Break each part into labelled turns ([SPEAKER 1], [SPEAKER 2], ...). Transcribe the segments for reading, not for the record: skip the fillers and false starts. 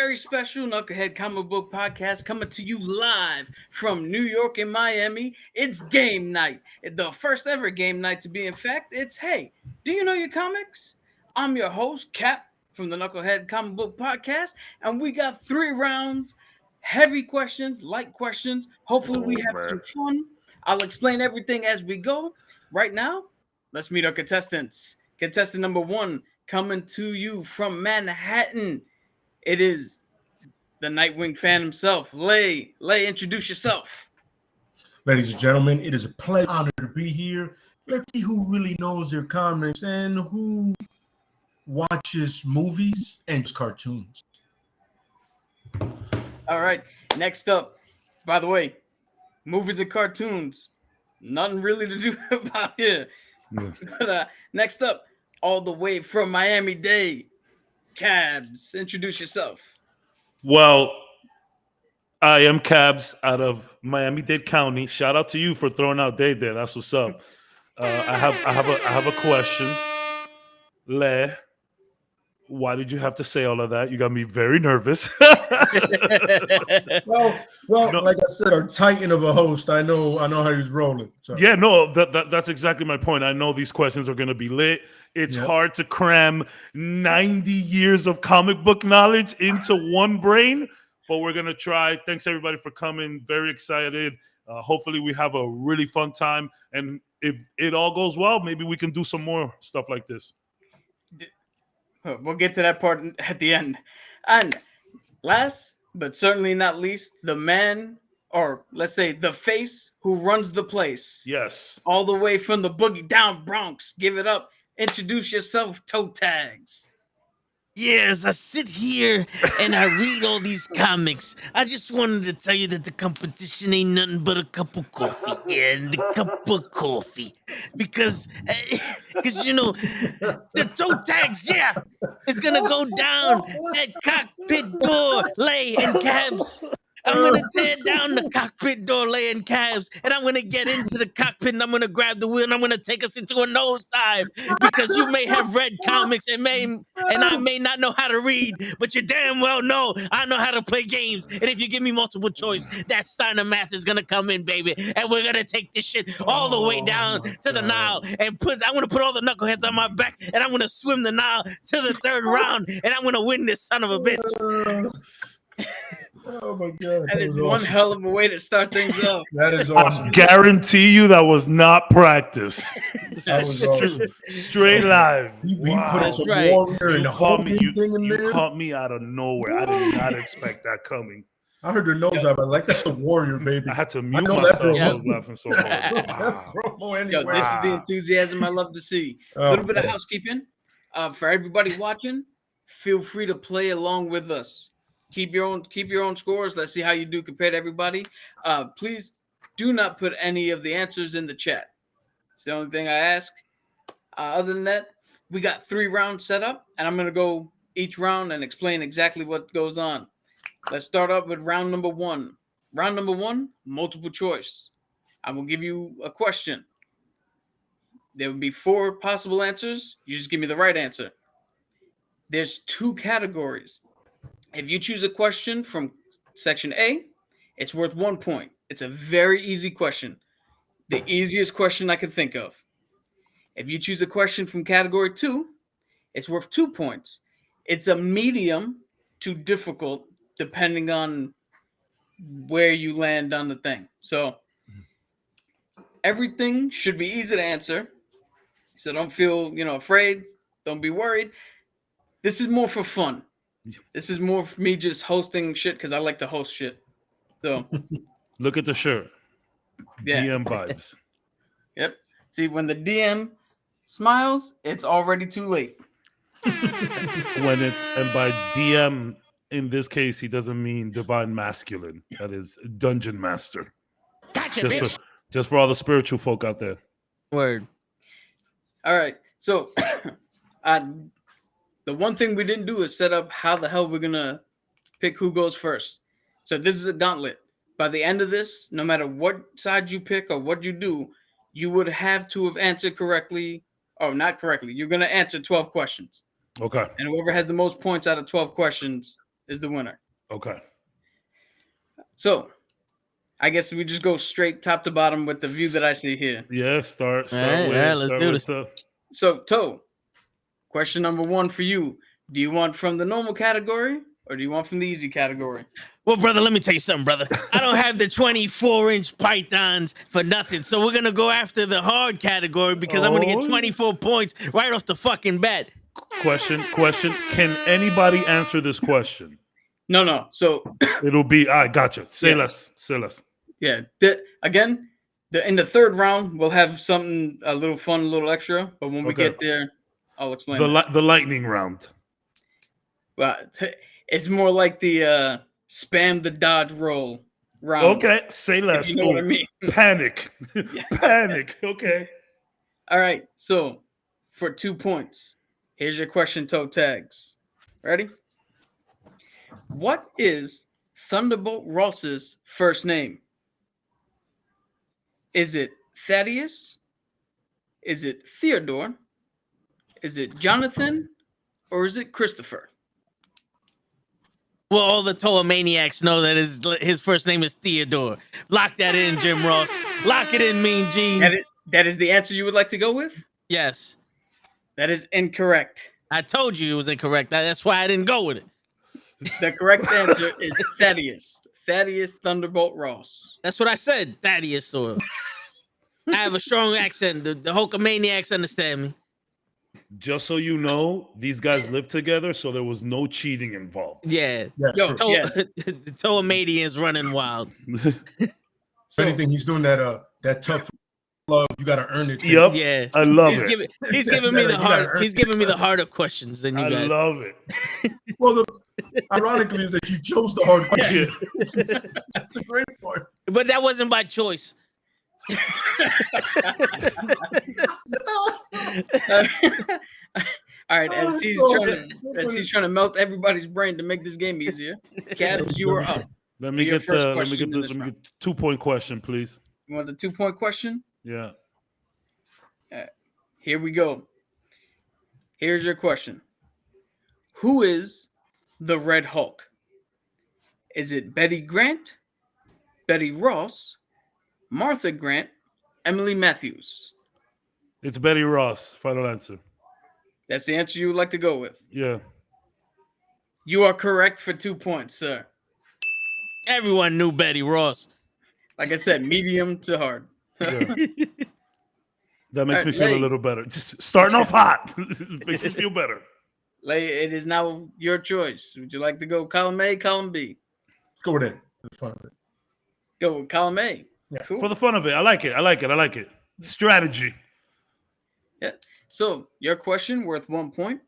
[SPEAKER 1] very special Knucklehead comic book podcast coming to you live from New York and Miami. It's game night. The first ever game night to be in fact. It's hey, do you know your comics? I'm your host, Cap, from the Knucklehead Comic Book Podcast, and we got 3 rounds, heavy questions, light questions. Hopefully we have some fun. I'll explain everything as we go. Right now, let's meet our contestants. Contestant number 1 coming to you from Manhattan. It is the Nightwing fan himself. Lay, introduce yourself.
[SPEAKER 2] Ladies and gentlemen, it is a pleasure honor to be here. Let's see who really knows their comics and who watches movies and cartoons.
[SPEAKER 1] All right, next up, by the way, movies and cartoons, nothing really to do about here. Yeah. But next up, all the way from Miami-Dade, Cabs, introduce yourself.
[SPEAKER 3] Well, I am Cabs out of Miami-Dade County. Shout out to you for throwing out Dade there. That's what's up. I have a question. Le, why did you have to say all of that? You got me very nervous.
[SPEAKER 2] well, no. Like I said, a titan of a host. I know how he's rolling. So.
[SPEAKER 3] Yeah, no, that's exactly my point. I know these questions are going to be lit. It's hard to cram 90 years of comic book knowledge into one brain, but we're going to try. Thanks, everybody, for coming. Very excited. Hopefully, we have a really fun time. And if it all goes well, maybe we can do some more stuff like this.
[SPEAKER 1] We'll get to that part at the end. And last, but certainly not least, the man, or let's say the face who runs the place.
[SPEAKER 3] Yes.
[SPEAKER 1] All the way from the Boogie Down Bronx. Give it up. Introduce yourself, Toe Tags.
[SPEAKER 4] Yes, I sit here and I read all these comics. I just wanted to tell you that the competition ain't nothing but a cup of coffee. Yeah, and a cup of coffee. Because you know, the Toe Tags, yeah, it's going to go down that cockpit door, Lay and Cabs. I'm going to tear down the cockpit door, laying Cabs, and I'm going to get into the cockpit, and I'm going to grab the wheel, and I'm going to take us into a nosedive, because you may have read comics and I may not know how to read, but you damn well know I know how to play games. And if you give me multiple choice, that Steiner math is going to come in, baby, and we're going to take this shit all the way down to the Nile, and I'm going to put all the knuckleheads on my back, and I'm going to swim the Nile to the 3rd round, and I'm going to win this son of a bitch.
[SPEAKER 2] Oh my God!
[SPEAKER 1] That is one hell of a way to start things off.
[SPEAKER 2] That is awesome.
[SPEAKER 3] I guarantee you that was not practice. Straight live.
[SPEAKER 2] We put some warrior and
[SPEAKER 3] you caught me out of nowhere. I did not expect that coming.
[SPEAKER 2] I heard your nose out, but like that's a warrior, baby.
[SPEAKER 3] I had to mute myself. I was laughing so hard.
[SPEAKER 1] Yo, this is the enthusiasm I love to see. A little bit of housekeeping. For everybody watching, feel free to play along with us. Keep your own scores. Let's see how you do compared to everybody. Please do not put any of the answers in the chat. It's the only thing I ask. Other than that, we got 3 rounds set up, and I'm going to go each round and explain exactly what goes on. Let's start up with round number 1. Round number 1, multiple choice. I will give you a question. There will be 4 possible answers. You just give me the right answer. There's 2 categories. If you choose a question from section A, it's worth 1 point. It's a very easy question. The easiest question I could think of. If you choose a question from category 2, it's worth 2 points. It's a medium to difficult depending on where you land on the thing. So everything should be easy to answer. So don't feel, afraid. Don't be worried. This is more for fun. This is more for me just hosting shit because I like to host shit. So
[SPEAKER 3] look at the shirt.
[SPEAKER 1] Yeah.
[SPEAKER 3] DM vibes.
[SPEAKER 1] Yep. See, when the DM smiles, it's already too late.
[SPEAKER 3] And by DM in this case, he doesn't mean divine masculine. That is dungeon master.
[SPEAKER 4] Gotcha,
[SPEAKER 3] just for all the spiritual folk out there.
[SPEAKER 4] Word.
[SPEAKER 1] All right. So the one thing we didn't do is set up how the hell we're going to pick who goes first. So this is a gauntlet. By the end of this, no matter what side you pick or what you do, you would have to have answered correctly or not correctly. You're going to answer 12 questions.
[SPEAKER 3] Okay.
[SPEAKER 1] And whoever has the most points out of 12 questions is the winner.
[SPEAKER 3] Okay.
[SPEAKER 1] So, I guess we just go straight top to bottom with the view that I see here.
[SPEAKER 3] Yeah, start
[SPEAKER 4] All right, let's do this.
[SPEAKER 1] So, Toe, question number 1 for you. Do you want from the normal category or do you want from the easy category?
[SPEAKER 4] Well, brother, let me tell you something, brother. I don't have the 24-inch pythons for nothing. So we're going to go after the hard category because I'm going to get 24 points right off the fucking bat.
[SPEAKER 3] Question. Can anybody answer this question?
[SPEAKER 1] No. So
[SPEAKER 3] it'll be, I gotcha. Say
[SPEAKER 1] Yeah.
[SPEAKER 3] less.
[SPEAKER 1] yeah, in the third round, we'll have something a little fun, a little extra. But when we
[SPEAKER 3] Okay.
[SPEAKER 1] get there, I'll explain.
[SPEAKER 3] The lightning round.
[SPEAKER 1] But it's more like the spam the dodge roll round.
[SPEAKER 3] Okay, say less.
[SPEAKER 1] If you know what I mean.
[SPEAKER 3] Panic. Panic. Okay.
[SPEAKER 1] All right. So for 2 points, here's your question, Toe Tags. Ready? What is Thunderbolt Ross's first name? Is it Thaddeus? Is it Theodore? Is it Jonathan? Or is it Christopher?
[SPEAKER 4] Well, all the Toa maniacs know that his first name is Theodore. Lock that in, Jim Ross. Lock it in, Mean Gene.
[SPEAKER 1] That is the answer you would like to go with?
[SPEAKER 4] Yes.
[SPEAKER 1] That is incorrect.
[SPEAKER 4] I told you it was incorrect. That's why I didn't go with it.
[SPEAKER 1] The correct answer is Thaddeus. Thaddeus Thunderbolt Ross.
[SPEAKER 4] That's what I said, Thaddeus. Or I have a strong accent. The Hulkamaniacs understand me.
[SPEAKER 3] Just so you know, these guys live together, so there was no cheating involved.
[SPEAKER 4] Yeah.
[SPEAKER 2] Yes,
[SPEAKER 1] Yo,
[SPEAKER 2] true.
[SPEAKER 1] yeah.
[SPEAKER 4] The Toamadians running wild.
[SPEAKER 2] If anything, he's doing that tough love. You got to earn it.
[SPEAKER 3] Yep.
[SPEAKER 4] Yeah.
[SPEAKER 3] I love it.
[SPEAKER 4] He's giving me the hard. He's giving me the harder questions than you
[SPEAKER 3] I
[SPEAKER 4] guys.
[SPEAKER 3] love it.
[SPEAKER 2] Well, ironically, is that you chose the hard question. That's a great part.
[SPEAKER 4] But that wasn't by choice.
[SPEAKER 1] All right, as he's trying to melt everybody's brain to make this game easier. Cat, you are up.
[SPEAKER 3] Let me get the 2-point question, please.
[SPEAKER 1] You want the 2-point question?
[SPEAKER 3] Yeah.
[SPEAKER 1] Here we go. Here's your question. Who is the Red Hulk? Is it Betty Grant, Betty Ross, Martha Grant, Emily Matthews?
[SPEAKER 3] It's Betty Ross. Final answer.
[SPEAKER 1] That's the answer you would like to go with.
[SPEAKER 3] Yeah.
[SPEAKER 1] You are correct for 2 points, sir.
[SPEAKER 4] Everyone knew Betty Ross.
[SPEAKER 1] Like I said, medium to hard.
[SPEAKER 3] Yeah. That makes me feel a little better. Just starting off hot makes me feel better.
[SPEAKER 1] Lay, it is now your choice. Would you like to go column A, column B?
[SPEAKER 2] Let's go with it. For the fun of it.
[SPEAKER 1] Go with column A.
[SPEAKER 2] Yeah.
[SPEAKER 1] Cool.
[SPEAKER 3] For the fun of it. I like it. Strategy.
[SPEAKER 1] Yeah. So your question worth 1 point.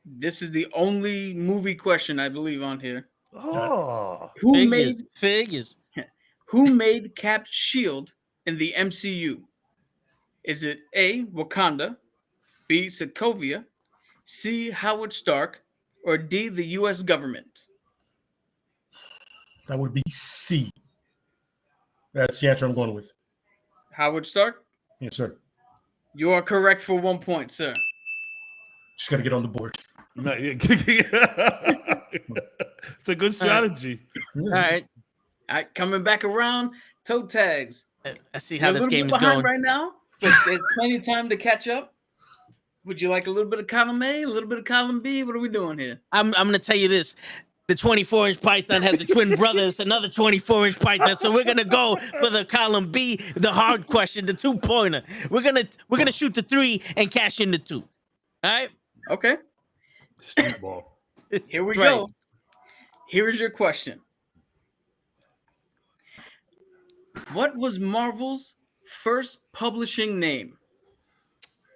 [SPEAKER 1] This is the only movie question I believe on here.
[SPEAKER 3] Oh.
[SPEAKER 1] Who made Cap's shield in the MCU? Is it A, Wakanda, B, Sokovia, C, Howard Stark, or D, the U.S. government?
[SPEAKER 2] That would be C. That's the answer I'm going with.
[SPEAKER 1] Howard Stark?
[SPEAKER 2] Yes, sir.
[SPEAKER 1] You are correct for 1 point, sir.
[SPEAKER 2] Just got to get on the board.
[SPEAKER 3] It's a good strategy.
[SPEAKER 1] All right. Coming back around, toe tags.
[SPEAKER 4] I see how this game is
[SPEAKER 1] behind
[SPEAKER 4] going
[SPEAKER 1] right now. So there's plenty of time to catch up. Would you like a little bit of column A, a little bit of column B? What are we doing here?
[SPEAKER 4] I'm going to tell you this. The 24-inch python has a twin brother. It's another 24-inch python. So we're going to go for the column B, the hard question, the 2-pointer. We're going to shoot the 3 and cash in the 2. All right?
[SPEAKER 1] Okay.
[SPEAKER 3] Street ball.
[SPEAKER 1] Here we go. Here is your question. What was Marvel's first publishing name?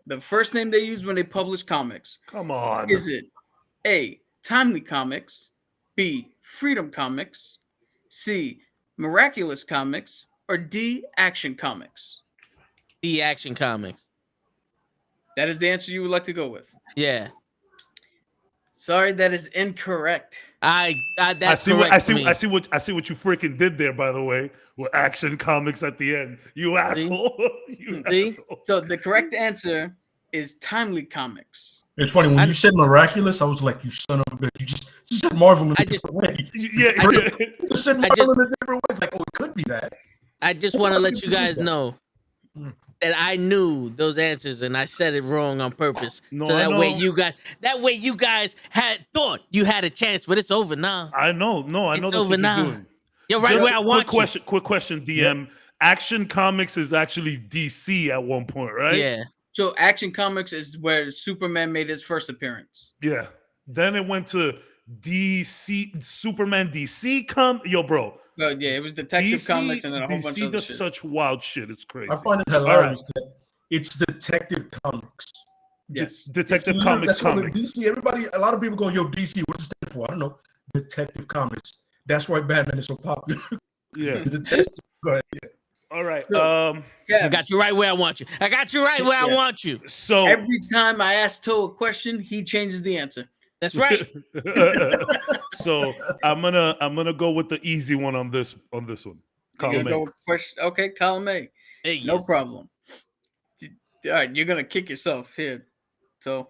[SPEAKER 1] The first name they used when they published comics.
[SPEAKER 3] Come on.
[SPEAKER 1] Is it A, Timely Comics, B, Freedom Comics, C, Miraculous Comics, or D, Action Comics?
[SPEAKER 4] D, Action Comics.
[SPEAKER 1] That is the answer you would like to go with.
[SPEAKER 4] Yeah.
[SPEAKER 1] Sorry, that is incorrect.
[SPEAKER 4] I see
[SPEAKER 3] what you freaking did there, by the way, with Action Comics at the end. You asshole.
[SPEAKER 1] See? So the correct answer is Timely Comics.
[SPEAKER 2] It's funny when you said miraculous, I was like, "You son of a bitch!" You just said Marvel in a different way.
[SPEAKER 3] Yeah,
[SPEAKER 2] you just said Marvel in a different way. It's like, oh, it could be that.
[SPEAKER 4] I just want to let you guys know that I knew those answers and I said it wrong on purpose.
[SPEAKER 3] No,
[SPEAKER 4] so that
[SPEAKER 3] I
[SPEAKER 4] way
[SPEAKER 3] know.
[SPEAKER 4] you guys had thought you had a chance, but it's over now.
[SPEAKER 3] I know. No, I know
[SPEAKER 4] It's
[SPEAKER 3] that's
[SPEAKER 4] over
[SPEAKER 3] what
[SPEAKER 4] now.
[SPEAKER 3] you're doing.
[SPEAKER 4] You're right where I want you.
[SPEAKER 3] Quick question, DM. Yeah. Action Comics is actually DC at one point, right?
[SPEAKER 4] Yeah.
[SPEAKER 1] So Action Comics is where Superman made his first appearance.
[SPEAKER 3] Yeah. Then it went to DC, Superman DC Yo, bro.
[SPEAKER 1] Well, yeah, it was Detective Comics and then a whole bunch of
[SPEAKER 3] DC does
[SPEAKER 1] shit.
[SPEAKER 3] such wild shit. It's crazy.
[SPEAKER 2] I find it hilarious that it's Detective Comics.
[SPEAKER 1] Yes.
[SPEAKER 3] Detective Comics.
[SPEAKER 2] DC, everybody, a lot of people go, yo, DC, what's it stand for? I don't know. Detective Comics. That's why Batman is so popular.
[SPEAKER 3] Yeah.
[SPEAKER 2] Go ahead. Yeah.
[SPEAKER 3] All right.
[SPEAKER 4] I got you right where I want you. I want you.
[SPEAKER 3] So
[SPEAKER 1] every time I ask Toe a question, he changes the answer.
[SPEAKER 4] That's right.
[SPEAKER 3] So I'm gonna go with the easy one on this one. Column A.
[SPEAKER 1] Okay, column A.
[SPEAKER 4] Hey,
[SPEAKER 1] no problem. All right, you're gonna kick yourself here. So,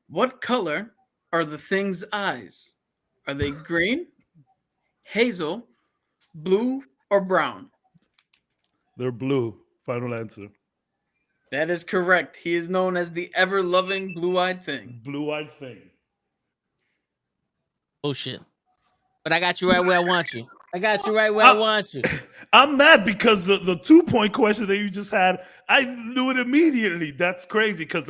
[SPEAKER 1] what color are the thing's eyes? Are they green, hazel, blue, or brown?
[SPEAKER 3] They're blue. Final answer.
[SPEAKER 1] That is correct. He is known as the ever-loving blue-eyed thing.
[SPEAKER 3] Blue-eyed thing.
[SPEAKER 4] Oh, shit. But I got you right where I want you. I want you.
[SPEAKER 3] I'm mad because the 2-point question that you just had, I knew it immediately. That's crazy because,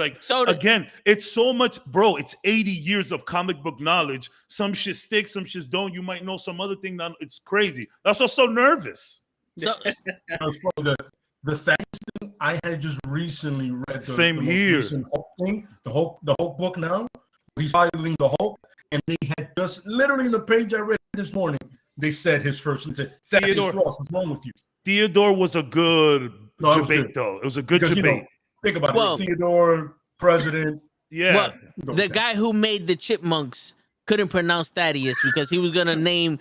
[SPEAKER 3] again, it's so much, bro. It's 80 years of comic book knowledge. Some shit sticks, some shit don't. You might know some other thing. It's crazy. That's what's so nervous.
[SPEAKER 2] So, the Thanos thing, I had just recently read the Hulk book now. He's fighting the Hulk, and they had just literally in the page I read this morning, they said his first name. Theodore, what's wrong with you?
[SPEAKER 3] Theodore was a good debate, though. It was a good debate.
[SPEAKER 2] Think about it. Theodore, president.
[SPEAKER 3] Yeah.
[SPEAKER 4] Well, the guy who made the Chipmunks couldn't pronounce Thaddeus because he was going to name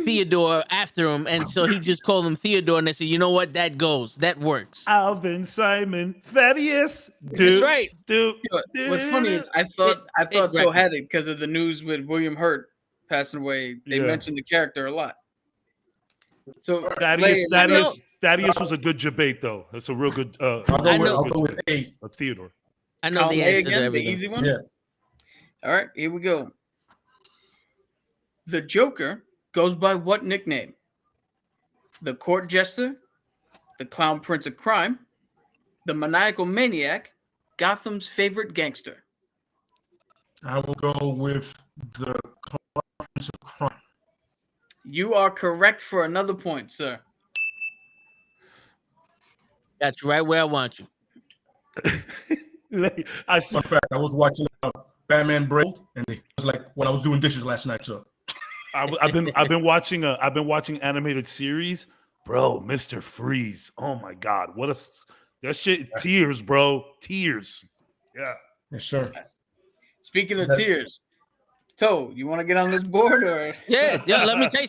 [SPEAKER 4] Theodore after him, and so he just called him Theodore, and they said, you know what, that goes, that works.
[SPEAKER 3] Alvin, Simon, Thaddeus.
[SPEAKER 4] That's right.
[SPEAKER 1] What's funny is I thought Joe had it because of the news with William Hurt passing away. They mentioned the character a lot. So
[SPEAKER 3] Thaddeus was a good debate, though. That's a real good.
[SPEAKER 2] I'll go with A.
[SPEAKER 3] Theodore.
[SPEAKER 4] I know the answer
[SPEAKER 1] again,
[SPEAKER 4] to everything.
[SPEAKER 1] The easy one.
[SPEAKER 2] Yeah.
[SPEAKER 1] All right, here we go. The Joker goes by what nickname? The Court Jester, the Clown Prince of Crime, the Maniacal Maniac, Gotham's favorite gangster.
[SPEAKER 2] I will go with the Clown Prince of Crime.
[SPEAKER 1] You are correct for another point, sir.
[SPEAKER 4] That's right where I want you.
[SPEAKER 2] Fun fact, I was watching Batman Brave, and it was like when I was doing dishes last night, so.
[SPEAKER 3] I've been watching animated series, bro. Mr. Freeze. Oh my God, that shit! Tears, bro. Tears. Yeah.
[SPEAKER 2] Yes, sir.
[SPEAKER 1] Speaking of tears, Toe, you want to get on this board or?
[SPEAKER 4] Yeah. Let me tell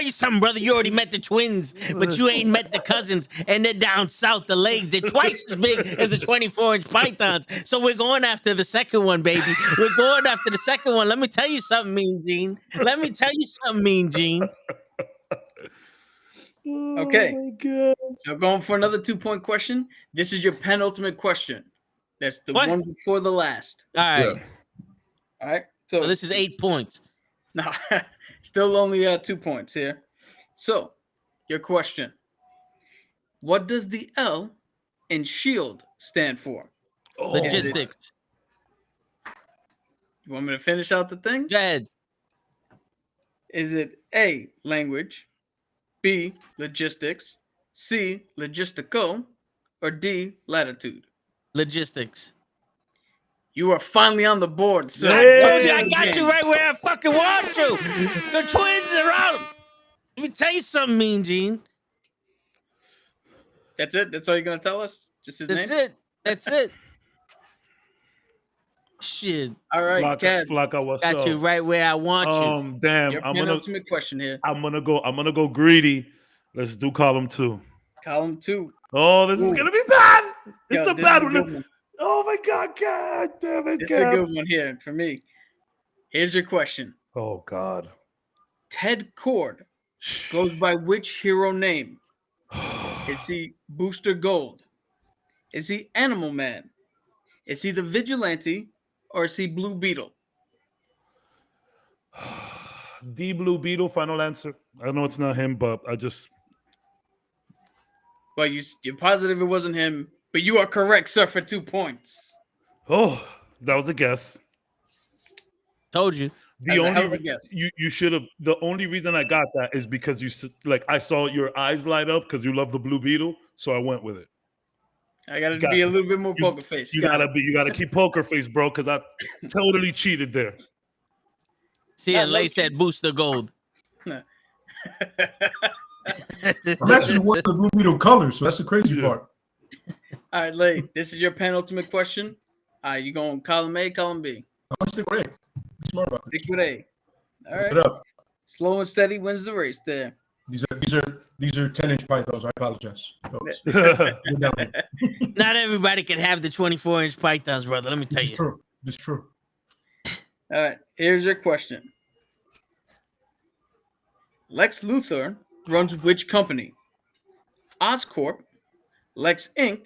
[SPEAKER 4] you something, brother. You already met the twins, but you ain't met the cousins, and they're down south. The legs, they're twice as big as the 24-inch pythons. So we're going after the second one, baby. We're going after the second one. Let me tell you something, Mean Gene.
[SPEAKER 1] Okay.
[SPEAKER 3] Oh my God.
[SPEAKER 1] So going for another 2-point question. This is your penultimate question. That's the one before the last.
[SPEAKER 4] All right.
[SPEAKER 2] Yeah.
[SPEAKER 1] All right. So
[SPEAKER 4] this is 8 points.
[SPEAKER 1] No, still only 2 points here. So, your question. What does the L in SHIELD stand for?
[SPEAKER 4] Logistics.
[SPEAKER 1] You want me to finish out the thing?
[SPEAKER 4] Go ahead.
[SPEAKER 1] Is it A, language, B, logistics, C, logistical, or D, latitude?
[SPEAKER 4] Logistics.
[SPEAKER 1] You are finally on the board, sir.
[SPEAKER 4] I told you I got you right where I fucking want you. The twins are out. Let me tell you something, Mean Gene.
[SPEAKER 1] That's it? That's all you're going to tell us? Just his name?
[SPEAKER 4] That's it. Shit.
[SPEAKER 1] All right,
[SPEAKER 3] Flacco, what's up?
[SPEAKER 4] Got you right where I want you.
[SPEAKER 3] Damn.
[SPEAKER 1] Your penultimate question here.
[SPEAKER 3] I'm gonna go greedy. Let's do column 2.
[SPEAKER 1] Column 2.
[SPEAKER 3] Oh, this is gonna be bad. It's a bad one. Oh my God damn it,
[SPEAKER 1] This is a good one here for me. Here's your question.
[SPEAKER 3] Oh God.
[SPEAKER 1] Ted Cord goes by which hero name? Is he Booster Gold? Is he Animal Man? Is he the Vigilante? Or is he Blue Beetle?
[SPEAKER 3] D Blue Beetle, final answer. I know it's not him, but I just...
[SPEAKER 1] Well, you're positive it wasn't him, but you are correct, sir, for 2 points.
[SPEAKER 3] Oh, that was a guess.
[SPEAKER 4] Told you.
[SPEAKER 3] The only you should have. The only reason I got that is because I saw your eyes light up because you love the Blue Beetle, so I went with it.
[SPEAKER 1] I gotta be a little bit more poker face.
[SPEAKER 3] You gotta keep poker face, bro, because I totally cheated there.
[SPEAKER 4] See, and Lay said Booster Gold.
[SPEAKER 2] I'm actually wearing the Blue Beetle colors, so that's the crazy part.
[SPEAKER 1] All right, Lay, this is your penultimate question. You going column A, column B?
[SPEAKER 2] I'm gonna stick with A. Be smart about this.
[SPEAKER 1] Stick with A. All right.
[SPEAKER 2] Get up.
[SPEAKER 1] Slow and steady wins the race there.
[SPEAKER 2] These are 10-inch pythons. I apologize, folks.
[SPEAKER 4] Not everybody can have the 24-inch pythons, brother. Let me tell you.
[SPEAKER 2] This is true.
[SPEAKER 1] All right, here's your question. Lex Luthor runs which company? Oscorp, Lex Inc.,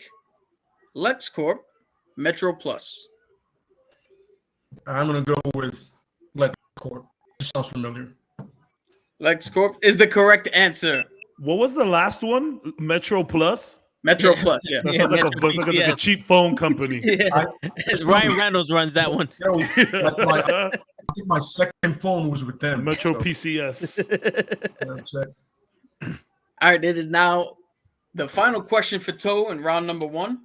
[SPEAKER 1] LexCorp, Metro Plus.
[SPEAKER 2] I'm gonna go with LexCorp. This sounds familiar.
[SPEAKER 1] LexCorp is the correct answer.
[SPEAKER 3] What was the last one? Metro Plus?
[SPEAKER 1] Metro Plus, yeah.
[SPEAKER 3] That sounds like a cheap phone company.
[SPEAKER 4] Yeah. Ryan Reynolds runs that one.
[SPEAKER 2] I think my second phone was with them.
[SPEAKER 3] Metro PCS.
[SPEAKER 1] All right, it is now the final question for Toe in round number 1.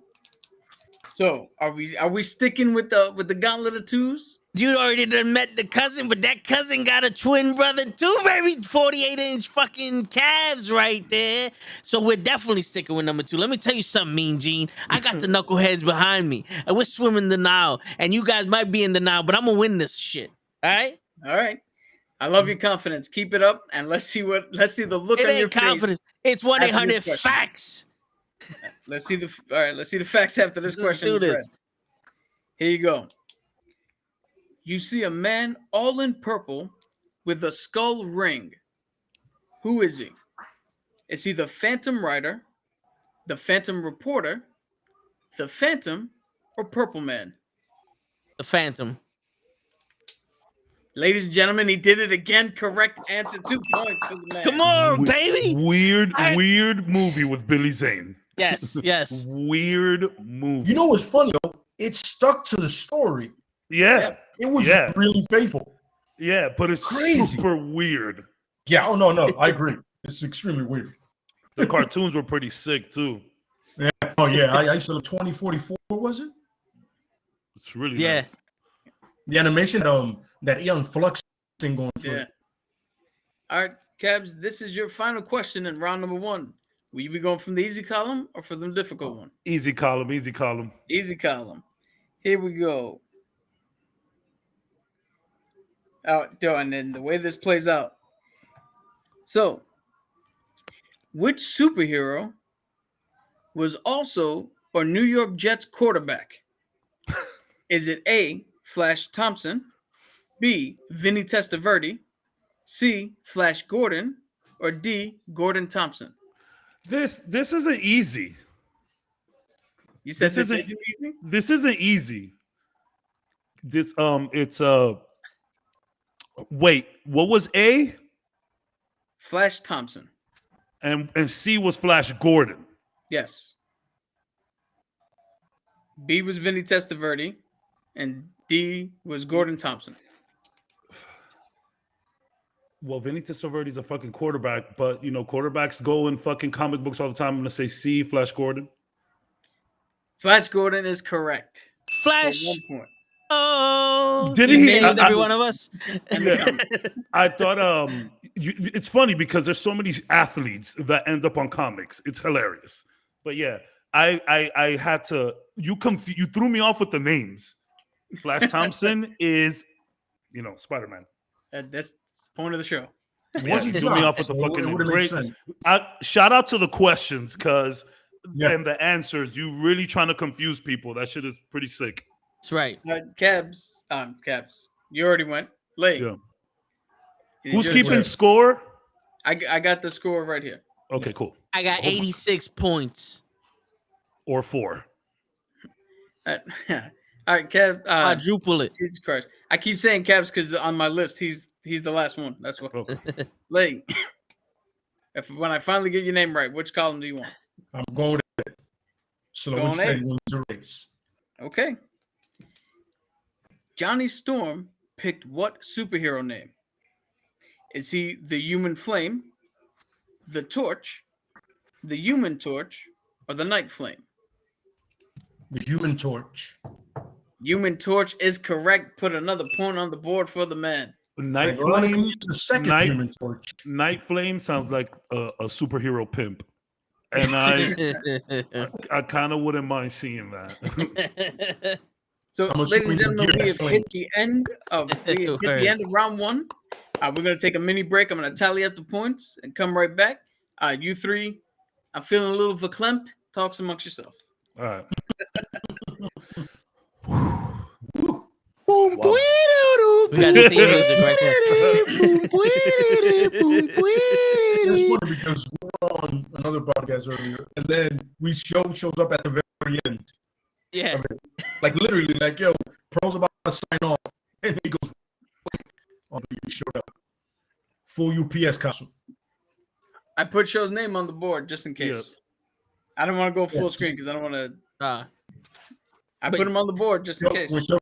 [SPEAKER 1] So, are we sticking with the gauntlet of twos?
[SPEAKER 4] You already done met the cousin, but that cousin got a twin brother too, baby. 48-inch fucking calves right there. So we're definitely sticking with number 2. Let me tell you something, Mean Gene. I got the knuckleheads behind me, and we're swimming the Nile. And you guys might be in the Nile, but I'm gonna win this shit. All right?
[SPEAKER 1] All right. I love your confidence. Keep it up, and let's see the look on your
[SPEAKER 4] confidence. It's 1-800-FACTS.
[SPEAKER 1] Let's see the facts after this question.
[SPEAKER 4] Do this.
[SPEAKER 1] Here you go. You see a man all in purple with a skull ring. Who is he? Is he the Phantom Rider, the Phantom Reporter, the Phantom, or Purple Man?
[SPEAKER 4] The Phantom.
[SPEAKER 1] Ladies and gentlemen, he did it again. Correct answer. 2 points for the man.
[SPEAKER 4] Come on, baby.
[SPEAKER 3] Weird movie with Billy Zane.
[SPEAKER 4] Yes.
[SPEAKER 3] Weird movie.
[SPEAKER 2] You know what's funny though? It stuck to the story.
[SPEAKER 3] Yeah.
[SPEAKER 2] It was really faithful.
[SPEAKER 3] Yeah, but it's
[SPEAKER 2] crazy.
[SPEAKER 3] Super weird.
[SPEAKER 2] Yeah. Oh no, I agree. It's extremely weird.
[SPEAKER 3] The cartoons were pretty sick too.
[SPEAKER 2] Yeah. Oh yeah. I used to love 2044. What was it?
[SPEAKER 3] It's really nice.
[SPEAKER 2] The animation, that Eon Flux thing going through.
[SPEAKER 1] Yeah. All right, Cabs. This is your final question in round number 1. Will you be going from the easy column or from the difficult one?
[SPEAKER 3] Easy column.
[SPEAKER 1] Easy column. Here we go. And then the way this plays out. So, which superhero was also a New York Jets quarterback? Is it A, Flash Thompson, B, Vinny Testaverde, C, Flash Gordon, or D, Gordon Thompson?
[SPEAKER 3] This isn't easy.
[SPEAKER 1] You said this isn't easy?
[SPEAKER 3] This isn't easy. It's wait, what was A?
[SPEAKER 1] Flash Thompson.
[SPEAKER 3] And C was Flash Gordon.
[SPEAKER 1] Yes. B was Vinny Testaverde, and D was Gordon Thompson.
[SPEAKER 3] Well, Vinny Testaverde is a fucking quarterback, but quarterbacks go in fucking comic books all the time. I'm gonna say C, Flash Gordon.
[SPEAKER 1] Flash Gordon is correct.
[SPEAKER 4] Flash.
[SPEAKER 1] For 1 point.
[SPEAKER 4] Oh,
[SPEAKER 3] didn't he?
[SPEAKER 4] Every one of us.
[SPEAKER 3] Yeah. I thought it's funny because there's so many athletes that end up on comics. It's hilarious. But yeah, I had to. You threw me off with the names. Flash Thompson is, Spider-Man.
[SPEAKER 1] That's the point of the show.
[SPEAKER 3] Yeah, you threw me off with the fucking great. Shout out to the questions because and the answers. You really trying to confuse people. That shit is pretty sick.
[SPEAKER 4] That's right.
[SPEAKER 1] Cabs. You already went. Late.
[SPEAKER 3] Yeah. Who's keeping score?
[SPEAKER 1] I got the score right here.
[SPEAKER 3] Okay, cool.
[SPEAKER 4] I got 86 points.
[SPEAKER 3] Or 4.
[SPEAKER 1] All right, Kev.
[SPEAKER 4] Quadruple it.
[SPEAKER 1] Jesus Christ. I keep saying Cabs because on my list, he's the last one. That's what.
[SPEAKER 3] Okay.
[SPEAKER 1] Late. When I finally get your name right, which column do you want?
[SPEAKER 2] I'm going to slow and steady wins the race.
[SPEAKER 1] Okay. Johnny Storm picked what superhero name? Is he the Human Flame, the Torch, the Human Torch, or the Night Flame?
[SPEAKER 2] The Human Torch.
[SPEAKER 1] Human Torch is correct. Put another point on the board for the man.
[SPEAKER 3] Night Flame.
[SPEAKER 2] The second Human Torch.
[SPEAKER 3] Night Flame sounds like a superhero pimp, and I kind of wouldn't mind seeing that.
[SPEAKER 1] So, ladies and gentlemen, we have hit the end of round one. We're gonna take a mini break. I'm gonna tally up the points and come right back. You three, I'm feeling a little verklempt. Talk amongst yourself.
[SPEAKER 3] All right.
[SPEAKER 4] We got the theme music right there.
[SPEAKER 2] It's funny because we were on another podcast earlier, and then shows up at the very end.
[SPEAKER 4] Yeah.
[SPEAKER 2] Like literally, like, yo, Pro's about to sign off, and he goes, "Oh, you showed up." Full UPS costume.
[SPEAKER 1] I put Show's name on the board just in case.
[SPEAKER 3] Yep.
[SPEAKER 1] I don't want to go full screen because I don't want to. I put him on the board just in case.
[SPEAKER 2] When Show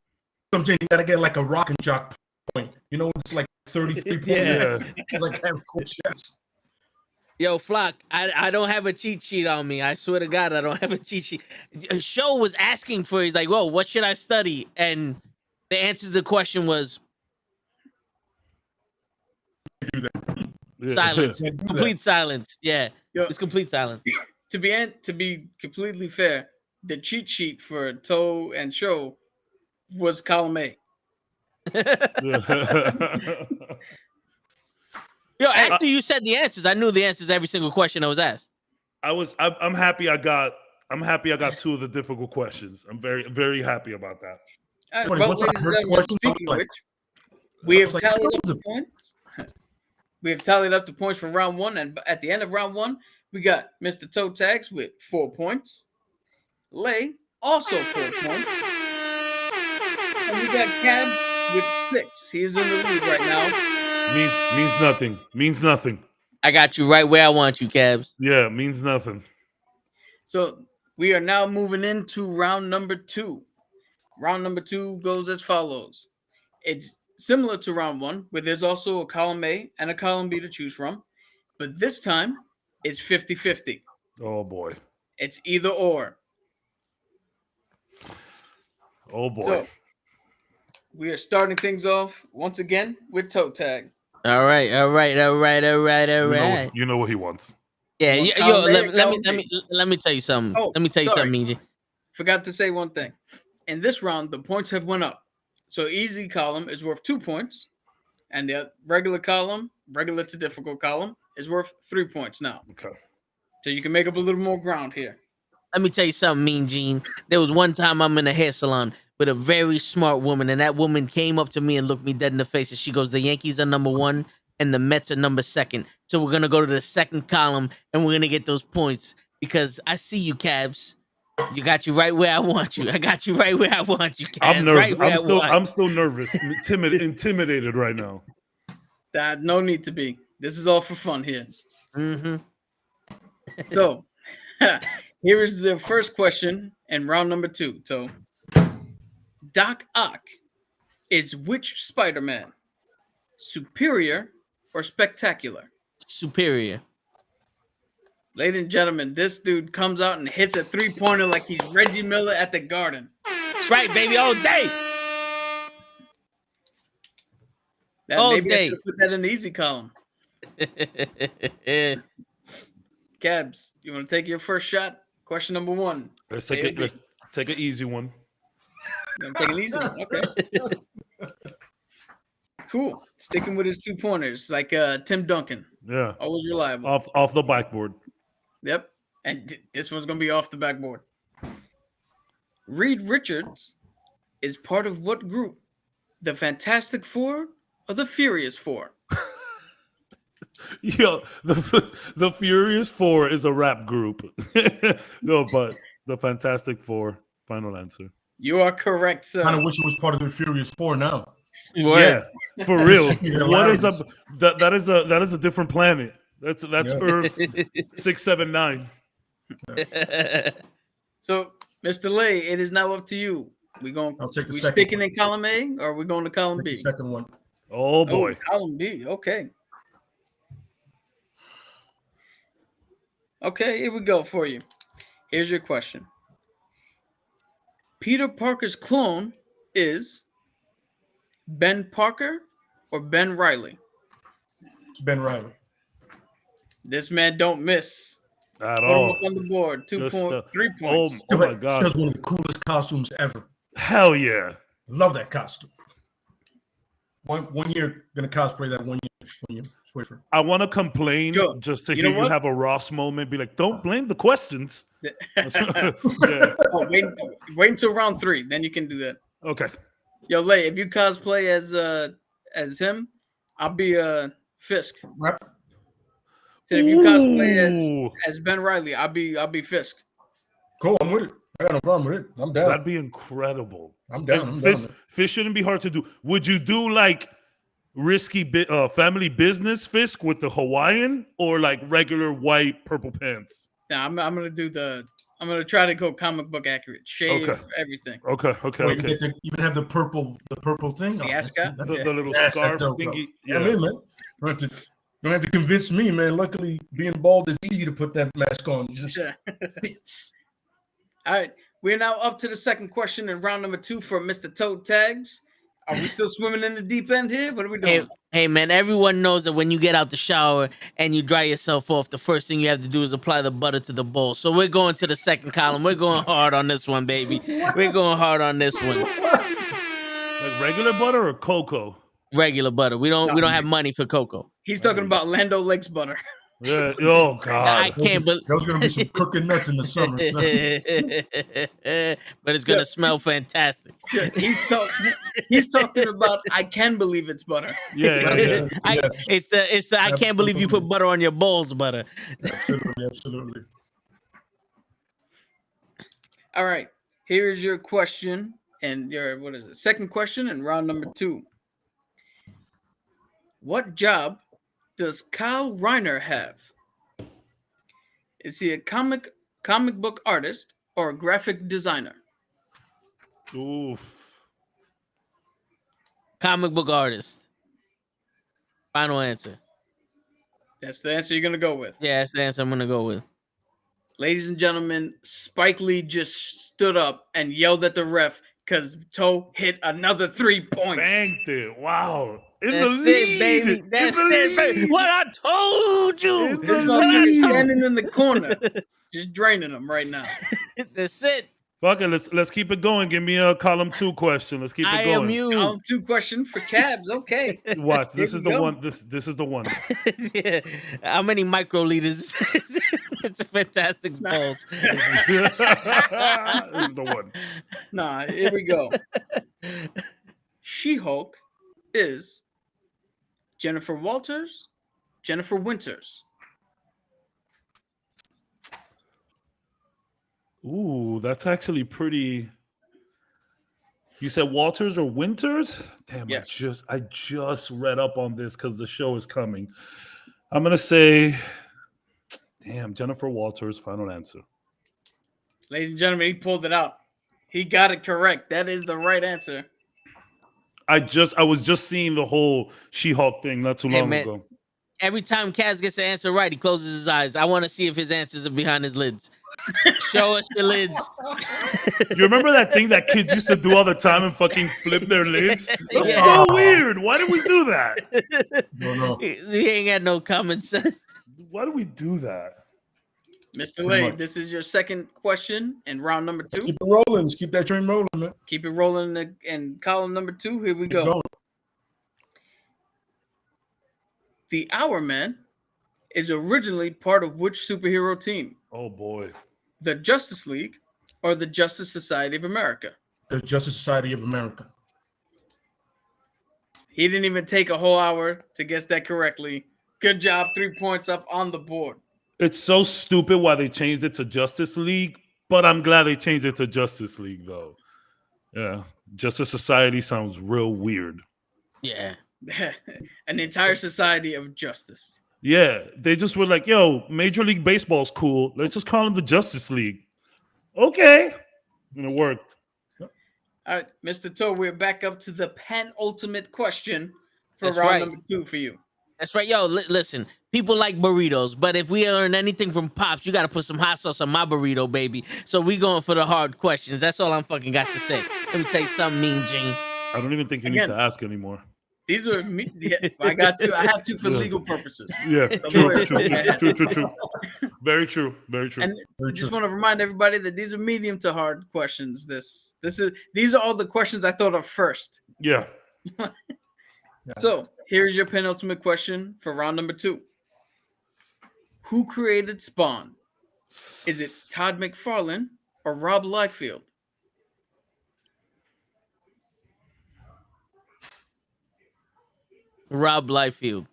[SPEAKER 2] comes in, you gotta get like a rock and jock point. You know, it's like 33 points.
[SPEAKER 3] Yeah.
[SPEAKER 2] It's like have cool chefs.
[SPEAKER 4] Yo, Flock, I don't have a cheat sheet on me. I swear to God, I don't have a cheat sheet. Show was asking for, he's like, whoa, what should I study? And the answer to the question was silence. Complete silence. Yeah. It's complete silence.
[SPEAKER 1] To be completely fair, the cheat sheet for Toe and Show was column A.
[SPEAKER 4] Yo, after you said the answers, I knew the answers to every single question that was asked.
[SPEAKER 3] I'm happy I got 2 of the difficult questions. I'm very, very happy about that.
[SPEAKER 1] Well, speaking of which, we have tallied up the points. We have tallied up the points from round one, and at the end of round one, we got Mr. Toe Tags with 4 points. Lay also 4 points. And we got Cab with 6. He's in the lead right now.
[SPEAKER 3] Means nothing. Means nothing.
[SPEAKER 4] I got you right where I want you, Cabs.
[SPEAKER 3] Yeah, means nothing.
[SPEAKER 1] So we are now moving into round number 2. Round number 2 goes as follows. It's similar to round 1, where there's also a column A and a column B to choose from. But this time, it's 50-50.
[SPEAKER 3] Oh, boy.
[SPEAKER 1] It's either or.
[SPEAKER 3] Oh, boy.
[SPEAKER 1] So, we are starting things off once again with Toe Tag.
[SPEAKER 4] All right.
[SPEAKER 3] You know what he wants.
[SPEAKER 4] Yeah, yo, let me tell you something. Let me tell you something, Mean G.
[SPEAKER 1] Forgot to say one thing. In this round, the points have went up. So easy column is worth 2 points, and the regular column, regular to difficult column, is worth 3 points now.
[SPEAKER 3] Okay.
[SPEAKER 1] So you can make up a little more ground here.
[SPEAKER 4] Let me tell you something, Mean Gene. There was one time I'm in a hair salon with a very smart woman, and that woman came up to me and looked me dead in the face, and she goes, "The Yankees are number 1 and the Mets are number 2. So we're gonna go to the second column and we're gonna get those points because I see you, Cabs. You got you right where I want you. I got you right where I want you, Cabs.
[SPEAKER 3] I'm nervous.
[SPEAKER 4] Right
[SPEAKER 3] I'm still nervous, intimidated right now.
[SPEAKER 1] No need to be. This is all for fun here.
[SPEAKER 4] Mm-hmm.
[SPEAKER 1] So here is the first question in round number 2. So Doc Ock is which Spider-Man? Superior or spectacular?
[SPEAKER 4] Superior.
[SPEAKER 1] Ladies and gentlemen, this dude comes out and hits a 3-pointer like he's Reggie Miller at the Garden.
[SPEAKER 4] That's right, baby, all day.
[SPEAKER 1] Maybe I should put that in the easy column. Cabs, you want to take your first shot? Question number 1.
[SPEAKER 3] Let's take an easy one.
[SPEAKER 1] You want to take an easy one? Okay. Cool. Sticking with his 2-pointers, like Tim Duncan.
[SPEAKER 3] Yeah.
[SPEAKER 1] Always reliable.
[SPEAKER 3] Off the blackboard.
[SPEAKER 1] Yep. And this one's going to be off the backboard. Reed Richards is part of what group? The Fantastic Four or the Furious Four?
[SPEAKER 3] Yo, the Furious Four is a rap group. No, but the Fantastic Four. Final answer.
[SPEAKER 1] You are correct, sir.
[SPEAKER 2] I kind of wish it was part of the Furious Four now.
[SPEAKER 3] Yeah, for real. What is up? That is a different planet. That's Earth 679.
[SPEAKER 1] So, Mr. Lay, it is now up to you. We sticking in column A or are we going to column B?
[SPEAKER 2] The second one.
[SPEAKER 3] Oh boy.
[SPEAKER 1] Column B. Okay. Okay, here we go for you. Here's your question. Peter Parker's clone is Ben Parker or Ben Riley?
[SPEAKER 2] It's Ben Riley.
[SPEAKER 1] This man don't miss.
[SPEAKER 3] At
[SPEAKER 1] Put
[SPEAKER 3] all.
[SPEAKER 1] him up on the board. 3 points.
[SPEAKER 3] Oh my God.
[SPEAKER 2] Still one of the coolest costumes ever.
[SPEAKER 3] Hell yeah.
[SPEAKER 2] Love that costume. One year, gonna cosplay that 1 year. Wait for it.
[SPEAKER 3] I want to complain just to hear you have a Ross moment. Be like, don't blame the questions.
[SPEAKER 1] Yeah. Oh, wait until round 3, then you can do that.
[SPEAKER 3] Okay.
[SPEAKER 1] Yo, Lay, if you cosplay as him, I'll be Fisk.
[SPEAKER 2] Right.
[SPEAKER 1] So if you cosplay as Ben Riley, I'll be Fisk.
[SPEAKER 2] Cool, I'm with it. I got no problem with it. I'm down.
[SPEAKER 3] That'd be incredible.
[SPEAKER 2] I'm down.
[SPEAKER 3] Fisk shouldn't be hard to do. Would you do like risky family business Fisk with the Hawaiian or like regular white purple pants?
[SPEAKER 1] Nah, I'm gonna do I'm gonna try to go comic book accurate. Shave everything.
[SPEAKER 3] Okay.
[SPEAKER 2] You get to even have the purple thing.
[SPEAKER 1] The ascot.
[SPEAKER 3] The little scarf thingy.
[SPEAKER 2] Yeah, man. Don't have to convince me, man. Luckily, being bald is easy to put that mask on. It just fits.
[SPEAKER 1] All right, we're now up to the second question in round number 2 for Mr. Toad Tags. Are we still swimming in the deep end here? What are we doing?
[SPEAKER 4] Hey, man, everyone knows that when you get out the shower and you dry yourself off, the first thing you have to do is apply the butter to the bowl. So we're going to the second column. We're going hard on this one, baby. We're going hard on this one.
[SPEAKER 3] Like regular butter or cocoa?
[SPEAKER 4] Regular butter. We don't have money for cocoa.
[SPEAKER 1] He's talking about Lando Lakes butter.
[SPEAKER 3] Yeah. Oh God.
[SPEAKER 4] I can't believe
[SPEAKER 2] there's gonna be some cooking nuts in the summer.
[SPEAKER 4] But it's gonna smell fantastic.
[SPEAKER 1] He's talking about I can believe it's butter.
[SPEAKER 3] Yeah.
[SPEAKER 4] It's the I can't believe you put butter on your bowls butter.
[SPEAKER 2] Absolutely.
[SPEAKER 1] All right. Here is your question and your second question in round number 2. What job does Kyle Reiner have? Is he a comic book artist or a graphic designer?
[SPEAKER 3] Oof.
[SPEAKER 4] Comic book artist. Final answer.
[SPEAKER 1] That's the answer you're going to go with.
[SPEAKER 4] Yeah, that's the answer I'm going to go with.
[SPEAKER 1] Ladies and gentlemen, Spike Lee just stood up and yelled at the ref because Toe hit another 3 points.
[SPEAKER 3] Banked it. Wow.
[SPEAKER 4] That's it, baby. That's it, baby. What I told you.
[SPEAKER 1] He's standing in the corner, just draining them right now.
[SPEAKER 4] That's it.
[SPEAKER 3] Fuck it. Let's keep it going. Give me a column 2 question. Let's keep it going.
[SPEAKER 1] Column 2 question for Cabs. Okay.
[SPEAKER 3] Watch. This is the one. This is the one.
[SPEAKER 4] Yeah. How many microliters? It's a fantastic balls.
[SPEAKER 3] This is the one.
[SPEAKER 1] Nah, here we go. She-Hulk is Jennifer Walters, Jennifer Winters.
[SPEAKER 3] Ooh, that's actually pretty. You said Walters or Winters? Damn,
[SPEAKER 1] yes.
[SPEAKER 3] I just read up on this because the show is coming. I'm gonna say, damn, Jennifer Walters. Final answer.
[SPEAKER 1] Ladies and gentlemen, he pulled it out. He got it correct. That is the right answer.
[SPEAKER 3] I was just seeing the whole She-Hulk thing not too long ago.
[SPEAKER 4] Every time Kaz gets the answer right, he closes his eyes. I want to see if his answers are behind his lids. Show us your lids.
[SPEAKER 3] You remember that thing that kids used to do all the time and fucking flip their lids? That's so weird. Why did we do that?
[SPEAKER 2] No.
[SPEAKER 4] He ain't got no common sense.
[SPEAKER 3] Why do we do that?
[SPEAKER 1] Mr. Lay, this is your second question in round number 2.
[SPEAKER 2] Let's keep it rolling. Let's keep that train rolling, man.
[SPEAKER 1] Keep it rolling in column number 2. Here we go. The Hour Man is originally part of which superhero team?
[SPEAKER 3] Oh boy.
[SPEAKER 1] The Justice League or the Justice Society of America?
[SPEAKER 2] The Justice Society of America.
[SPEAKER 1] He didn't even take a whole hour to guess that correctly. Good job. 3 points up on the board.
[SPEAKER 3] It's so stupid why they changed it to Justice League, but I'm glad they changed it to Justice League, though. Yeah. Justice Society sounds real weird.
[SPEAKER 4] Yeah.
[SPEAKER 1] An entire society of justice.
[SPEAKER 3] Yeah. They just were like, yo, Major League Baseball's cool. Let's just call them the Justice League. Okay. And it worked.
[SPEAKER 1] All right, Mr. Toe, we're back up to the penultimate question for
[SPEAKER 4] That's
[SPEAKER 1] round
[SPEAKER 4] right.
[SPEAKER 1] number 2 for you.
[SPEAKER 4] That's right. Yo, listen, people like burritos, but if we learn anything from Pops, you got to put some hot sauce on my burrito, baby. So we going for the hard questions. That's all I'm fucking got to say. Let me tell you something, Mean Gene.
[SPEAKER 3] I don't even think you need to ask anymore.
[SPEAKER 1] These are me. Yeah, I have to for legal purposes.
[SPEAKER 3] Yeah, true. Very true.
[SPEAKER 1] And just want to remind everybody that these are medium to hard questions. These are all the questions I thought of first.
[SPEAKER 3] Yeah.
[SPEAKER 1] So here's your penultimate question for round number 2. Who created Spawn? Is it Todd McFarlane or Rob Liefeld?
[SPEAKER 4] Rob Liefeld.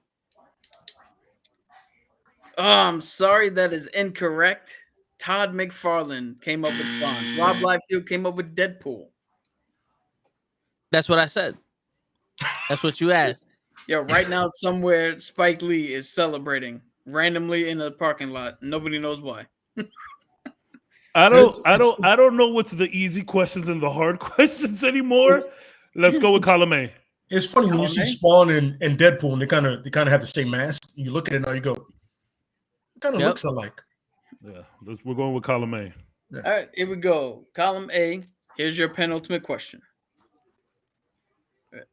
[SPEAKER 1] Oh, I'm sorry, that is incorrect. Todd McFarlane came up with Spawn. Rob Liefeld came up with Deadpool.
[SPEAKER 4] That's what I said. That's what you asked.
[SPEAKER 1] Yo, right now somewhere Spike Lee is celebrating randomly in a parking lot. Nobody knows why.
[SPEAKER 3] I don't know what's the easy questions and the hard questions anymore. Let's go with column A.
[SPEAKER 2] It's funny when you see Spawn and Deadpool, and they kind of have the same mask. You look at it now, you go, it kind of looks alike.
[SPEAKER 3] Yeah, we're going with column A.
[SPEAKER 1] Yeah. All right, here we go. Column A. Here's your penultimate question. Right.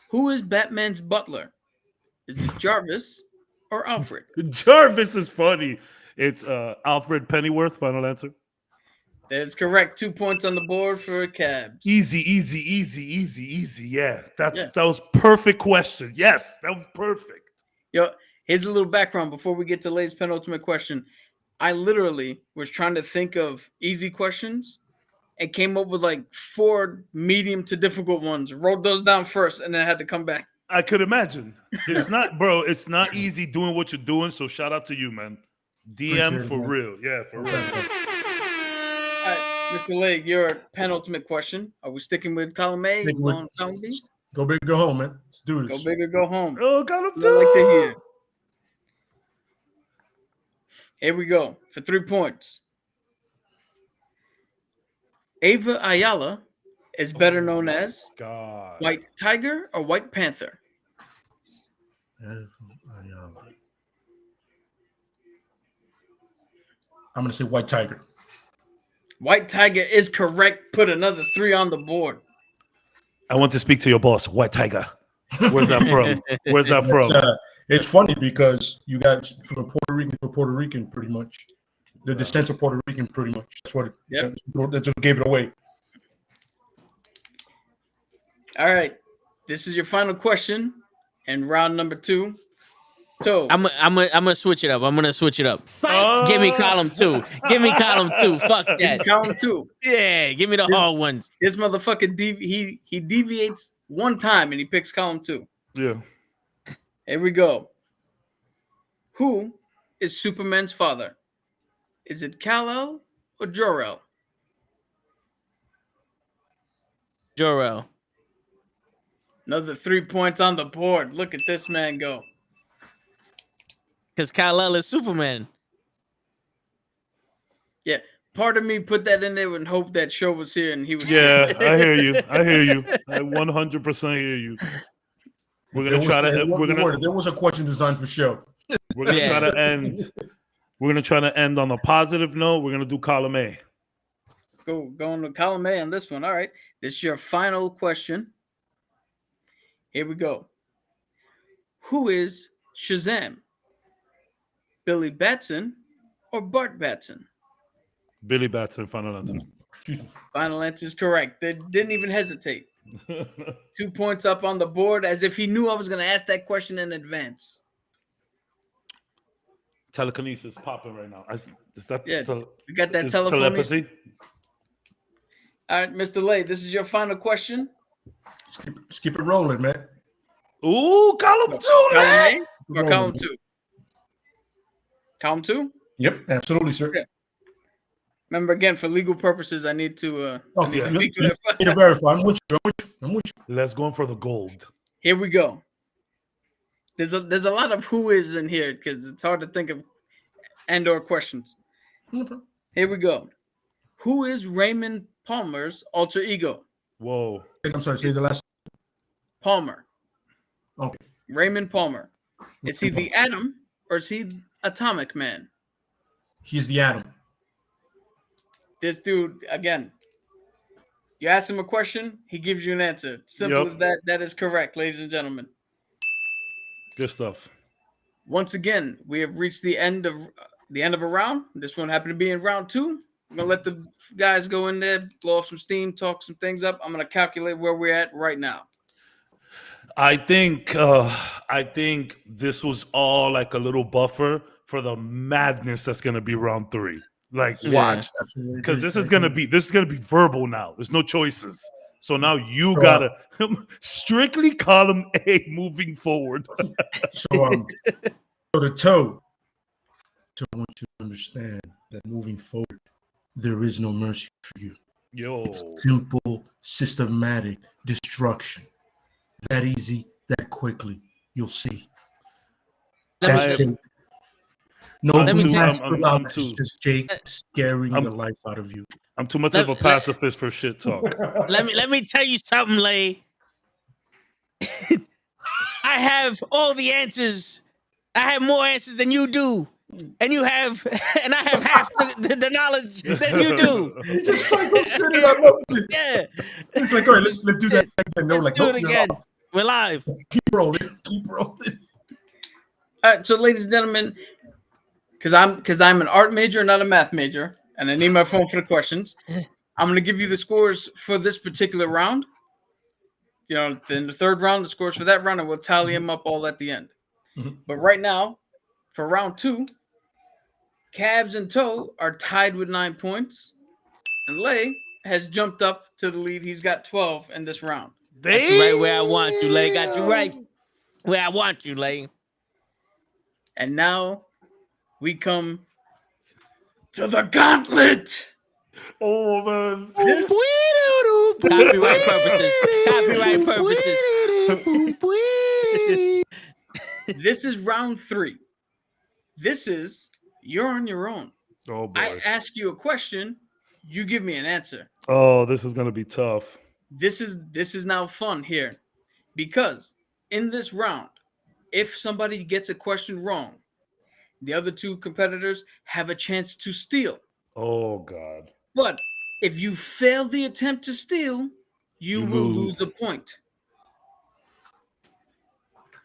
[SPEAKER 1] Who is Batman's butler? Is it Jarvis or Alfred?
[SPEAKER 3] Jarvis is funny. It's Alfred Pennyworth. Final answer.
[SPEAKER 1] That's correct. 2 points on the board for Cabs.
[SPEAKER 3] Easy. Yeah, that was perfect question. Yes, that was perfect.
[SPEAKER 1] Yo, here's a little background before we get to Lay's penultimate question. I literally was trying to think of easy questions and came up with like 4 medium to difficult ones. Wrote those down first and then I had to come back.
[SPEAKER 3] I could imagine. It's not, bro. It's not easy doing what you're doing. So shout out to you, man. DM for real. Yeah, for real.
[SPEAKER 1] All right, Mr. Lake, your penultimate question. Are we sticking with column A? Column B?
[SPEAKER 2] Go big or go home, man. Let's do this.
[SPEAKER 1] Go big or go home.
[SPEAKER 3] Oh, column 2.
[SPEAKER 1] I'd like to hear. Here we go for 3 points. Ava Ayala is better known as White Tiger or White Panther?
[SPEAKER 2] I'm going to say White Tiger.
[SPEAKER 1] White Tiger is correct. Put another 3 on the board.
[SPEAKER 3] I want to speak to your boss, White Tiger. Where's that from?
[SPEAKER 2] It's funny because you got from a Puerto Rican to a Puerto Rican, pretty much. The descent of Puerto Rican, pretty much. That's what gave it away.
[SPEAKER 1] All right. This is your final question and round number 2. So
[SPEAKER 4] I'm gonna switch it up. Give me column 2. Fuck that.
[SPEAKER 1] Column 2.
[SPEAKER 4] Yeah, give me the hard ones.
[SPEAKER 1] This motherfucker he deviates one time and he picks column 2.
[SPEAKER 3] Yeah.
[SPEAKER 1] Here we go. Who is Superman's father? Is it Kal-El or Jor-El?
[SPEAKER 4] Jor-El.
[SPEAKER 1] Another 3 points on the board. Look at this man go.
[SPEAKER 4] Because Kal-El is Superman.
[SPEAKER 1] Yeah, part of me put that in there and hoped that show was here and he was.
[SPEAKER 3] Yeah, I hear you. I 100% hear you. We're gonna try to.
[SPEAKER 2] There was a question designed for show.
[SPEAKER 3] We're gonna try to end. We're gonna try to end on a positive note. We're gonna do column A.
[SPEAKER 1] Going to column A on this one. All right, this is your final question. Here we go. Who is Shazam? Billy Batson or Bart Batson?
[SPEAKER 3] Billy Batson. Final answer.
[SPEAKER 1] Final answer is correct. They didn't even hesitate. 2 points up on the board, as if he knew I was going to ask that question in advance.
[SPEAKER 3] telekinesis popping right now. Is that
[SPEAKER 1] we got that telepathy? All right, Mr. Lay, this is your final question.
[SPEAKER 2] Just keep it rolling, man.
[SPEAKER 3] Ooh, column 2,
[SPEAKER 1] column A or column 2? Column 2?
[SPEAKER 2] Yep, absolutely, sir.
[SPEAKER 1] Okay. Remember, again, for legal purposes, I need to
[SPEAKER 2] need to verify. I'm with you.
[SPEAKER 3] Let's go in for the gold.
[SPEAKER 1] Here we go. There's a lot of who is in here because it's hard to think of and/or questions. Here we go. Who is Raymond Palmer's alter ego?
[SPEAKER 3] Whoa.
[SPEAKER 2] I'm sorry, say the last.
[SPEAKER 1] Palmer.
[SPEAKER 2] Okay.
[SPEAKER 1] Raymond Palmer. Is he the Atom or is he Atomic Man?
[SPEAKER 2] He's the Atom.
[SPEAKER 1] This dude, again, you ask him a question, he gives you an answer. Simple as that. That is correct, ladies and gentlemen.
[SPEAKER 3] Good stuff.
[SPEAKER 1] Once again, we have reached the end of a round. This one happened to be in round 2. I'm gonna let the guys go in there, blow off some steam, talk some things up. I'm gonna calculate where we're at right now.
[SPEAKER 3] I think this was all like a little buffer for the madness that's gonna be round 3. Like, watch, because this is gonna be verbal now. There's no choices. So now you gotta strictly column A moving forward.
[SPEAKER 2] So the toe. So I want you to understand that moving forward, there is no mercy for you. It's simple, systematic destruction. That easy, that quickly. You'll see. Just Jake scaring the life out of you.
[SPEAKER 3] I'm too much of a pacifist for shit talk.
[SPEAKER 4] Let me tell you something, Lay. I have all the answers. I have more answers than you do. And I have half the knowledge that you do.
[SPEAKER 2] You just cycle sitting. I love it.
[SPEAKER 4] Yeah.
[SPEAKER 2] It's like, all right, let's do that again. No, like,
[SPEAKER 4] do it again. We're live.
[SPEAKER 2] Keep rolling.
[SPEAKER 1] All right, so ladies and gentlemen, because I'm an art major, not a math major, and I need my phone for the questions. I'm going to give you the scores for this particular round. You know, in the third round, the scores for that round, and we'll tally them up all at the end. But right now, for round 2, Cabs and Toe are tied with 9 points, and Lay has jumped up to the lead. He's got 12 in this round.
[SPEAKER 4] That's right where I want you, Lay. Got you right where I want you, Lay.
[SPEAKER 1] And now we come to the gauntlet.
[SPEAKER 3] Oh, man.
[SPEAKER 4] Copyright purposes.
[SPEAKER 1] This is round 3. This is you're on your own.
[SPEAKER 3] Oh, boy.
[SPEAKER 1] I ask you a question, you give me an answer.
[SPEAKER 3] Oh, this is gonna be tough.
[SPEAKER 1] This is now fun here, because in this round, if somebody gets a question wrong, the other 2 competitors have a chance to steal.
[SPEAKER 3] Oh, God.
[SPEAKER 1] But if you fail the attempt to steal, you will lose a point.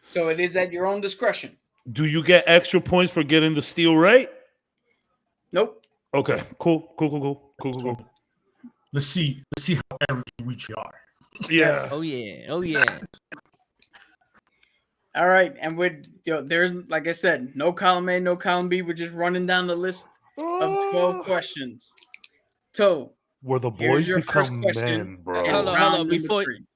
[SPEAKER 1] So it is at your own discretion.
[SPEAKER 3] Do you get extra points for getting the steal right?
[SPEAKER 1] Nope.
[SPEAKER 3] Okay. Cool.
[SPEAKER 2] Let's see how arrogant we are.
[SPEAKER 3] Yeah.
[SPEAKER 4] Oh yeah.
[SPEAKER 1] All right, and there's, like I said, no column A, no column B. We're just running down the list of 12 questions. So
[SPEAKER 3] where the boys become men, bro.
[SPEAKER 4] Hold on.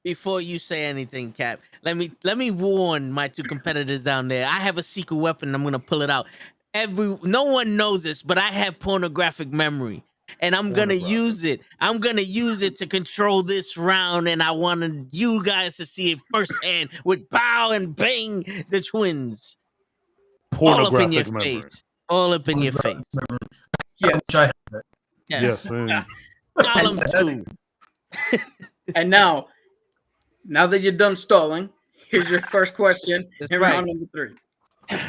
[SPEAKER 4] Before you say anything, Cap, let me warn my 2 competitors down there. I have a secret weapon. I'm gonna pull it out. No one knows this, but I have pornographic memory, and I'm gonna use it. I'm gonna use it to control this round, and I wanted you guys to see it firsthand with Bow and Bang, the twins. All up in your face. All up in your face.
[SPEAKER 1] Yes.
[SPEAKER 3] Yes.
[SPEAKER 4] Column 2.
[SPEAKER 1] And now that you're done stalling, here's your first question in round number 3.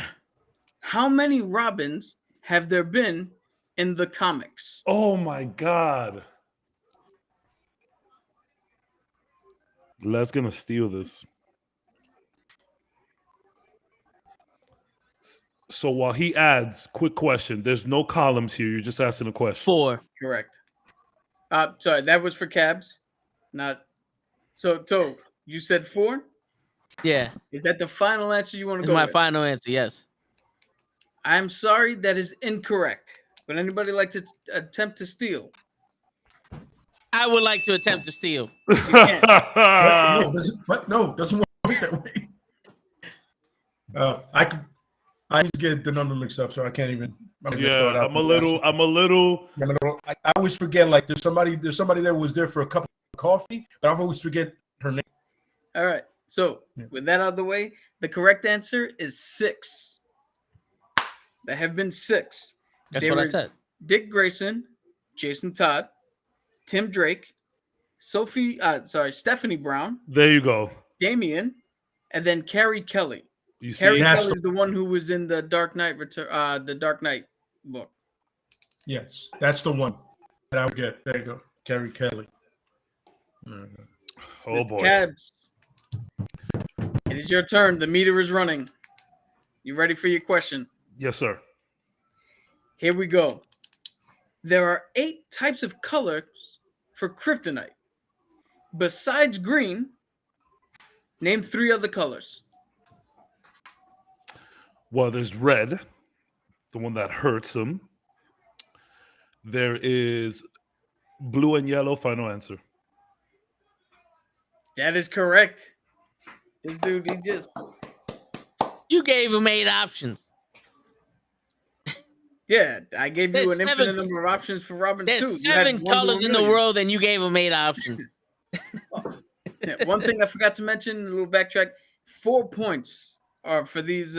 [SPEAKER 1] How many Robins have there been in the comics?
[SPEAKER 3] Oh my God. Let's gonna steal this. So while he adds, quick question. There's no columns here. You're just asking a question.
[SPEAKER 4] 4.
[SPEAKER 1] Correct. Sorry, that was for Cabs. Not so you said 4?
[SPEAKER 4] Yeah.
[SPEAKER 1] Is that the final answer you want to go
[SPEAKER 4] It's my
[SPEAKER 1] with?
[SPEAKER 4] final answer, yes.
[SPEAKER 1] I'm sorry, that is incorrect. Would anybody like to attempt to steal?
[SPEAKER 4] I would like to attempt to steal.
[SPEAKER 1] You can't.
[SPEAKER 2] No, doesn't work that way. I need to get the number mixed up, so I can't even.
[SPEAKER 3] I'm a little.
[SPEAKER 2] I always forget. Like there's somebody that was there for a cup of coffee, but I always forget her name.
[SPEAKER 1] All right. So with that out of the way, the correct answer is 6. There have been 6.
[SPEAKER 4] That's what I said.
[SPEAKER 1] Dick Grayson, Jason Todd, Tim Drake, Stephanie Brown.
[SPEAKER 3] There you go.
[SPEAKER 1] Damian, and then Carrie Kelly.
[SPEAKER 3] You see,
[SPEAKER 1] Carrie Kelly is the one who was in the Dark Knight the Dark Knight book.
[SPEAKER 2] Yes, that's the one that I would get. There you go, Carrie Kelly.
[SPEAKER 3] Oh
[SPEAKER 1] Mr.
[SPEAKER 3] boy,
[SPEAKER 1] Cabs, it is your turn. The meter is running. You ready for your question?
[SPEAKER 3] Yes, sir.
[SPEAKER 1] Here we go. There are 8 types of colors for kryptonite. Besides green, name 3 other colors.
[SPEAKER 3] Well, there's red, the one that hurts him. There is blue and yellow. Final answer.
[SPEAKER 1] That is correct. This dude,
[SPEAKER 4] You gave him 8 options.
[SPEAKER 1] Yeah, I gave you
[SPEAKER 4] There's
[SPEAKER 1] an
[SPEAKER 4] 7
[SPEAKER 1] infinite number of options for Robin too.
[SPEAKER 4] There's 7 colors in the world, and you gave him 8 options.
[SPEAKER 1] One thing I forgot to mention, a little backtrack. 4 points are for these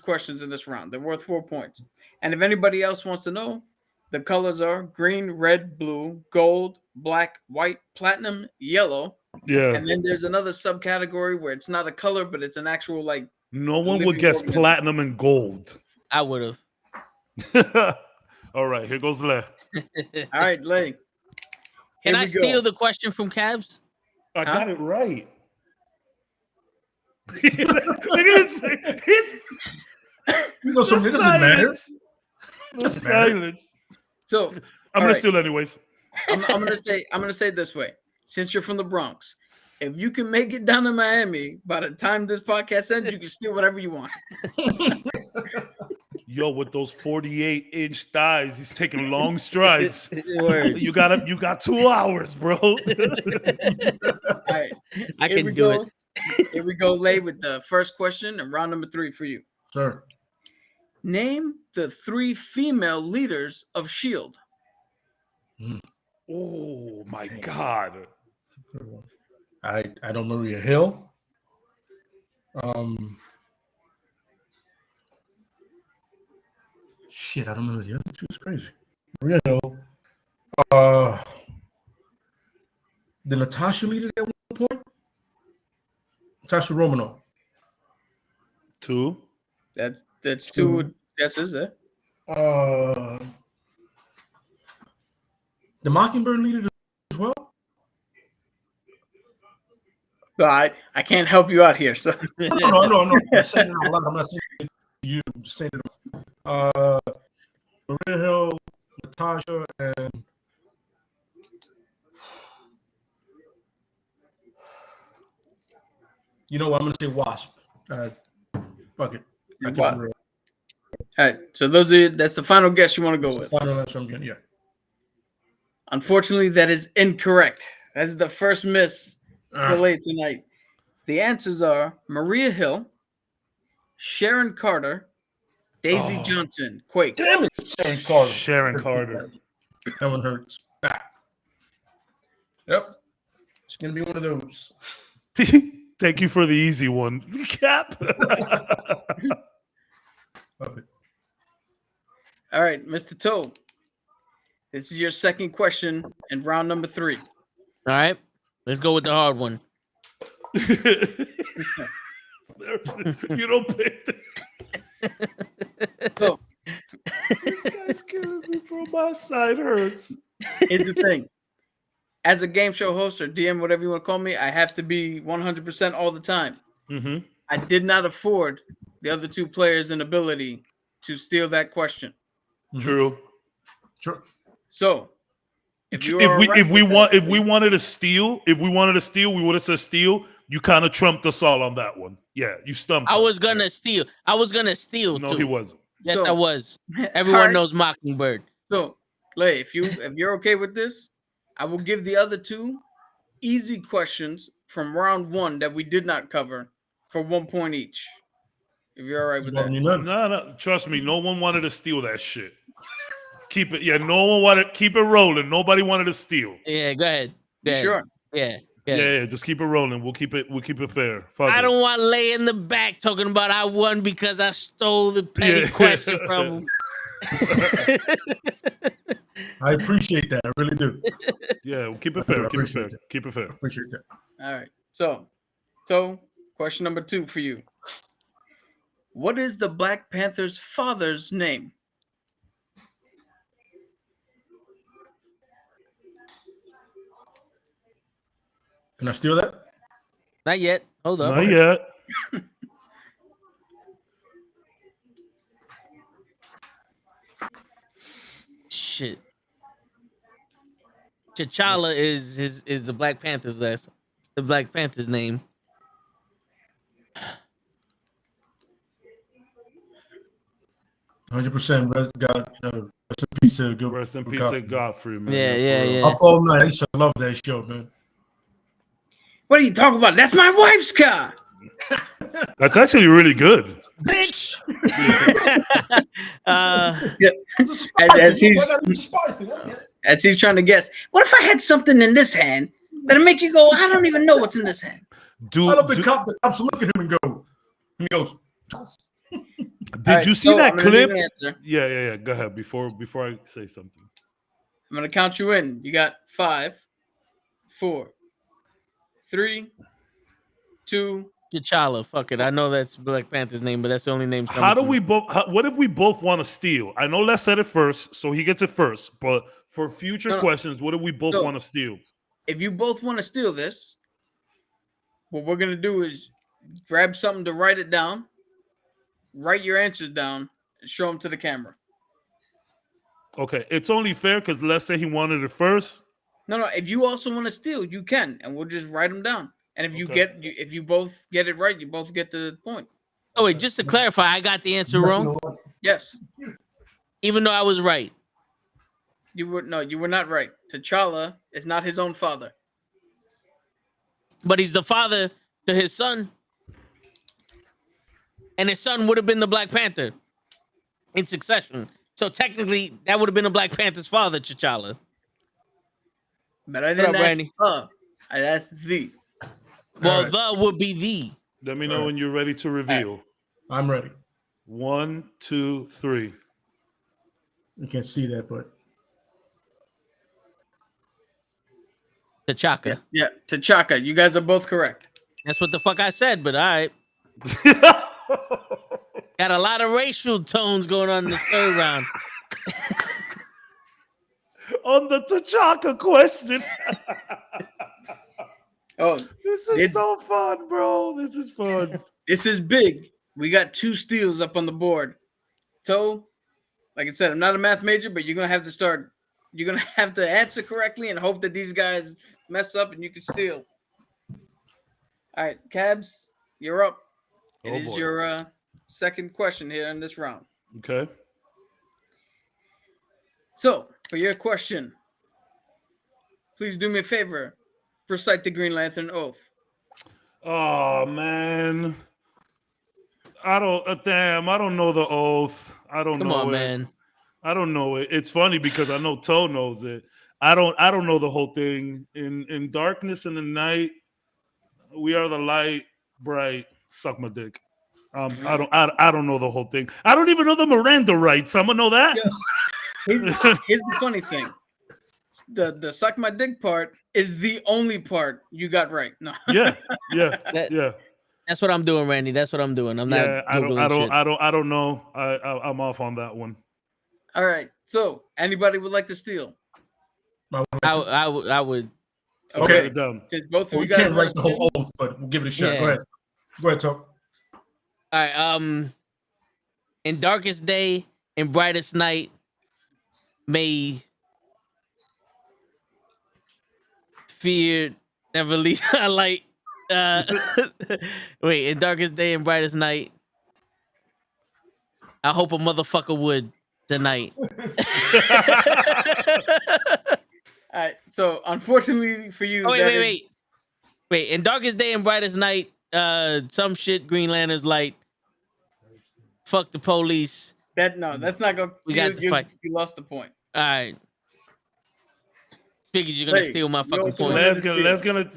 [SPEAKER 1] questions in this round. They're worth 4 points. And if anybody else wants to know, the colors are green, red, blue, gold, black, white, platinum, yellow.
[SPEAKER 3] Yeah.
[SPEAKER 1] And then there's another subcategory where it's not a color, but it's an actual
[SPEAKER 3] No one would guess platinum and gold.
[SPEAKER 4] I would have.
[SPEAKER 3] All right, here goes Le.
[SPEAKER 1] All right, Lay.
[SPEAKER 4] Can I steal the question from Cabs?
[SPEAKER 3] I got it right. Look at his
[SPEAKER 2] It doesn't matter.
[SPEAKER 3] Silence.
[SPEAKER 1] So
[SPEAKER 3] I'm gonna steal anyways.
[SPEAKER 1] I'm gonna say it this way. Since you're from the Bronx, if you can make it down to Miami by the time this podcast ends, you can steal whatever you want.
[SPEAKER 3] Yo, with those 48-inch thighs, he's taking long strides. You got 2 hours, bro.
[SPEAKER 1] All right,
[SPEAKER 4] I can do it.
[SPEAKER 1] Here we go, Lay, with the first question and round number 3 for you.
[SPEAKER 2] Sure.
[SPEAKER 1] Name the 3 female leaders of S.H.I.E.L.D.
[SPEAKER 3] Oh my God.
[SPEAKER 2] I don't know Maria Hill. Shit, I don't know the other 2. It's crazy. Maria Hill. The Natasha leader at one point. Natasha Romanoff.
[SPEAKER 3] 2.
[SPEAKER 1] That's 2 guesses, eh?
[SPEAKER 2] The Mockingbird leader as well.
[SPEAKER 1] I can't help you out here, so
[SPEAKER 2] No. I'm saying it out loud. I'm not saying it to you. I'm just saying it. Maria Hill, Natasha, and you know what? I'm gonna say Wasp. Fuck it.
[SPEAKER 1] All right, so that's the final guess you want to go with.
[SPEAKER 2] Final answer I'm getting. Yeah.
[SPEAKER 1] Unfortunately, that is incorrect. That is the first miss for late tonight. The answers are Maria Hill, Sharon Carter, Daisy Johnson, Quake.
[SPEAKER 2] Damn it,
[SPEAKER 3] Sharon Carter.
[SPEAKER 2] That one hurts. Yep. It's gonna be one of those.
[SPEAKER 3] Thank you for the easy one, Cap.
[SPEAKER 1] All right, Mr. Toad. This is your second question in round number 3.
[SPEAKER 4] All right, let's go with the hard one.
[SPEAKER 3] You don't pay.
[SPEAKER 1] So,
[SPEAKER 3] this guy's killing me, bro. My side hurts.
[SPEAKER 1] here's the thing. As a game show host or DM, whatever you want to call me, I have to be 100% all the time.
[SPEAKER 3] Mm-hmm.
[SPEAKER 1] I did not afford the other 2 players an ability to steal that question.
[SPEAKER 3] True.
[SPEAKER 1] So,
[SPEAKER 3] if we wanted to steal, we would have said steal. You kind of trumped us all on that one. Yeah, you stumped.
[SPEAKER 4] I was gonna steal.
[SPEAKER 3] No,
[SPEAKER 4] too.
[SPEAKER 3] he wasn't.
[SPEAKER 4] Yes,
[SPEAKER 1] So,
[SPEAKER 4] I was. Everyone
[SPEAKER 1] alright.
[SPEAKER 4] knows Mockingbird.
[SPEAKER 1] So, Lay, if you're okay with this, I will give the other two easy questions from round 1 that we did not cover for 1 point each. If you're all right with that.
[SPEAKER 3] No, trust me, no one wanted to steal that shit. Keep it, no one wanted. Keep it rolling. Nobody wanted to steal.
[SPEAKER 4] Yeah, go ahead. Go ahead.
[SPEAKER 1] Sure.
[SPEAKER 4] Yeah.
[SPEAKER 3] Just keep it rolling. We'll keep it fair. Fuck
[SPEAKER 4] I
[SPEAKER 3] it.
[SPEAKER 4] don't want Lay in the back talking about I won because I stole the petty question from him.
[SPEAKER 2] I appreciate that. I really do.
[SPEAKER 3] Yeah, we'll keep it fair. Keep it fair. Keep it fair.
[SPEAKER 2] Appreciate that.
[SPEAKER 1] All right. So question number 2 for you. What is the Black Panther's father's name?
[SPEAKER 2] Can I steal that?
[SPEAKER 4] Not yet. Hold up.
[SPEAKER 3] Not yet.
[SPEAKER 4] Shit. T'Challa is the Black Panther's name.
[SPEAKER 2] 100%. God, rest in peace to good.
[SPEAKER 3] Rest in peace to Godfrey, man.
[SPEAKER 4] Yeah.
[SPEAKER 2] Up all night. I used to love that show, man.
[SPEAKER 1] What are you talking about? That's my wife's car.
[SPEAKER 3] That's actually really good.
[SPEAKER 4] Bitch.
[SPEAKER 1] As he's trying to guess, what if I had something in this hand that'll make you go, I don't even know what's in this hand?
[SPEAKER 2] I love the cops look at him and go, and he goes,
[SPEAKER 3] Did you see that clip? Yeah. Go ahead before I say something.
[SPEAKER 1] I'm gonna count you in. You got 5, 4, 3, 2.
[SPEAKER 4] T'Challa. Fuck it. I know that's Black Panther's name, but that's the only name.
[SPEAKER 3] What if we both want to steal? I know Les said it first, so he gets it first. But for future questions, what if we both want to steal?
[SPEAKER 1] If you both want to steal this, what we're gonna do is grab something to write it down, write your answers down, and show them to the camera.
[SPEAKER 3] Okay, it's only fair because Les said he wanted it first.
[SPEAKER 1] No. If you also want to steal, you can, and we'll just write them down. And if you both get it right, you both get the point.
[SPEAKER 4] Oh wait, just to clarify, I got the answer wrong.
[SPEAKER 1] Yes.
[SPEAKER 4] Even though I was right.
[SPEAKER 1] You were not right. T'Challa is not his own father.
[SPEAKER 4] But he's the father to his son. And his son would have been the Black Panther in succession. So technically, that would have been a Black Panther's father, T'Challa.
[SPEAKER 1] But I didn't ask I asked the.
[SPEAKER 4] Well, the would be the.
[SPEAKER 3] Let me know when you're ready to reveal.
[SPEAKER 2] Right. I'm ready.
[SPEAKER 3] 1, 2, 3.
[SPEAKER 2] You can't see that, but.
[SPEAKER 4] T'Chaka.
[SPEAKER 1] Yeah, T'Chaka. You guys are both correct.
[SPEAKER 4] That's what the fuck I said, but all right. Got a lot of racial tones going on in the third round.
[SPEAKER 3] On the T'Chaka question. This is so fun, bro. This is fun.
[SPEAKER 1] This is big. We got 2 steals up on the board. So, like I said, I'm not a math major, but you're gonna have to start. You're gonna have to answer correctly and hope that these guys mess up and you can steal. All right, Cabs, you're up. It is your second question here in this round.
[SPEAKER 3] Okay.
[SPEAKER 1] So, for your question, please do me a favor. Recite the Green Lantern oath.
[SPEAKER 3] Oh man, I don't know the oath. I don't know it.
[SPEAKER 4] Come on, man.
[SPEAKER 3] I don't know it. It's funny because I know Toe knows it. I don't know the whole thing. In darkness and the night, we are the light, bright. Suck my dick. I don't know the whole thing. I don't even know the Miranda rights. I'm gonna know that.
[SPEAKER 1] Yeah. Here's the funny thing. The suck my dick part is the only part you got right. No.
[SPEAKER 3] Yeah.
[SPEAKER 4] That's what I'm doing, Randy. That's what I'm doing. I'm not.
[SPEAKER 3] Yeah, I don't know. I'm off on that one.
[SPEAKER 1] All right. So, anybody would like to steal?
[SPEAKER 4] I would.
[SPEAKER 2] Okay.
[SPEAKER 1] Both of you
[SPEAKER 2] we
[SPEAKER 1] guys
[SPEAKER 2] can't write the whole oath, but we'll give it a shot.
[SPEAKER 4] Yeah.
[SPEAKER 2] Go ahead, Tom.
[SPEAKER 4] All right. In darkest day and brightest night, may fear never leave our light. Wait, in darkest day and brightest night, I hope a motherfucker would tonight.
[SPEAKER 1] All right. So unfortunately for you,
[SPEAKER 4] wait. In darkest day and brightest night, some shit. Green Lantern's light. Fuck the police.
[SPEAKER 1] that's not gonna.
[SPEAKER 4] We got the fight.
[SPEAKER 1] You lost the point.
[SPEAKER 4] All right. Figures you're gonna steal my fucking point.
[SPEAKER 3] Let's gonna.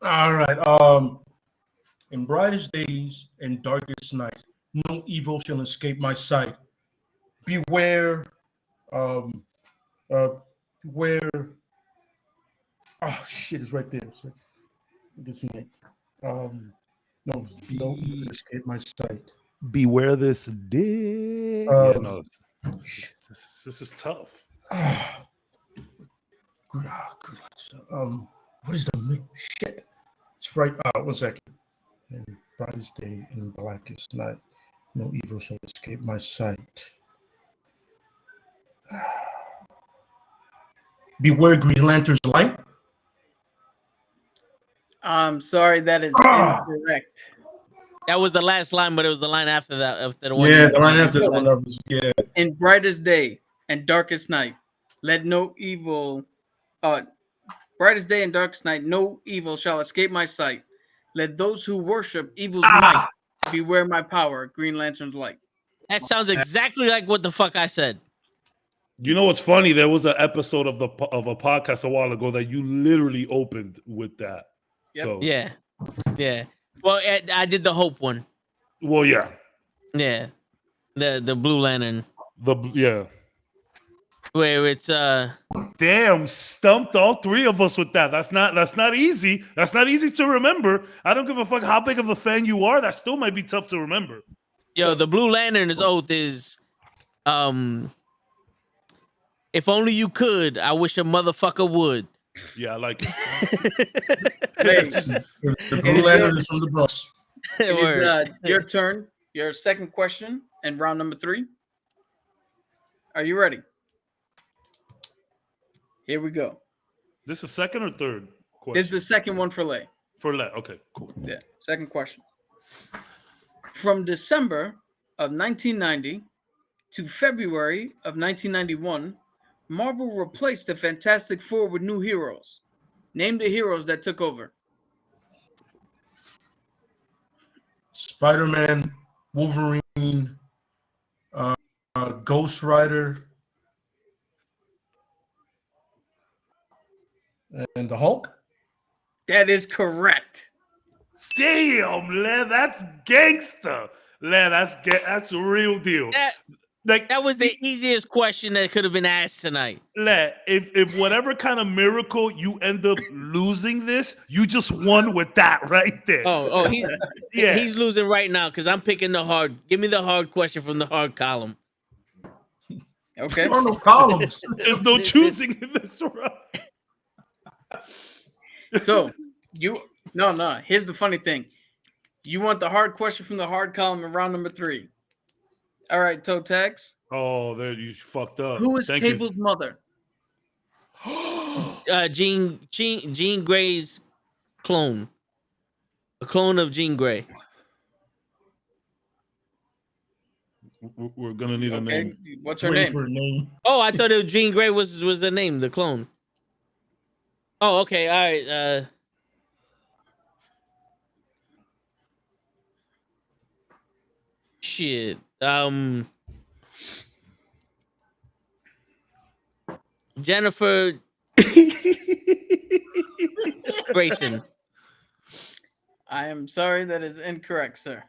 [SPEAKER 2] All right. In brightest days and darkest nights, no evil shall escape my sight. Beware. Beware. Oh shit! It's right there. This name. No evil escape my sight.
[SPEAKER 3] Beware this dick. This is tough.
[SPEAKER 2] What is the shit? It's right. 1 second. In brightest day and blackest night, no evil shall escape my sight. Beware Green Lantern's light.
[SPEAKER 1] I'm sorry, that is incorrect.
[SPEAKER 4] That was the last line, but it was the line after that. After the one.
[SPEAKER 2] Yeah, the line after that one. Yeah.
[SPEAKER 1] In brightest day and darkest night, let no evil. Brightest day and darkest night, no evil shall escape my sight. Let those who worship evil's might beware my power. Green Lantern's light.
[SPEAKER 4] That sounds exactly like what the fuck I said.
[SPEAKER 3] You know what's funny? There was an episode of a podcast a while ago that you literally opened with that.
[SPEAKER 1] Yep.
[SPEAKER 3] So
[SPEAKER 4] Yeah. Well, I did the Hope one.
[SPEAKER 3] Well, yeah.
[SPEAKER 4] Yeah. The Blue Lantern.
[SPEAKER 3] Yeah.
[SPEAKER 4] Where it's
[SPEAKER 3] Damn, stumped all three of us with that. That's not easy. That's not easy to remember. I don't give a fuck how big of a fan you are. That still might be tough to remember.
[SPEAKER 4] Yo, the Blue Lantern's oath is if only you could, I wish a motherfucker would.
[SPEAKER 3] Yeah, I like it.
[SPEAKER 2] The Blue Lantern is from the Bronx.
[SPEAKER 1] It is your turn. Your second question and round number 3. Are you ready? Here we go.
[SPEAKER 3] This is second or third question?
[SPEAKER 1] This is the second one for Lay.
[SPEAKER 3] For Lay, okay, cool.
[SPEAKER 1] Yeah, second question. From December of 1990 to February of 1991, Marvel replaced the Fantastic Four with new heroes. Name the heroes that took over.
[SPEAKER 2] Spider-Man, Wolverine, Ghost Rider, and the Hulk.
[SPEAKER 1] That is correct.
[SPEAKER 3] Damn, Len, that's gangster. Len, that's a real deal.
[SPEAKER 4] That was the easiest question that could have been asked tonight.
[SPEAKER 3] Len, if whatever kind of miracle you end up losing this, you just won with that right there.
[SPEAKER 4] Oh, he's losing right now because I'm picking the hard. Give me the hard question from the hard column.
[SPEAKER 1] Okay.
[SPEAKER 2] There are no columns.
[SPEAKER 3] There's no choosing in this round.
[SPEAKER 1] So no. Here's the funny thing. You want the hard question from the hard column in round number 3. All right, toe tags.
[SPEAKER 3] Oh, there you fucked up.
[SPEAKER 1] Who is Cable's mother?
[SPEAKER 4] Jean Grey's clone. A clone of Jean Grey.
[SPEAKER 3] We're gonna need a name.
[SPEAKER 1] What's her name?
[SPEAKER 4] Oh, I thought Jean Grey was the name, the clone. Oh, okay. All right. Shit. Jennifer Grayson.
[SPEAKER 1] I am sorry, that is incorrect, sir.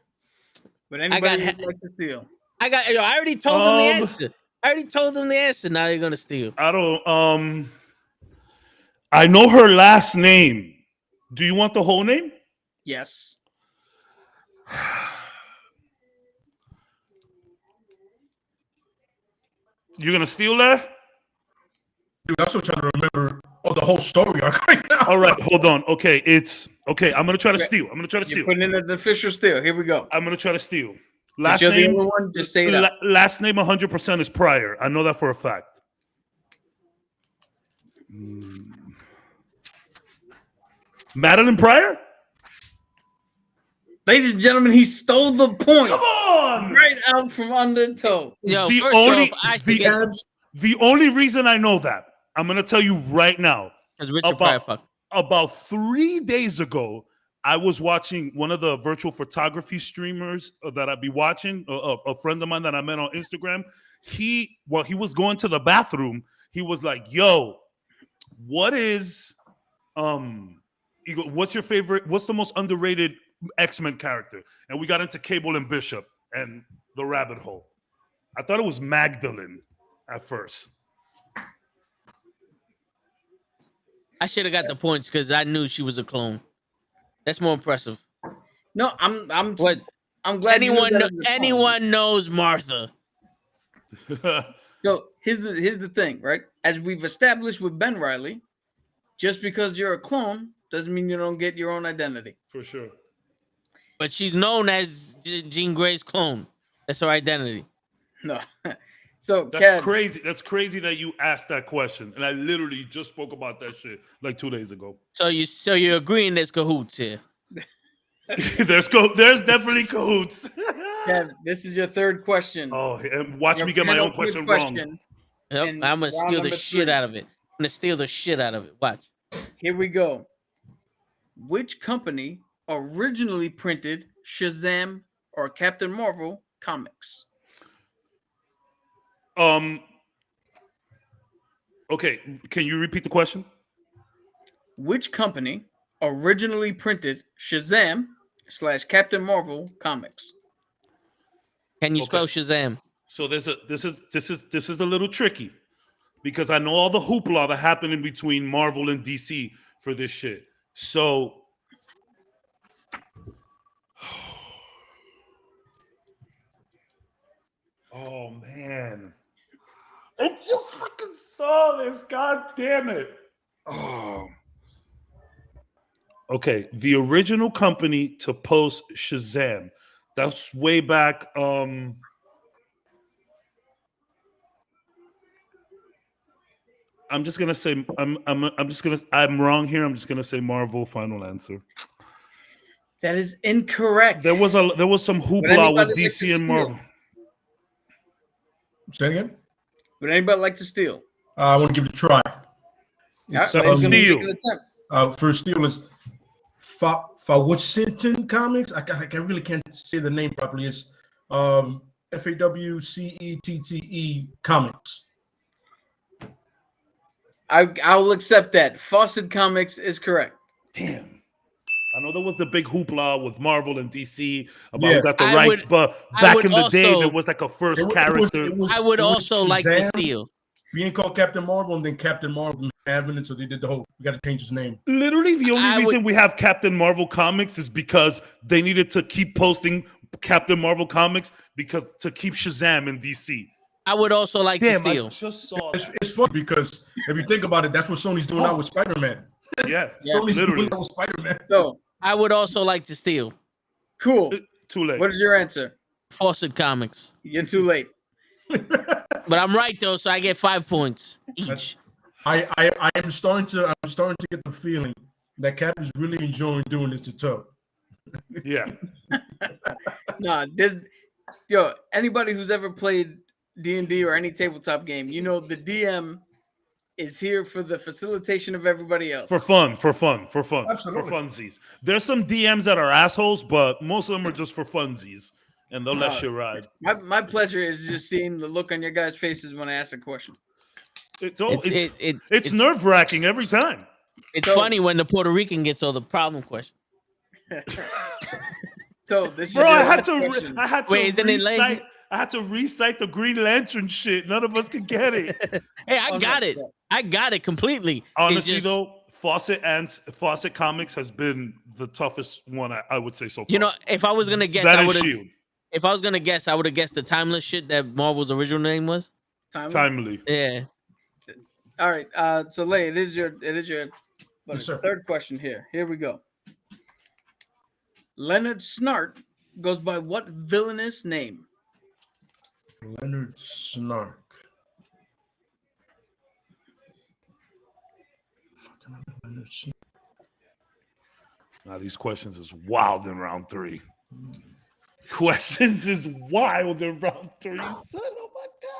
[SPEAKER 1] But anybody would like to steal?
[SPEAKER 4] I already told them the answer. I already told them the answer. Now you're gonna steal.
[SPEAKER 3] I don't. I know her last name. Do you want the whole name?
[SPEAKER 1] Yes.
[SPEAKER 3] You're gonna steal that?
[SPEAKER 2] Dude, I'm still trying to remember the whole story arc right now.
[SPEAKER 3] All right, hold on. Okay, I'm gonna try to steal.
[SPEAKER 1] You're putting in an official steal. Here we go.
[SPEAKER 3] I'm gonna try to steal.
[SPEAKER 1] Last name. The other one, just say that.
[SPEAKER 3] Last name 100% is Pryor. I know that for a fact. Madeline Pryor?
[SPEAKER 1] Ladies and gentlemen, he stole the point.
[SPEAKER 3] Come on!
[SPEAKER 1] Right out from under toe.
[SPEAKER 4] Yo,
[SPEAKER 3] the only reason I know that, I'm going to tell you right now.
[SPEAKER 4] Because Richard Pryor fucked.
[SPEAKER 3] About 3 days ago, I was watching one of the virtual photography streamers that I'd be watching, a friend of mine that I met on Instagram. He was going to the bathroom. He was like, yo, what's your favorite, what's the most underrated X-Men character? And we got into Cable and Bishop and the rabbit hole. I thought it was Magdalene at first.
[SPEAKER 4] I should have got the points because I knew she was a clone. That's more impressive.
[SPEAKER 1] No, I'm glad
[SPEAKER 4] anyone knows Martha.
[SPEAKER 1] So here's the thing, right? As we've established with Ben Reilly, just because you're a clone doesn't mean you don't get your own identity.
[SPEAKER 3] For sure.
[SPEAKER 4] But she's known as Jean Grey's clone. That's her identity.
[SPEAKER 1] No. So
[SPEAKER 3] that's crazy. That's crazy that you asked that question. And I literally just spoke about that shit like 2 days ago.
[SPEAKER 4] So you're agreeing there's cahoots here.
[SPEAKER 3] There's definitely cahoots.
[SPEAKER 1] Kev, this is your third question.
[SPEAKER 3] Oh, and watch me get my own question wrong.
[SPEAKER 4] Yep, I'm gonna steal the shit out of it. I'm gonna steal the shit out of it. Watch.
[SPEAKER 1] Here we go. Which company originally printed Shazam or Captain Marvel comics?
[SPEAKER 3] Okay, can you repeat the question?
[SPEAKER 1] Which company originally printed Shazam / Captain Marvel comics?
[SPEAKER 4] Can you spell Shazam?
[SPEAKER 3] So this is a little tricky because I know all the hoopla that happened in between Marvel and DC for this shit. So oh man. I just fucking saw this. God damn it. Oh. Okay, the original company to post Shazam. That's way back. I'm just gonna say I'm wrong here. I'm just gonna say Marvel. Final answer.
[SPEAKER 1] That is incorrect.
[SPEAKER 3] There was some hoopla with DC and Marvel.
[SPEAKER 2] Say it again.
[SPEAKER 1] Would anybody like to steal?
[SPEAKER 2] I want to give it a try.
[SPEAKER 3] Steal.
[SPEAKER 2] For steal is Fawcetton Comics. I really can't say the name properly. It's Fawcette Comics.
[SPEAKER 1] I'll accept that. Fawcett Comics is correct.
[SPEAKER 3] Damn. I know there was the big hoopla with Marvel and DC about who got the rights, but back in the day, there was like a first character.
[SPEAKER 4] I would also like to steal.
[SPEAKER 2] We ain't called Captain Marvel, and then Captain Marvel having it, so they did the whole. We got to change his name.
[SPEAKER 3] Literally, the only reason we have Captain Marvel comics is because they needed to keep posting Captain Marvel comics to keep Shazam in DC.
[SPEAKER 4] I would also like to steal.
[SPEAKER 3] I just saw
[SPEAKER 2] it's funny because if you think about it, that's what Sony's doing now with Spider-Man.
[SPEAKER 3] Yeah,
[SPEAKER 2] Sony's
[SPEAKER 3] literally
[SPEAKER 2] doing that with Spider-Man.
[SPEAKER 1] So
[SPEAKER 4] I would also like to steal.
[SPEAKER 1] Cool.
[SPEAKER 3] Too late.
[SPEAKER 1] What is your answer?
[SPEAKER 4] Fawcett Comics.
[SPEAKER 1] You're too late.
[SPEAKER 4] But I'm right though, so I get 5 points each.
[SPEAKER 2] I'm starting to get the feeling that Cap is really enjoying doing this to Toe.
[SPEAKER 3] Yeah.
[SPEAKER 1] Nah, anybody who's ever played D&D or any tabletop game, you know the DM is here for the facilitation of everybody else.
[SPEAKER 3] For fun.
[SPEAKER 2] Absolutely.
[SPEAKER 3] For funsies. There's some DMs that are assholes, but most of them are just for funsies, and they'll let shit ride.
[SPEAKER 1] My pleasure is just seeing the look on your guys' faces when I ask a question.
[SPEAKER 3] It's nerve-wracking every time.
[SPEAKER 4] It's funny when the Puerto Rican gets all the problem questions.
[SPEAKER 1] So this is
[SPEAKER 3] I had to recite the Green Lantern shit. None of us could get it.
[SPEAKER 4] Hey, I got it. I got it completely.
[SPEAKER 3] Honestly, though, Fawcett Comics has been the toughest one I would say so far.
[SPEAKER 4] You know, if I was gonna guess,
[SPEAKER 3] Shield.
[SPEAKER 4] If I was gonna guess, I would have guessed the Timeless shit that Marvel's original name was.
[SPEAKER 3] Timely.
[SPEAKER 4] Yeah.
[SPEAKER 1] All right. So Lay, it is your
[SPEAKER 2] Yes, sir.
[SPEAKER 1] third question here. Here we go. Leonard Snart goes by what villainous name?
[SPEAKER 2] Leonard Snark.
[SPEAKER 3] Now these questions is wild in round 3. Questions is wild in round 3. Son, oh my god.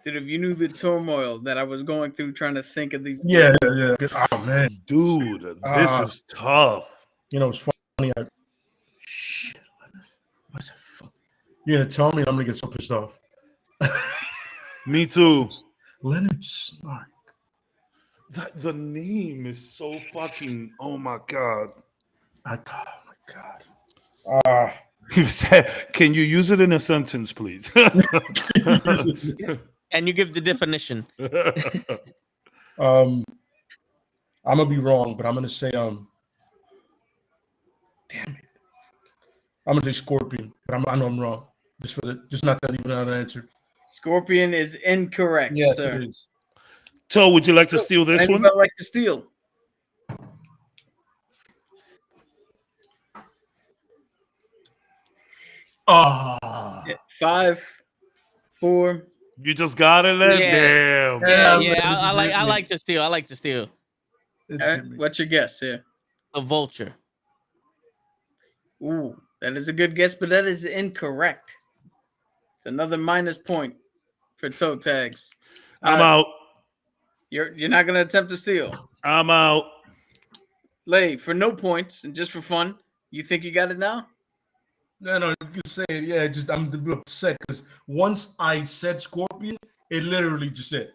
[SPEAKER 1] Dude, if you knew the turmoil that I was going through trying to think of these.
[SPEAKER 2] Yeah. Oh man,
[SPEAKER 3] dude, this is tough.
[SPEAKER 2] You know, it's funny. Shit, what's the fuck? You're gonna tell me, I'm gonna get so pissed off.
[SPEAKER 3] Me too.
[SPEAKER 2] Leonard Snark.
[SPEAKER 3] The name is so fucking. Oh my god.
[SPEAKER 2] Oh my god.
[SPEAKER 3] He said, "Can you use it in a sentence, please?"
[SPEAKER 4] And you give the definition.
[SPEAKER 2] I'm gonna be wrong, but I'm gonna say damn it. I'm gonna say scorpion, but I know I'm wrong. Just not that even an answer.
[SPEAKER 1] Scorpion is incorrect.
[SPEAKER 2] Yes,
[SPEAKER 1] sir.
[SPEAKER 2] it is.
[SPEAKER 3] So, would you like to steal this one?
[SPEAKER 1] Anybody like to steal?
[SPEAKER 2] Oh.
[SPEAKER 1] 5, 4.
[SPEAKER 3] You just got it, Len?
[SPEAKER 4] Yeah.
[SPEAKER 3] Damn.
[SPEAKER 4] Yeah. I like to steal. I like to steal.
[SPEAKER 1] Right, what's your guess here?
[SPEAKER 4] A vulture.
[SPEAKER 1] Ooh, that is a good guess, but that is incorrect. It's another minus point for toe tags.
[SPEAKER 3] I'm out.
[SPEAKER 1] You're not gonna attempt to steal.
[SPEAKER 3] I'm out.
[SPEAKER 1] Lay, for no points and just for fun, you think you got it now?
[SPEAKER 2] No, you can say it. Yeah, I'm a bit upset because once I said scorpion, it literally just said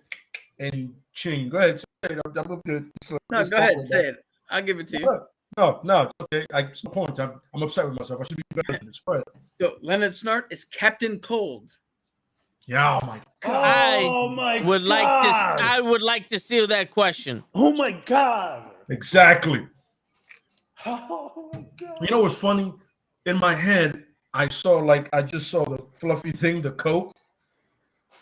[SPEAKER 2] and ching. Go ahead, say it. I'm good. So
[SPEAKER 1] No, go ahead, say it. I'll give it to you.
[SPEAKER 2] No, okay. It's no point. I'm upset with myself. I should be better than this. Go ahead.
[SPEAKER 1] So Leonard Snart is Captain Cold.
[SPEAKER 2] Yeah, oh my god.
[SPEAKER 4] I would like to steal that question.
[SPEAKER 3] Oh my god.
[SPEAKER 2] Exactly.
[SPEAKER 3] Oh my god.
[SPEAKER 2] You know what's funny? In my head, I just saw the fluffy thing, the coat.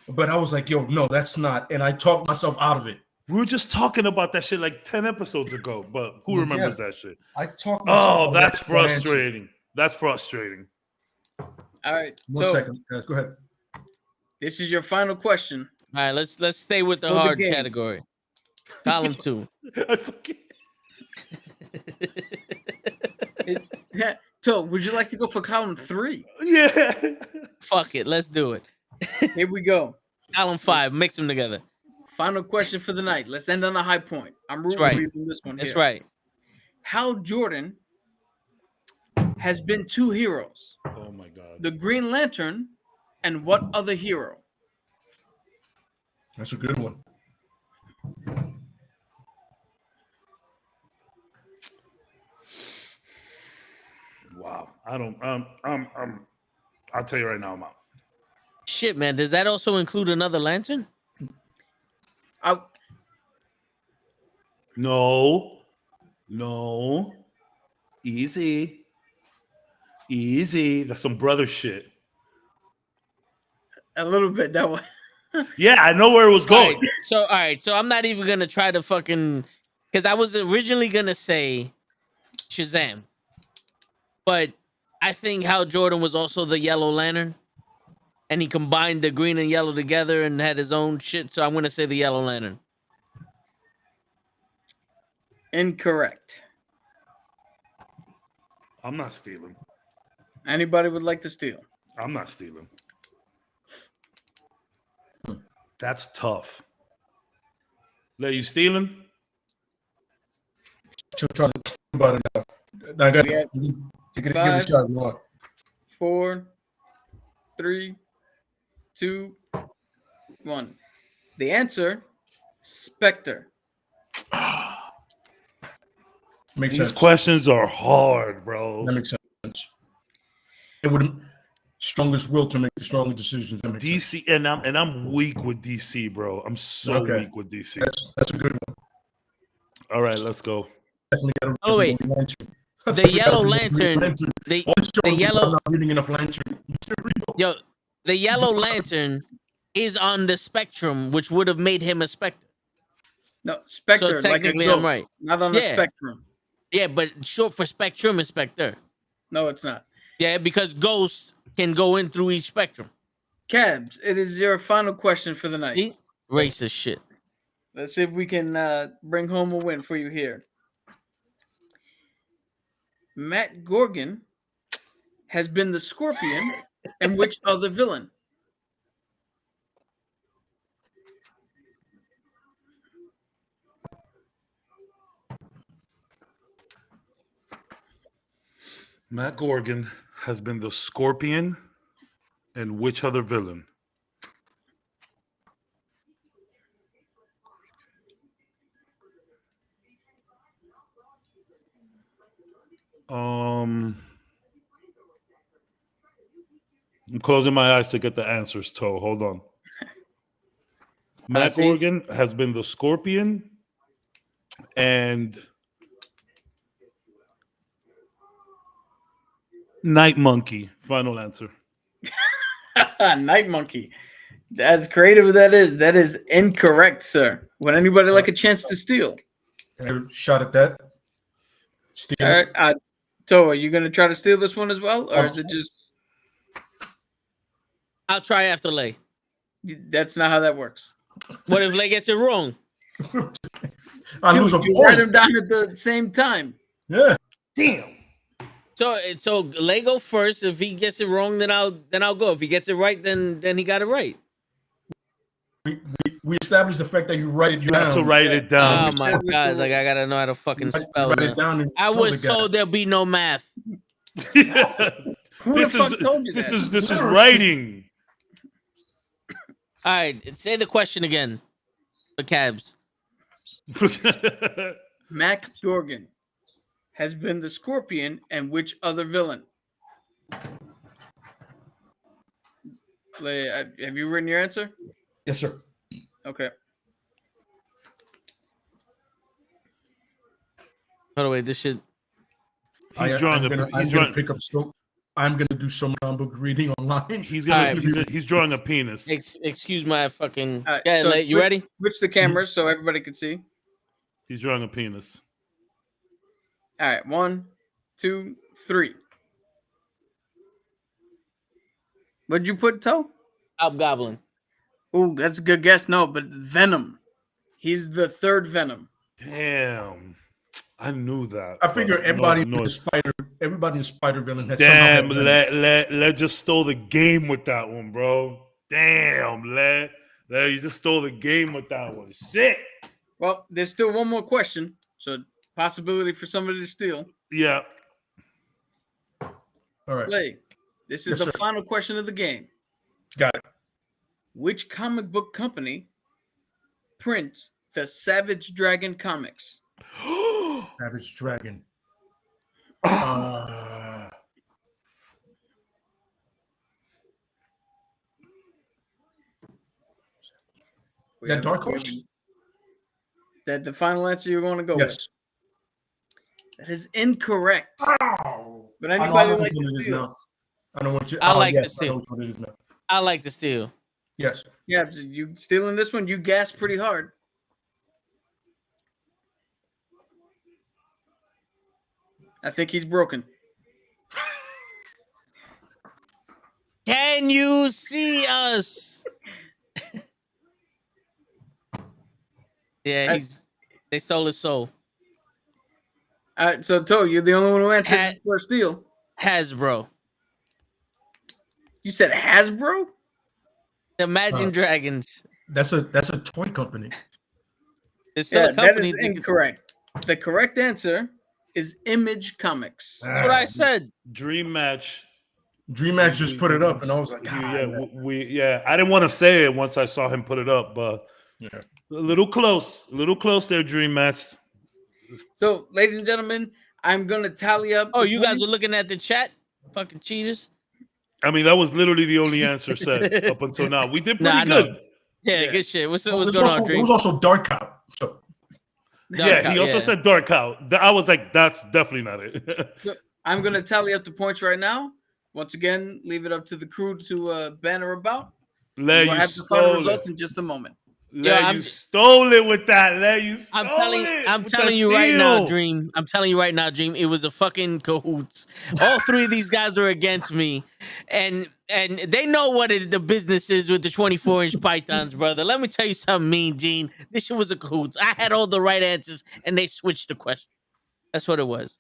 [SPEAKER 2] But I was like, yo, no, that's not. And I talked myself out of it.
[SPEAKER 3] We were just talking about that shit like 10 episodes ago, but who remembers that shit?
[SPEAKER 2] I talked myself out
[SPEAKER 3] that's frustrating. That's frustrating.
[SPEAKER 1] All right.
[SPEAKER 2] One second. Guys, go ahead.
[SPEAKER 1] This is your final question.
[SPEAKER 4] All right, let's stay with the hard category. Column 2.
[SPEAKER 3] I forget.
[SPEAKER 1] So, would you like to go for column 3?
[SPEAKER 3] Yeah.
[SPEAKER 4] Fuck it, let's do it.
[SPEAKER 1] Here we go.
[SPEAKER 4] Column 5, mix them together.
[SPEAKER 1] Final question for the night. Let's end on a high point. I'm rooting for you from this one.
[SPEAKER 4] That's right.
[SPEAKER 1] Hal Jordan has been 2 heroes.
[SPEAKER 3] Oh my god.
[SPEAKER 1] The Green Lantern and what other hero?
[SPEAKER 2] That's a good one.
[SPEAKER 3] Wow. I'll tell you right now, I'm out.
[SPEAKER 4] Shit, man. Does that also include another lantern?
[SPEAKER 3] No. Easy. That's some brother shit.
[SPEAKER 1] A little bit that way.
[SPEAKER 3] Yeah, I know where it was going.
[SPEAKER 4] All right. So I'm not even gonna try to fucking, because I was originally gonna say Shazam, but I think Hal Jordan was also the Yellow Lantern, and he combined the green and yellow together and had his own shit. So I'm gonna say the Yellow Lantern.
[SPEAKER 1] Incorrect.
[SPEAKER 3] I'm not stealing.
[SPEAKER 1] Anybody would like to steal?
[SPEAKER 3] I'm not stealing. That's tough. Are you stealing?
[SPEAKER 2] Trying to think about it now. I got to give it a shot.
[SPEAKER 1] 4, 3, 2, 1. The answer, Spectre.
[SPEAKER 3] These questions are hard, bro.
[SPEAKER 2] That makes sense. It would strongest will to make the strongest decisions. That makes
[SPEAKER 3] DC,
[SPEAKER 2] sense.
[SPEAKER 3] and I'm weak with DC, bro. I'm so weak with DC.
[SPEAKER 2] That's a good one.
[SPEAKER 3] All right, let's go.
[SPEAKER 4] Oh wait, the Yellow Lantern. The yellow.
[SPEAKER 2] I'm not reading enough Lantern.
[SPEAKER 4] Yo, the Yellow Lantern is on the spectrum, which would have made him a Spectre.
[SPEAKER 1] No, Spectre.
[SPEAKER 4] So technically,
[SPEAKER 1] like
[SPEAKER 4] I'm right.
[SPEAKER 1] Not on the spectrum.
[SPEAKER 4] Yeah, but short for Spectrum is Spectre.
[SPEAKER 1] No, it's not.
[SPEAKER 4] Yeah, because Ghost can go in through each spectrum.
[SPEAKER 1] Cabs, it is your final question for the night.
[SPEAKER 4] See? Racist shit.
[SPEAKER 1] Let's see if we can bring home a win for you here. Matt Gorgon has been the Scorpion, and which other villain?
[SPEAKER 3] Matt Gorgon has been the Scorpion, and which other villain? I'm closing my eyes to get the answers, Toe. Hold on. Matt Gorgon has been the Scorpion, and Night Monkey. Final answer.
[SPEAKER 1] Night Monkey. As creative as that is incorrect, sir. Would anybody like a chance to steal?
[SPEAKER 2] Can I shot at that? Steal.
[SPEAKER 1] All right, So, are you going to try to steal this one as well, or is it just?
[SPEAKER 4] I'll try after Lay.
[SPEAKER 1] That's not how that works.
[SPEAKER 4] What if Lay gets it wrong?
[SPEAKER 2] I lose a
[SPEAKER 1] you
[SPEAKER 2] point.
[SPEAKER 1] write them down at the same time.
[SPEAKER 2] Yeah. Damn.
[SPEAKER 4] So Lay go first. If he gets it wrong, then I'll go. If he gets it right, then he got it right.
[SPEAKER 2] We established the fact that you write it down.
[SPEAKER 3] You have to write it down.
[SPEAKER 4] Oh my god! Like I gotta know how to fucking spell
[SPEAKER 2] write
[SPEAKER 4] it.
[SPEAKER 2] it down.
[SPEAKER 4] I was told there'll be no math.
[SPEAKER 3] This is writing.
[SPEAKER 4] All right, say the question again. The cabs.
[SPEAKER 1] Mac Gorgon has been the Scorpion, and which other villain? Have you written your answer?
[SPEAKER 2] Yes, sir.
[SPEAKER 1] Okay.
[SPEAKER 4] By the way, this shit.
[SPEAKER 3] I'm gonna
[SPEAKER 2] pick up so. I'm gonna do some book reading online.
[SPEAKER 3] He's drawing a penis.
[SPEAKER 4] Excuse my fucking.
[SPEAKER 1] Right,
[SPEAKER 4] yeah,
[SPEAKER 1] so
[SPEAKER 4] you ready?
[SPEAKER 1] Switch the cameras so everybody can see.
[SPEAKER 3] He's drawing a penis.
[SPEAKER 1] All right, 1, 2, 3. What'd you put, Toe?
[SPEAKER 4] Hobgoblin.
[SPEAKER 1] Oh, that's a good guess. No, but Venom. He's the third Venom.
[SPEAKER 3] Damn, I knew that.
[SPEAKER 2] I figure everybody in Spider Villain has
[SPEAKER 3] damn. Let just stole the game with that one, bro. Damn, let you just stole the game with that one. Shit.
[SPEAKER 1] Well, there's still one more question, so possibility for somebody to steal.
[SPEAKER 3] Yeah.
[SPEAKER 2] All right.
[SPEAKER 1] Play. This is the final question of the game.
[SPEAKER 2] Got it.
[SPEAKER 1] Which comic book company prints the Savage Dragon comics?
[SPEAKER 2] Savage Dragon. Is that Dark Horse?
[SPEAKER 1] Is that the final answer you're going to go with? That is incorrect.
[SPEAKER 2] Oh.
[SPEAKER 1] But anybody like to
[SPEAKER 2] steal? I don't want you.
[SPEAKER 4] I like to steal. I like to steal.
[SPEAKER 2] Yes.
[SPEAKER 1] Yeah, you stealing this one? You gasped pretty hard. I think he's broken.
[SPEAKER 4] Can you see us? Yeah, they stole his soul.
[SPEAKER 1] All right, so Toe, you're the only one who answered for steal.
[SPEAKER 4] Hasbro.
[SPEAKER 1] You said Hasbro?
[SPEAKER 4] Imagine Dragons.
[SPEAKER 2] That's a toy company.
[SPEAKER 4] It's still a company.
[SPEAKER 1] That is incorrect. The correct answer is Image Comics.
[SPEAKER 4] That's what I said.
[SPEAKER 3] Dream Match
[SPEAKER 2] just put it up, and I was like,
[SPEAKER 3] I didn't want to say it once I saw him put it up, but a little close there, Dream Match.
[SPEAKER 1] So, ladies and gentlemen, I'm gonna tally up.
[SPEAKER 4] Oh, you guys are looking at the chat, fucking cheaters.
[SPEAKER 3] I mean, that was literally the only answer said up until now. We did pretty good.
[SPEAKER 4] Yeah, good shit. What's going on, Dream?
[SPEAKER 2] It was also Dark Out. So.
[SPEAKER 3] He also said Dark Out. I was like, that's definitely not it.
[SPEAKER 1] So I'm going to tally up the points right now. Once again, leave it up to the crew to banner about. We'll have the final results in just a moment.
[SPEAKER 3] You stole it with that.
[SPEAKER 4] I'm telling you right now, Dream. I'm telling you right now, Dream. It was a fucking cahoots. All three of these guys are against me, and they know what the business is with the 24-inch pythons, brother. Let me tell you something, Mean Gene. This shit was a cahoots. I had all the right answers, and they switched the question. That's what it was.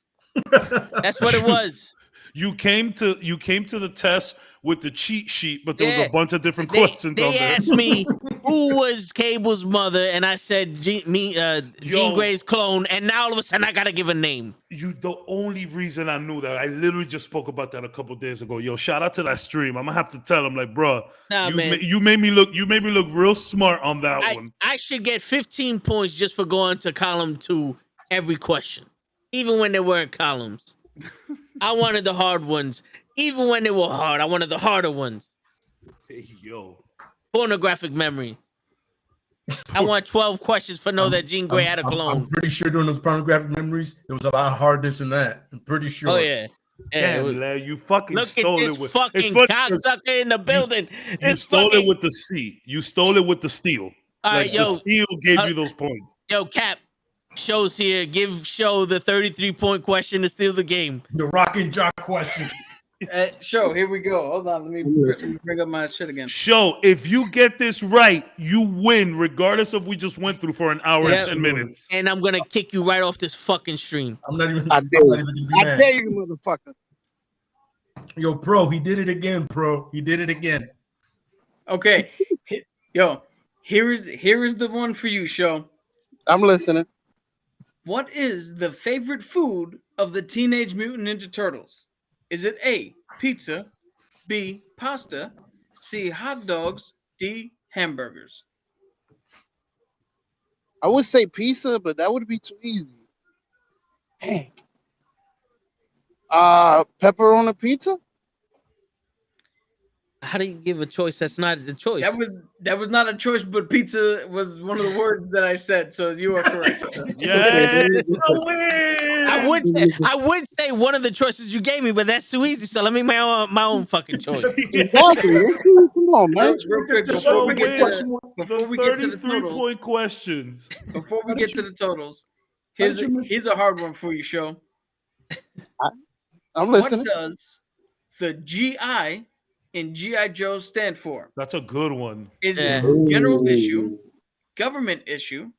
[SPEAKER 4] That's what it was.
[SPEAKER 3] You came to the test with the cheat sheet, but there was a bunch of different questions on there.
[SPEAKER 4] They asked me who was Cable's mother, and I said Jean Grey's clone, and now all of a sudden I gotta give a name.
[SPEAKER 3] The only reason I knew that, I literally just spoke about that a couple days ago. Yo, shout out to that stream. I'm gonna have to tell him, like, bro, you made me look real smart on that one.
[SPEAKER 4] I should get 15 points just for going to column 2 every question, even when they weren't columns. I wanted the hard ones. Even when they were hard, I wanted the harder ones.
[SPEAKER 3] Hey, yo.
[SPEAKER 4] Pornographic memory. I want 12 questions for know that Jean Grey had a clone.
[SPEAKER 2] I'm pretty sure during those pornographic memories, there was a lot of hardness in that. I'm pretty sure.
[SPEAKER 4] Oh, yeah.
[SPEAKER 3] Damn, man, you fucking stole it.
[SPEAKER 4] Look at this fucking cocksucker in the building.
[SPEAKER 3] You stole it with the C. You stole it with the steal.
[SPEAKER 4] All right, yo.
[SPEAKER 3] The steal gave you those points.
[SPEAKER 4] Yo, Cap. Show's here. Give Show the 33-point question to steal the game.
[SPEAKER 2] The rock and jock question.
[SPEAKER 1] Show, here we go. Hold on. Let me bring up my shit again.
[SPEAKER 3] Show, if you get this right, you win, regardless of we just went through for an hour and 10 minutes.
[SPEAKER 4] And I'm going to kick you right off this fucking stream.
[SPEAKER 2] I dare
[SPEAKER 5] you, motherfucker.
[SPEAKER 2] Yo, Pro, he did it again, Pro. He did it again.
[SPEAKER 1] Okay. Yo, here is the one for you, Show.
[SPEAKER 5] I'm listening.
[SPEAKER 1] What is the favorite food of the Teenage Mutant Ninja Turtles? Is it A, pizza, B, pasta, C, hot dogs, D, hamburgers?
[SPEAKER 5] I would say pizza, but that would be too easy. Dang. Pepper on a pizza?
[SPEAKER 4] How do you give a choice that's not the choice?
[SPEAKER 1] That was not a choice, but pizza was one of the words that I said, so you are correct.
[SPEAKER 3] Yes,
[SPEAKER 4] I would say one of the choices you gave me, but that's too easy. So let me make my own fucking choice.
[SPEAKER 5] Exactly. Come on, man.
[SPEAKER 1] Real quick, before we get to the
[SPEAKER 3] 33-point questions.
[SPEAKER 1] Before we get to the totals, here's a hard one for you, Show.
[SPEAKER 5] I'm listening.
[SPEAKER 1] What does the GI in G.I. Joe stand for?
[SPEAKER 3] That's a good one.
[SPEAKER 1] Is it general issue, government issue,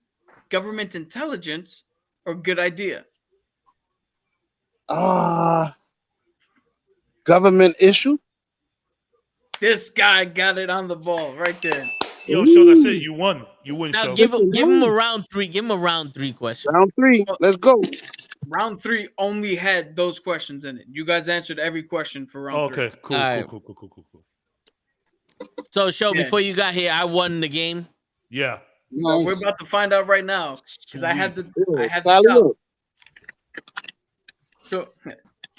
[SPEAKER 1] government intelligence, or good idea?
[SPEAKER 5] Government issue?
[SPEAKER 1] This guy got it on the ball right there.
[SPEAKER 3] Yo, Show, that's it. You won. You win,
[SPEAKER 4] Now
[SPEAKER 3] Show.
[SPEAKER 4] give him a round 3. Give him a round 3 question.
[SPEAKER 5] Round 3. Let's go.
[SPEAKER 1] Round 3 only had those questions in it. You guys answered every question for round 3.
[SPEAKER 3] Okay, cool,
[SPEAKER 4] right.
[SPEAKER 3] cool.
[SPEAKER 4] So, Show, before you got here, I won the game.
[SPEAKER 3] Yeah.
[SPEAKER 1] We're about to find out right now because I had the top. So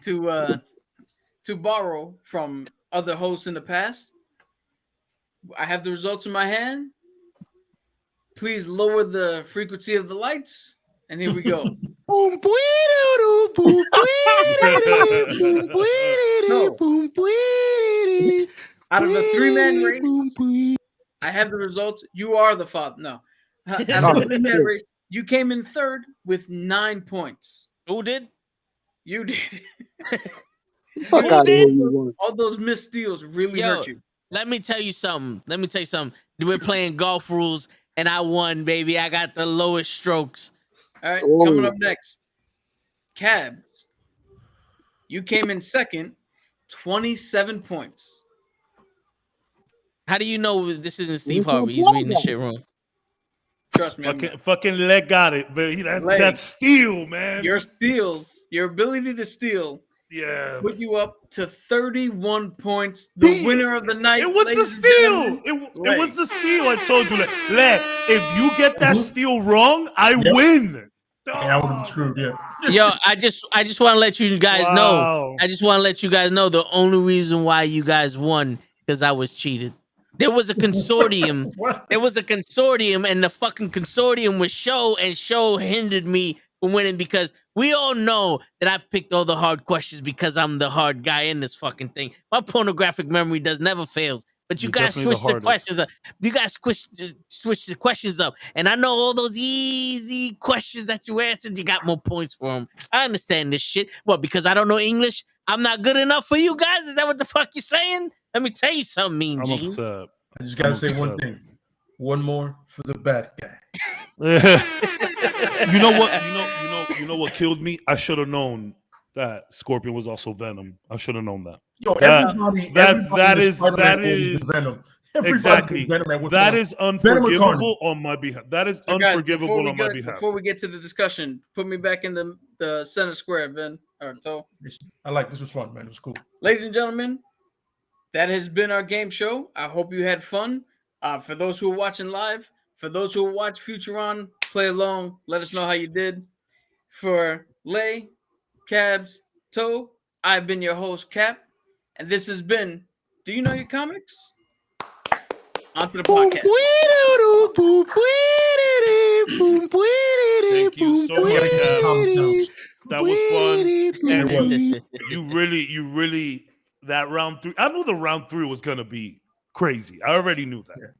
[SPEAKER 1] to borrow from other hosts in the past, I have the results in my hand. Please lower the frequency of the lights, and here we go. Out of the 3-man race, I have the results. You are the father. No. Out of the 3-man race, you came in third with 9 points.
[SPEAKER 4] Who did?
[SPEAKER 1] You did.
[SPEAKER 5] All
[SPEAKER 1] All those missed steals really hurt you.
[SPEAKER 4] Let me tell you something. We're playing golf rules, and I won, baby. I got the lowest strokes.
[SPEAKER 1] All right, coming up next, Cabs. You came in second, 27 points.
[SPEAKER 4] How do you know this isn't Steve Harvey? He's reading the shit wrong.
[SPEAKER 1] Trust me.
[SPEAKER 3] Fucking Leg got it, but that steal, man.
[SPEAKER 1] Your steals, your ability to steal, put you up to 31 points. The winner of the night.
[SPEAKER 3] It was the steal. It was the steal. I told you that. Leg, if you get that steal wrong, I win.
[SPEAKER 2] Yeah, I would have screwed. Yeah.
[SPEAKER 4] Yo, I just want to let you guys know. I just want to let you guys know the only reason why you guys won because I was cheated. There was a consortium. There was a consortium, and the fucking consortium was Show, and Show hindered me from winning because we all know that I picked all the hard questions because I'm the hard guy in this fucking thing. My pornographic memory never fails. But you guys switch the questions up. You guys switch the questions up. And I know all those easy questions that you answered, you got more points for them. I understand this shit. What, because I don't know English, I'm not good enough for you guys? Is that what the fuck you're saying? Let me tell you something, Mean
[SPEAKER 3] I'm
[SPEAKER 4] Gene.
[SPEAKER 3] upset.
[SPEAKER 2] I just gotta say one thing. One more for the bad guy.
[SPEAKER 3] You know what? You know what killed me? I should have known that Scorpion was also Venom. I should have known that.
[SPEAKER 2] Yo,
[SPEAKER 3] That is
[SPEAKER 2] Venom.
[SPEAKER 3] Exactly. That is unforgivable on my behalf. That is unforgivable
[SPEAKER 1] guys,
[SPEAKER 3] on my behalf.
[SPEAKER 1] Before we get to the discussion, put me back in the center square, Ben. Or Toe.
[SPEAKER 2] I like this. Was fun, man. It was cool.
[SPEAKER 1] Ladies and gentlemen, that has been our game show. I hope you had fun. For those who are watching live, for those who watch Futuron, play along. Let us know how you did. For Lay, Cabs, Toe, I've been your host, Cap, and this has been Do You Know Your Comics? On to the podcast.
[SPEAKER 3] Thank you so much, Cap. That was fun. And you really, that round 3. I knew the round 3 was going to be crazy. I already knew that.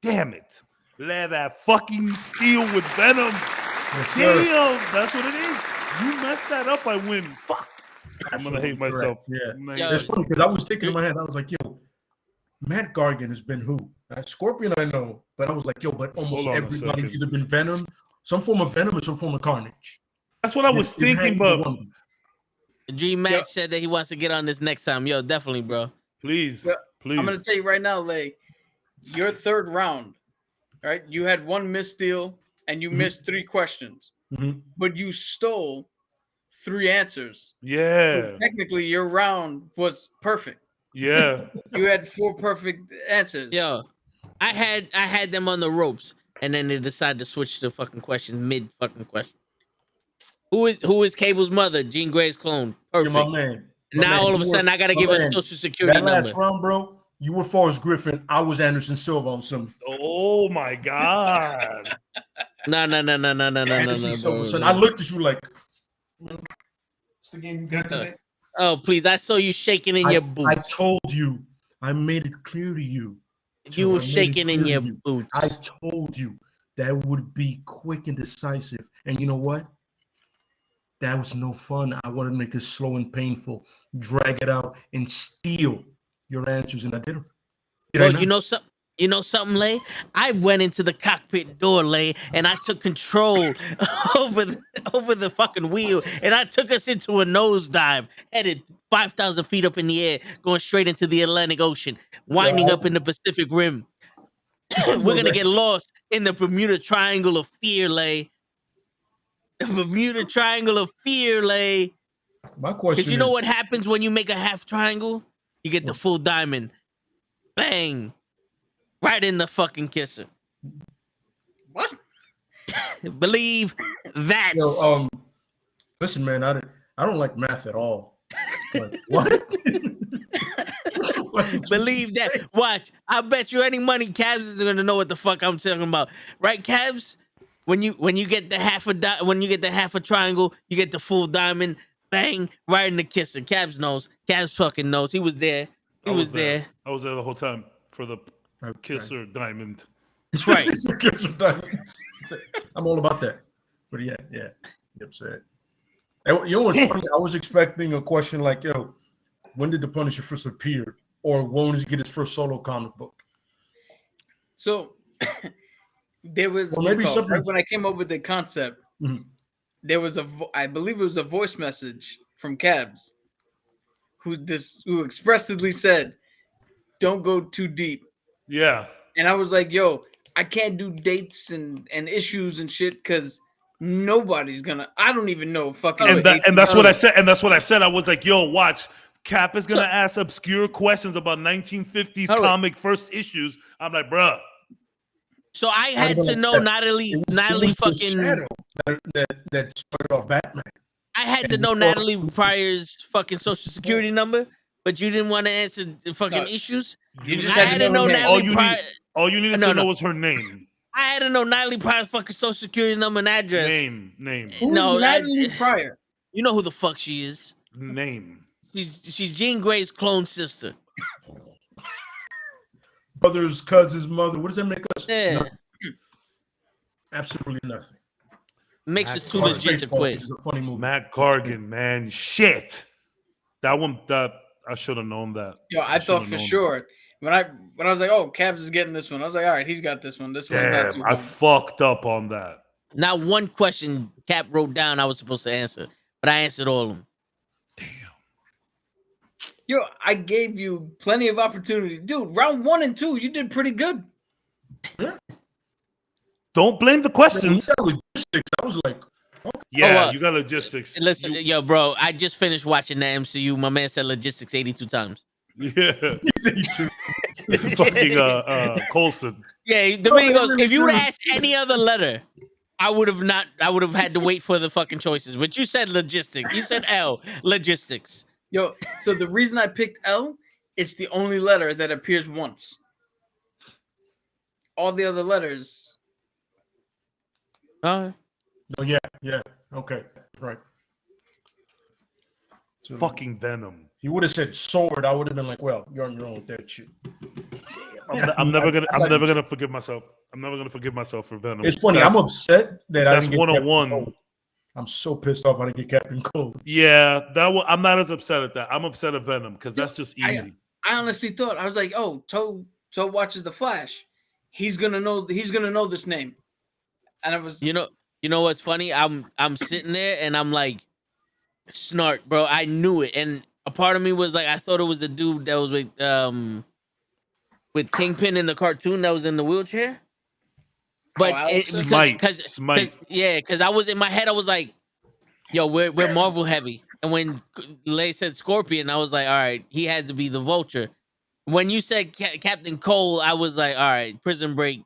[SPEAKER 3] Damn it. Let that fucking steal with Venom.
[SPEAKER 2] Yes,
[SPEAKER 3] damn, that's what it is. You messed that up, I win. Fuck. I'm going to hate myself.
[SPEAKER 2] Yeah. It's funny because I was thinking in my head, I was like, yo, Matt Gargan has been who? Scorpion, I know. But I was like, yo, but almost everybody's either been Venom, some form of Venom, or some form of Carnage.
[SPEAKER 3] That's what I was thinking, but
[SPEAKER 4] G Max said that he wants to get on this next time. Yo, definitely, bro.
[SPEAKER 3] Please.
[SPEAKER 1] I'm going to tell you right now, Lay, your third round, right? You had one missteal and you missed 3 questions, but you stole 3 answers.
[SPEAKER 3] Yeah.
[SPEAKER 1] So technically, your round was perfect.
[SPEAKER 3] Yeah.
[SPEAKER 1] You had 4 perfect answers.
[SPEAKER 4] Yo, I had them on the ropes, and then they decided to switch to fucking questions mid fucking question. Who is Cable's mother? Jean Grey's clone. Perfect.
[SPEAKER 2] You're my man.
[SPEAKER 4] Now all of a sudden I gotta give a social security number.
[SPEAKER 2] That last round, bro. You were Forrest Griffin. I was Anderson Silva on some.
[SPEAKER 3] Oh my god.
[SPEAKER 4] No.
[SPEAKER 2] I looked at you like, it's the game you got today.
[SPEAKER 4] Oh, please. I saw you shaking in your boots.
[SPEAKER 2] I told you. I made it clear to you.
[SPEAKER 4] You were shaking in your boots.
[SPEAKER 2] I told you that would be quick and decisive. And you know what? That was no fun. I wanted to make it slow and painful, drag it out, and steal your answers, and I did them.
[SPEAKER 4] Well, you know something, Lay? I went into the cockpit door, Lay, and I took control over the fucking wheel, and I took us into a nosedive, headed 5,000 feet up in the air, going straight into the Atlantic Ocean, winding up in the Pacific Rim. We're gonna get lost in the Bermuda Triangle of Fear, Lay. The Bermuda Triangle of Fear, Lay.
[SPEAKER 2] My question is,
[SPEAKER 4] because you know what happens when you make a half triangle? You get the full diamond. Bang. Right in the fucking kisser.
[SPEAKER 1] What?
[SPEAKER 4] Believe that.
[SPEAKER 2] Yo, listen, man, I don't like math at all. Like, what?
[SPEAKER 4] Believe that. Watch. I bet you any money Cabs is gonna know what the fuck I'm talking about. Right, Cabs? When you get the half a triangle, you get the full diamond. Bang, right in the kisser. Cabs knows. Cabs fucking knows. He was there. He was there.
[SPEAKER 3] I was there the whole time for the kisser diamond.
[SPEAKER 4] That's right.
[SPEAKER 2] Kisser diamond. I'm all about that. But yeah. You upset. You know what's funny? I was expecting a question like, yo, when did the Punisher first appear? Or when did he get his first solo comic book?
[SPEAKER 1] So there was
[SPEAKER 2] maybe something
[SPEAKER 1] right when I came up with the concept. There was I believe it was a voice message from Cabs, who expressly said, "Don't go too deep."
[SPEAKER 3] Yeah.
[SPEAKER 1] And I was like, "Yo, I can't do dates and issues and shit because nobody's gonna. I don't even know fucking."
[SPEAKER 3] And that's what I said. I was like, "Yo, watch." Cap is gonna ask obscure questions about 1950s comic first issues. I'm like, bruh.
[SPEAKER 4] So I had to know Natalie fucking
[SPEAKER 2] that started off Batman.
[SPEAKER 4] I had to know Natalie Pryor's fucking social security number, but you didn't want to answer the fucking issues.
[SPEAKER 1] You just had to know
[SPEAKER 4] Natalie Pryor.
[SPEAKER 3] All you needed to know was her name.
[SPEAKER 4] I had to know Natalie Pryor's fucking social security number and address.
[SPEAKER 3] Name.
[SPEAKER 1] Who's Natalie Pryor?
[SPEAKER 4] You know who the fuck she is.
[SPEAKER 3] Name.
[SPEAKER 4] She's Jean Grey's clone sister.
[SPEAKER 2] Brother's cousin's mother. What does that make us?
[SPEAKER 4] Yeah.
[SPEAKER 2] Nothing. Absolutely nothing.
[SPEAKER 4] Makes us too legit to quit.
[SPEAKER 2] It's a funny movie.
[SPEAKER 3] Matt Gargan, man. Shit. That I should have known that.
[SPEAKER 1] Yo, I thought for sure. When I was like, oh, Cabs is getting this one, I was like, all right, he's got this one. This one's not too
[SPEAKER 3] I fucked up on that.
[SPEAKER 4] Not one question Cap wrote down I was supposed to answer, but I answered all of them.
[SPEAKER 1] Yo, I gave you plenty of opportunity. Dude, round 1 and 2, you did pretty good.
[SPEAKER 3] Don't blame the questions.
[SPEAKER 2] Logistics. I was like, okay.
[SPEAKER 3] Yeah, you got logistics.
[SPEAKER 4] Listen, yo, bro, I just finished watching the MCU. My man said logistics 82 times.
[SPEAKER 3] Yeah. Fucking Coulson.
[SPEAKER 4] Yeah, Domingos, if you would have asked any other letter, I would have had to wait for the fucking choices. But you said logistics. You said L, logistics.
[SPEAKER 1] Yo, so the reason I picked L, it's the only letter that appears once. All the other letters.
[SPEAKER 2] Oh yeah, okay, right.
[SPEAKER 3] So fucking Venom.
[SPEAKER 2] He would have said sword. I would have been like, well, you're on your own with that shit.
[SPEAKER 3] I'm never gonna forgive myself. I'm never gonna forgive myself for Venom.
[SPEAKER 2] It's funny. I'm upset that I didn't get
[SPEAKER 3] 101.
[SPEAKER 2] I'm so pissed off I didn't get Captain Cold.
[SPEAKER 3] Yeah, I'm not as upset at that. I'm upset at Venom because that's just easy.
[SPEAKER 1] I honestly thought, I was like, oh, Toe watches the Flash. He's gonna know this name. And I was,
[SPEAKER 4] you know what's funny? I'm sitting there and I'm like, Snart, bro. I knew it, and a part of me was like, I thought it was the dude that was with Kingpin in the cartoon that was in the wheelchair. But because I was in my head, I was like, yo, we're Marvel heavy. And when Lay said Scorpion, I was like, all right, he had to be the Vulture. When you said Captain Cole, I was like, all right, Prison Break,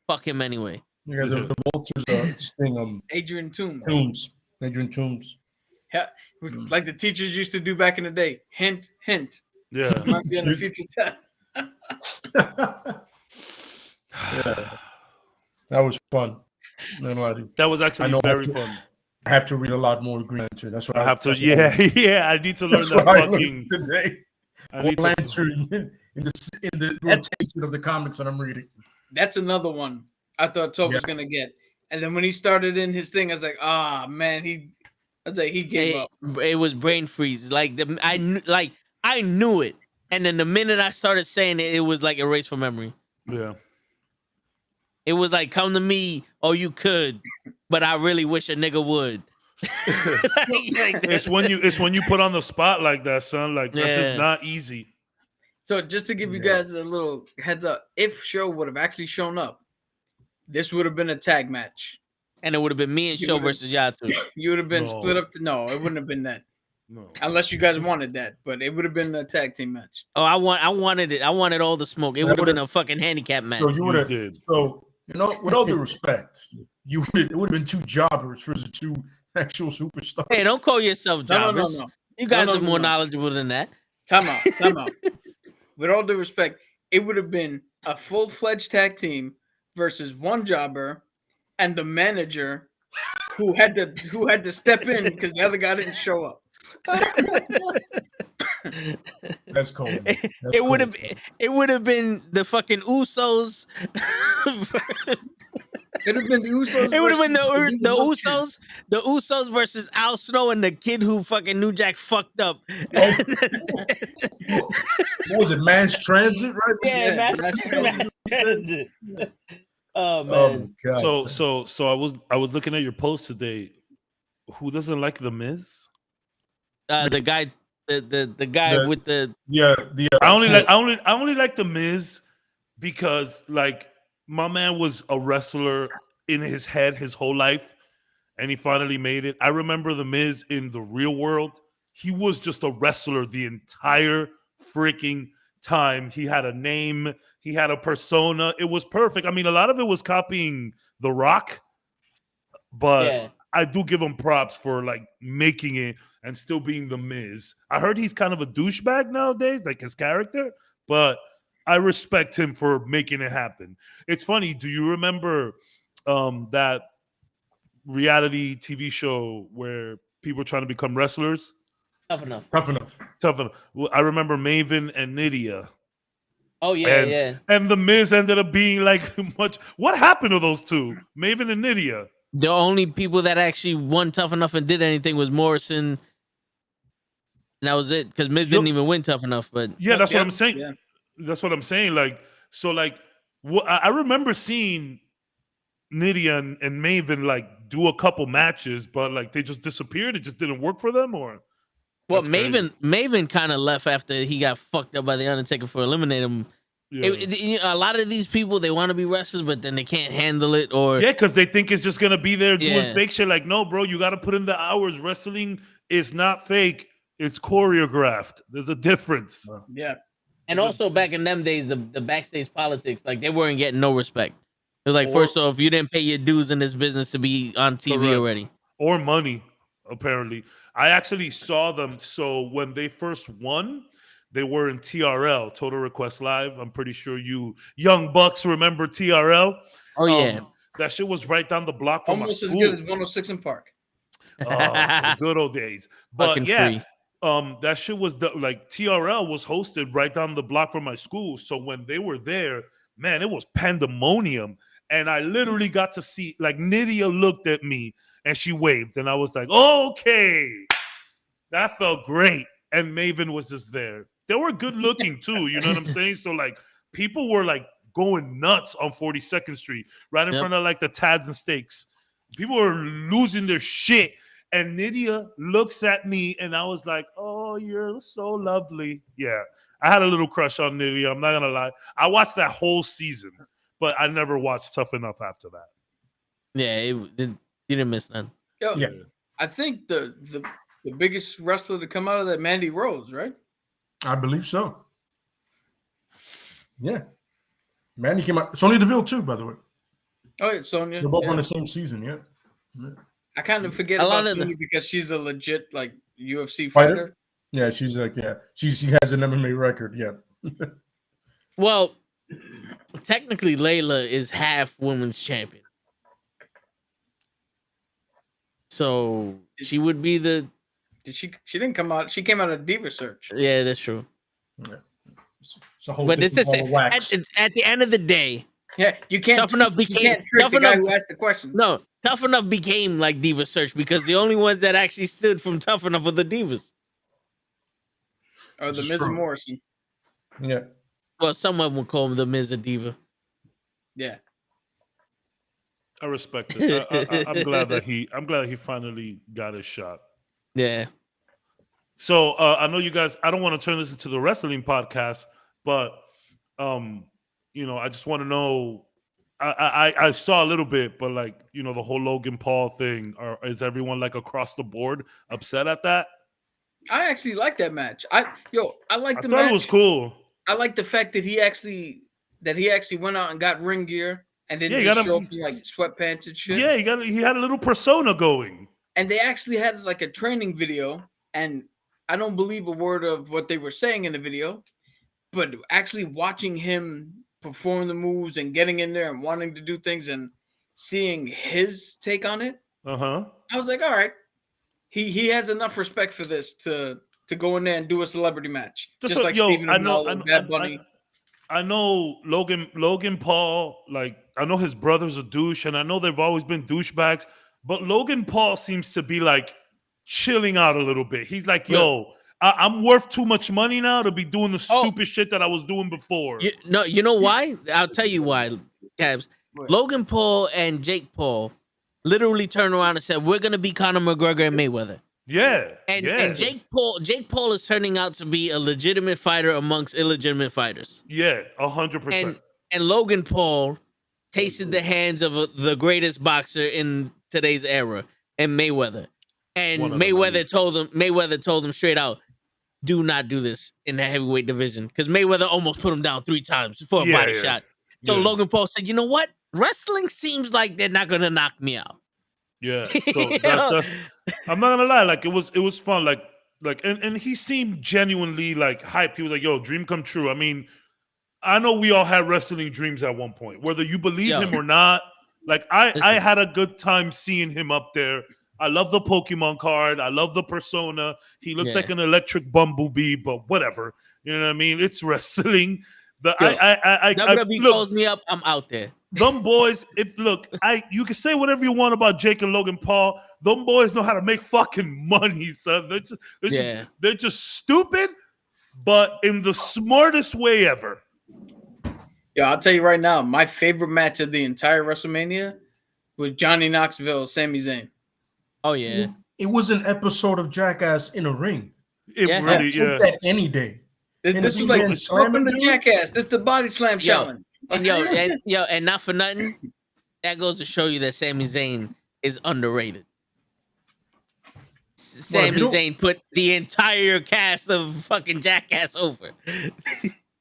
[SPEAKER 4] fuck him anyway.
[SPEAKER 2] Yeah, the Vultures sting
[SPEAKER 1] Adrian Toomes.
[SPEAKER 2] Adrian Toomes.
[SPEAKER 1] Yeah, like the teachers used to do back in the day. Hint, hint.
[SPEAKER 3] Yeah.
[SPEAKER 1] Might be on the future test.
[SPEAKER 2] Yeah. That was fun.
[SPEAKER 3] That was actually very fun.
[SPEAKER 2] I have to read a lot more Green Lantern. That's what I have to.
[SPEAKER 3] Yeah. I need to learn that fucking
[SPEAKER 2] today. Lantern in the rotation of the comics that I'm reading.
[SPEAKER 1] That's another one I thought Tob was gonna get, and then when he started in his thing, I was like, man, he gave up.
[SPEAKER 4] It was brain freeze. Like I knew it, and then the minute I started saying it, it was like erased from memory.
[SPEAKER 3] Yeah.
[SPEAKER 4] It was like, come to me, you could, but I really wish a nigga would.
[SPEAKER 3] It's when you put on the spot like that, son. Like that's just not easy.
[SPEAKER 1] So just to give you guys a little heads up, if Show would have actually shown up, this would have been a tag match,
[SPEAKER 4] and it would have been me and Show versus y'all two.
[SPEAKER 1] You would have been split up. No, it wouldn't have been that.
[SPEAKER 3] No,
[SPEAKER 1] unless you guys wanted that, but it would have been a tag team match.
[SPEAKER 4] Oh, I wanted it. I wanted all the smoke. It would have been a fucking handicap match.
[SPEAKER 2] So you would have. So with all due respect, it would have been two jobbers versus two actual superstars.
[SPEAKER 4] Hey, don't call yourself jobbers. No. You guys are more knowledgeable than that.
[SPEAKER 1] Time out. With all due respect, it would have been a full-fledged tag team versus one jobber and the manager who had to step in because the other guy didn't show up.
[SPEAKER 2] That's cool.
[SPEAKER 4] It would have been the fucking Usos.
[SPEAKER 1] It would have been the Usos.
[SPEAKER 4] It would have been the Usos versus Al Snow and the kid who fucking New Jack fucked up.
[SPEAKER 2] What was it? Mass Transit, right?
[SPEAKER 4] Yeah, Mass Transit. Oh man.
[SPEAKER 3] Oh, so I was looking at your post today. Who doesn't like The Miz?
[SPEAKER 4] The guy with the
[SPEAKER 3] I only like The Miz because like my man was a wrestler in his head his whole life and he finally made it. I remember The Miz in the real world. He was just a wrestler the entire freaking time. He had a name, he had a persona. It was perfect. I mean, a lot of it was copying The Rock, but I do give him props for like making it and still being The Miz. I heard he's kind of a douchebag nowadays, like his character, but I respect him for making it happen. It's funny. Do you remember that reality TV show where people were trying to become wrestlers?
[SPEAKER 4] Tough enough.
[SPEAKER 3] Well, I remember Maven and Nydia.
[SPEAKER 4] Oh yeah,
[SPEAKER 3] And The Miz ended up being like much. What happened to those two, Maven and Nydia?
[SPEAKER 4] The only people that actually won Tough Enough and did anything was Morrison. And that was it, because Miz didn't even win Tough Enough. But
[SPEAKER 3] that's what I'm saying. Yeah. That's what I'm saying. Like, so, like, I remember seeing Nydia and Maven like do a couple matches, but like they just disappeared. It just didn't work for them, or
[SPEAKER 4] Well, Maven kind of left after he got fucked up by the Undertaker for eliminating him. Yeah. A lot of these people, they want to be wrestlers, but then they can't handle it. Or
[SPEAKER 3] because they think it's just gonna be there doing fake shit. Like, no, bro, you got to put in the hours. Wrestling is not fake; it's choreographed. There's a difference.
[SPEAKER 1] Yeah.
[SPEAKER 4] And also back in them days, the backstage politics, like they weren't getting no respect. They're like, first off, you didn't pay your dues in this business to be on TV already,
[SPEAKER 3] or money. Apparently, I actually saw them. So when they first won, they were in TRL, Total Request Live. I'm pretty sure you young bucks remember TRL.
[SPEAKER 4] Oh yeah,
[SPEAKER 3] that shit was right down the block from
[SPEAKER 1] almost
[SPEAKER 3] my
[SPEAKER 1] as
[SPEAKER 3] school.
[SPEAKER 1] good as 106 in Park.
[SPEAKER 3] Oh, the good old days. But
[SPEAKER 4] fucking
[SPEAKER 3] yeah.
[SPEAKER 4] free.
[SPEAKER 3] That shit was like TRL was hosted right down the block from my school. So when they were there, man, it was pandemonium. And I literally got to see, like, Nydia looked at me and she waved. And I was like, okay, that felt great. And Maven was just there. They were good looking too. You know what I'm saying? So like people were like going nuts on 42nd Street, right in front of like the Tads and Steaks. People were losing their shit. And Nydia looks at me, and I was like, "Oh, you're so lovely." Yeah, I had a little crush on Nydia. I'm not gonna lie. I watched that whole season, but I never watched Tough Enough after that.
[SPEAKER 4] Yeah, you didn't miss none.
[SPEAKER 1] Yeah, I think the biggest wrestler to come out of that, Mandy Rose, right?
[SPEAKER 2] I believe so. Yeah, Mandy came out. Sonya Deville too, by the way.
[SPEAKER 1] Oh, yeah, Sonya.
[SPEAKER 2] They're both on the same season. Yeah.
[SPEAKER 1] I kind of forget about Sonya because she's a legit like UFC fighter.
[SPEAKER 2] Yeah, she's like she has an MMA record. Yeah.
[SPEAKER 4] Well, technically, Layla is half women's champion, so she would be the.
[SPEAKER 1] Did she? She didn't come out. She came out of Diva Search.
[SPEAKER 4] Yeah, that's true.
[SPEAKER 2] Yeah. It's a whole
[SPEAKER 4] but this is
[SPEAKER 2] at
[SPEAKER 4] the end of the day.
[SPEAKER 1] Yeah, you can't.
[SPEAKER 4] Tough Enough became
[SPEAKER 1] Tough the guy who asked the question.
[SPEAKER 4] No, Tough Enough became like Diva Search because the only ones that actually stood from Tough Enough were the Divas.
[SPEAKER 1] Or the Miz and Morrison.
[SPEAKER 2] Yeah.
[SPEAKER 4] Well, someone would call him the Miz a Diva.
[SPEAKER 1] Yeah.
[SPEAKER 3] I respect it. I'm glad that he finally got his shot.
[SPEAKER 4] Yeah.
[SPEAKER 3] So I know you guys. I don't want to turn this into the wrestling podcast, but I just want to know. I saw a little bit, but like the whole Logan Paul thing. Is everyone like across the board upset at that?
[SPEAKER 1] I actually like that match. I like the match.
[SPEAKER 3] I thought it was cool.
[SPEAKER 1] I like the fact that he actually went out and got ring gear and didn't just show up in like sweatpants and shit.
[SPEAKER 3] Yeah, he had a little persona going.
[SPEAKER 1] And they actually had like a training video, and I don't believe a word of what they were saying in the video, but actually watching him perform the moves and getting in there and wanting to do things and seeing his take on it. I was like, all right, he has enough respect for this to go in there and do a celebrity match, just like Steven Amell, Bad Bunny.
[SPEAKER 3] I know Logan Paul, like I know his brother's a douche, and I know they've always been douchebags, but Logan Paul seems to be like chilling out a little bit. He's like, yo, I'm worth too much money now to be doing the stupid shit that I was doing before.
[SPEAKER 4] You know why? I'll tell you why, Cabs. Logan Paul and Jake Paul literally turned around and said, we're going to be Conor McGregor and Mayweather.
[SPEAKER 3] Yeah.
[SPEAKER 4] And Jake Paul is turning out to be a legitimate fighter amongst illegitimate fighters.
[SPEAKER 3] Yeah, 100%.
[SPEAKER 4] And Logan Paul tasted the hands of the greatest boxer in today's era, and Mayweather. And Mayweather told him straight out, do not do this in the heavyweight division, because Mayweather almost put him down 3 times for a body shot. So Logan Paul said, you know what? Wrestling seems like they're not gonna knock me out.
[SPEAKER 3] Yeah. So I'm not gonna lie, like it was fun. Like and he seemed genuinely like hype. He was like, yo, dream come true. I mean, I know we all had wrestling dreams at one point, whether you believe him or not. Like I had a good time seeing him up there. I love the Pokemon card. I love the persona. He looked like an electric bumblebee, but whatever. You know what I mean? It's wrestling.
[SPEAKER 4] WWE calls me up, I'm out there.
[SPEAKER 3] Them boys, you can say whatever you want about Jake and Logan Paul. Them boys know how to make fucking money, son. They're just stupid, but in the smartest way ever.
[SPEAKER 1] Yeah, I'll tell you right now, my favorite match of the entire WrestleMania was Johnny Knoxville, Sami Zayn.
[SPEAKER 4] Oh yeah,
[SPEAKER 2] it was an episode of Jackass in a ring.
[SPEAKER 3] It really,
[SPEAKER 2] take that any day.
[SPEAKER 1] This was like welcome to Jackass. This is the body slam challenge.
[SPEAKER 4] And and not for nothing, that goes to show you that Sami Zayn is underrated. Sami Zayn put the entire cast of fucking Jackass over.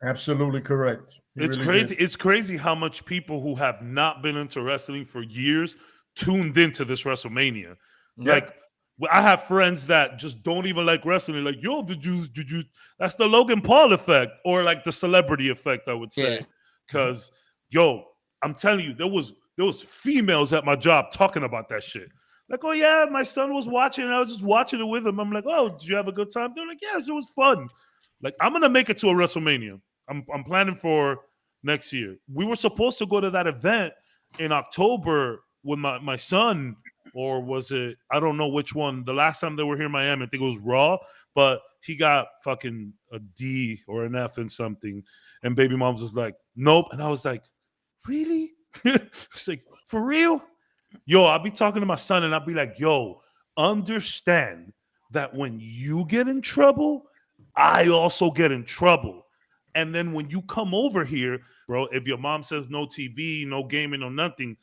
[SPEAKER 2] Absolutely correct.
[SPEAKER 3] It's really crazy. It's crazy how much people who have not been into wrestling for years tuned into this WrestleMania. Yeah. Like, I have friends that just don't even like wrestling. Like, yo, did you? That's the Logan Paul effect, or like the celebrity effect, I would say. Because, yo, I'm telling you, there was females at my job talking about that shit. Like, oh yeah, my son was watching, and I was just watching it with him. I'm like, oh, did you have a good time? They're like, yeah, it was fun. Like, I'm gonna make it to a WrestleMania. I'm planning for next year. We were supposed to go to that event in October with my son, or was it? I don't know which one. The last time they were here in Miami, I think it was Raw, but he got fucking a D or an F in something, and baby mom was like, nope. And I was like, really? It's like, for real? Yo, I'll be talking to my son and I'll be like, yo, understand that when you get in trouble, I also get in trouble. And then when you come over here, bro, if your mom says no TV, no gaming, no nothing,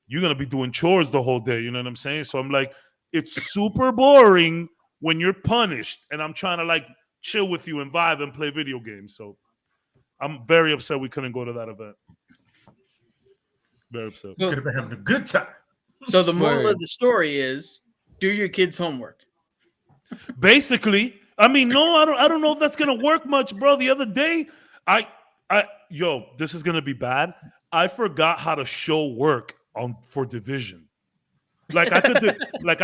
[SPEAKER 3] you're going to be doing chores the whole day. You know what I'm saying? So I'm like, it's super boring when you're punished and I'm trying to like chill with you and vibe and play video games. So I'm very upset we couldn't go to that event. Very upset.
[SPEAKER 2] We could have been having a good time.
[SPEAKER 1] So the moral of the story is, do your kids' homework.
[SPEAKER 3] Basically, I mean, no, I don't know if that's gonna work much, bro. The other day, yo, this is gonna be bad. I forgot how to show work for division. Like I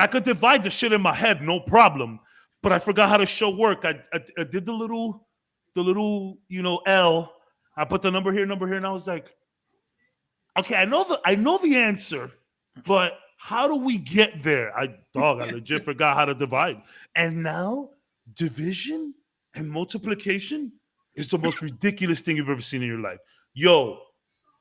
[SPEAKER 3] could divide the shit in my head, no problem. But I forgot how to show work. I did the little L. I put the number here, and I was like, okay, I know the answer, but how do we get there? I legit forgot how to divide. And now division and multiplication is the most ridiculous thing you've ever seen in your life. Yo,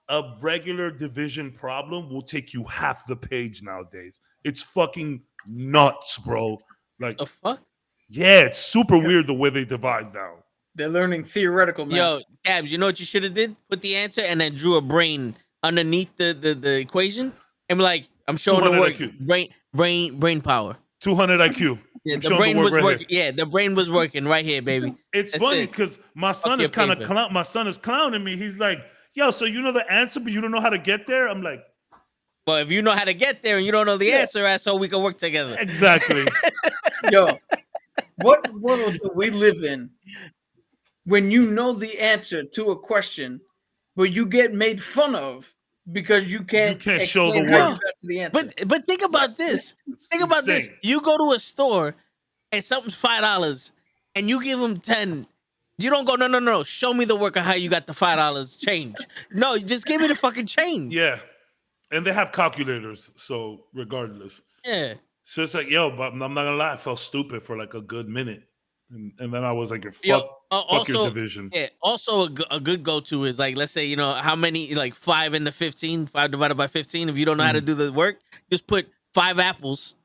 [SPEAKER 3] a regular division problem will take you half the page nowadays. It's fucking nuts, bro. Like,
[SPEAKER 4] the fuck?
[SPEAKER 3] Yeah, it's super weird the way they divide now.
[SPEAKER 1] They're learning theoretical math.
[SPEAKER 4] Yo, Gabs, you know what you should have did? Put the answer and then drew a brain underneath the equation and be like, I'm showing the work. IQ. Brain power.
[SPEAKER 3] 200 IQ.
[SPEAKER 4] Yeah, the brain was working. Yeah, the brain was working right here, baby.
[SPEAKER 3] It's funny because my son is kind of my son is clowning me. He's like, yo, so you know the answer, but you don't know how to get there? I'm like,
[SPEAKER 4] well, if you know how to get there and you don't know the answer, so we can work together.
[SPEAKER 3] Exactly.
[SPEAKER 1] Yo, what world do we live in when you know the answer to a question, but you get made fun of because you can't
[SPEAKER 3] show the work.
[SPEAKER 1] The answer.
[SPEAKER 4] But think about this. Think about this. You go to a store and something's $5 and you give them 10. You don't go, no. Show me the work of how you got the $5 change. No, just give me the fucking change.
[SPEAKER 3] Yeah. And they have calculators, so regardless.
[SPEAKER 4] Yeah.
[SPEAKER 3] So it's like, yo, but I'm not gonna lie, I felt stupid for like a good minute. And then I was like, fuck your division.
[SPEAKER 4] Yeah. Also, a good go-to is like, let's say, you know, how many, like 5 into 15, 5 divided by 15. If you don't know how to do the work, just put 5 apples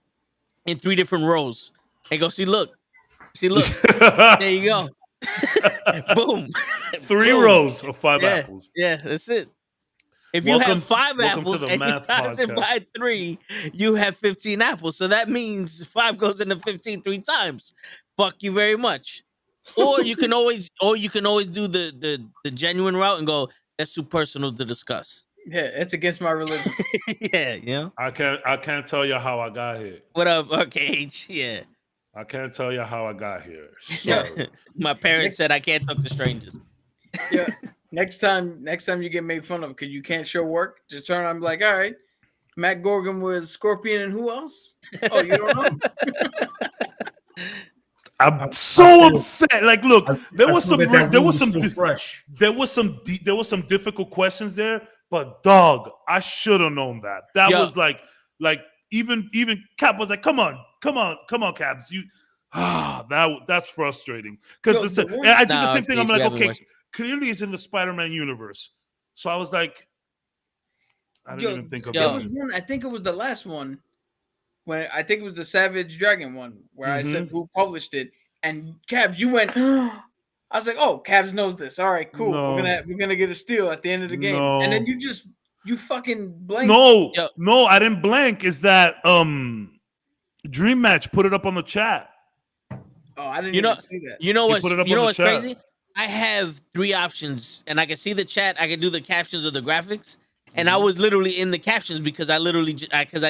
[SPEAKER 4] in 3 different rows and go, see, look. There you go. Boom.
[SPEAKER 3] 3 rows of 5 apples.
[SPEAKER 4] Yeah, that's it. If you have 5 apples and you times it by 3, you have 15 apples. So that means 5 goes into 15 3 times. Fuck you very much. Or you can always do the genuine route and go, that's too personal to discuss.
[SPEAKER 1] Yeah, it's against my religion.
[SPEAKER 4] Yeah, you know?
[SPEAKER 3] I can't tell you how I got here.
[SPEAKER 4] What up, RKH? Yeah.
[SPEAKER 3] I can't tell you how I got here.
[SPEAKER 4] So. My parents said I can't talk to strangers.
[SPEAKER 1] Yeah. Next time you get made fun of because you can't show work, just turn on and be like, all right, Matt Gorgon was Scorpion and who else? Oh, you don't know?
[SPEAKER 3] I'm so upset. Like, look, there was some difficult questions there, but dog, I should have known that. That was like even Cap was like, come on, Caps, you that's frustrating because I did the same thing. I'm like, okay, clearly it's in the Spider-Man universe, so I was like, I didn't even think of
[SPEAKER 1] that. I think it was the last one. When I think it was the Savage Dragon one where I said who published it, And Cabs, you went. I was like, oh, Cabs knows this. All right, cool.
[SPEAKER 3] No.
[SPEAKER 1] We're gonna get a steal at the end of the game.
[SPEAKER 3] No.
[SPEAKER 1] And then you fucking blanked.
[SPEAKER 3] No, I didn't blank. Is that Dream Match put it up on the chat?
[SPEAKER 1] Oh, I didn't even see that.
[SPEAKER 4] You know what's crazy? I have 3 options, and I can see the chat. I can do the captions or the graphics, and I was literally in the captions because I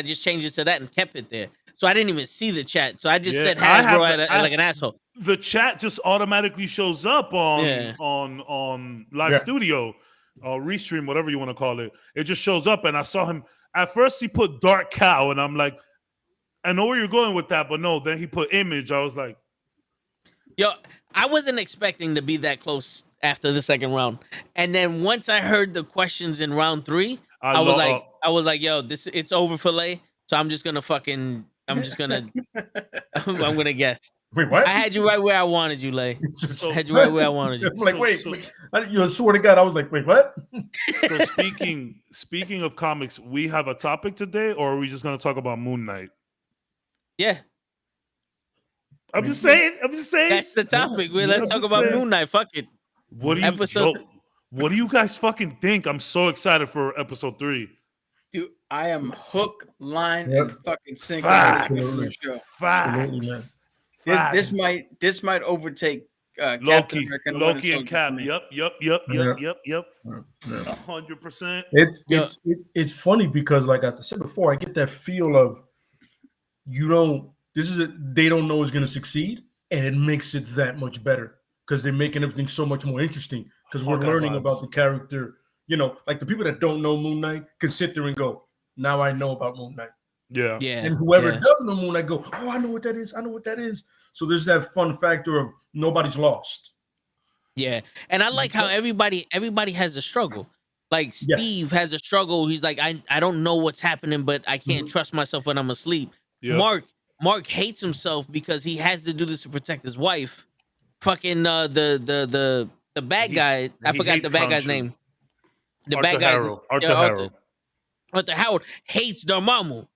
[SPEAKER 4] just changed it to that and kept it there. So I didn't even see the chat. So I just said Hasbro like an asshole.
[SPEAKER 3] The chat just automatically shows up on Live Studio or Restream, whatever you want to call it. It just shows up, and I saw him. At first, he put Dark Cow, and I'm like, I know where you're going with that, but no. Then he put Image. I was like,
[SPEAKER 4] yo, I wasn't expecting to be that close after the second round, and then once I heard the questions in round 3, I was like, yo, it's over for Lay. So I'm gonna guess.
[SPEAKER 2] Wait, what?
[SPEAKER 4] I had you right where I wanted you, Lay. I had you right where I wanted you.
[SPEAKER 2] I'm like, you swear to God, I was like, wait, what?
[SPEAKER 3] So speaking of comics, we have a topic today, or are we just gonna talk about Moon Knight?
[SPEAKER 4] Yeah.
[SPEAKER 3] I'm just saying.
[SPEAKER 4] That's the topic. Let's talk about Moon Knight. Fuck it.
[SPEAKER 3] What do you guys fucking think? I'm so excited for episode 3.
[SPEAKER 1] Dude, I am hook, line, and fucking sinker.
[SPEAKER 3] Facts.
[SPEAKER 1] This might overtake
[SPEAKER 3] Loki and Cap. Yep. 100%.
[SPEAKER 2] It's funny because, like I said before, I get that feel of they don't know it's going to succeed, and it makes it that much better because they're making everything so much more interesting because we're learning about the character. Like the people that don't know Moon Knight can sit there and go, now I know about Moon Knight.
[SPEAKER 3] Yeah.
[SPEAKER 2] And whoever doesn't know Moon Knight go, oh, I know what that is. So there's that fun factor of nobody's lost.
[SPEAKER 4] Yeah. And I like how everybody has a struggle. Like Steve has a struggle. He's like, I don't know what's happening, but I can't trust myself when I'm asleep. Yep. Mark hates himself because he has to do this to protect his wife. Fucking the bad guy. I forgot the bad guy's name. The bad guy, Arthur Howard hates Dormammu.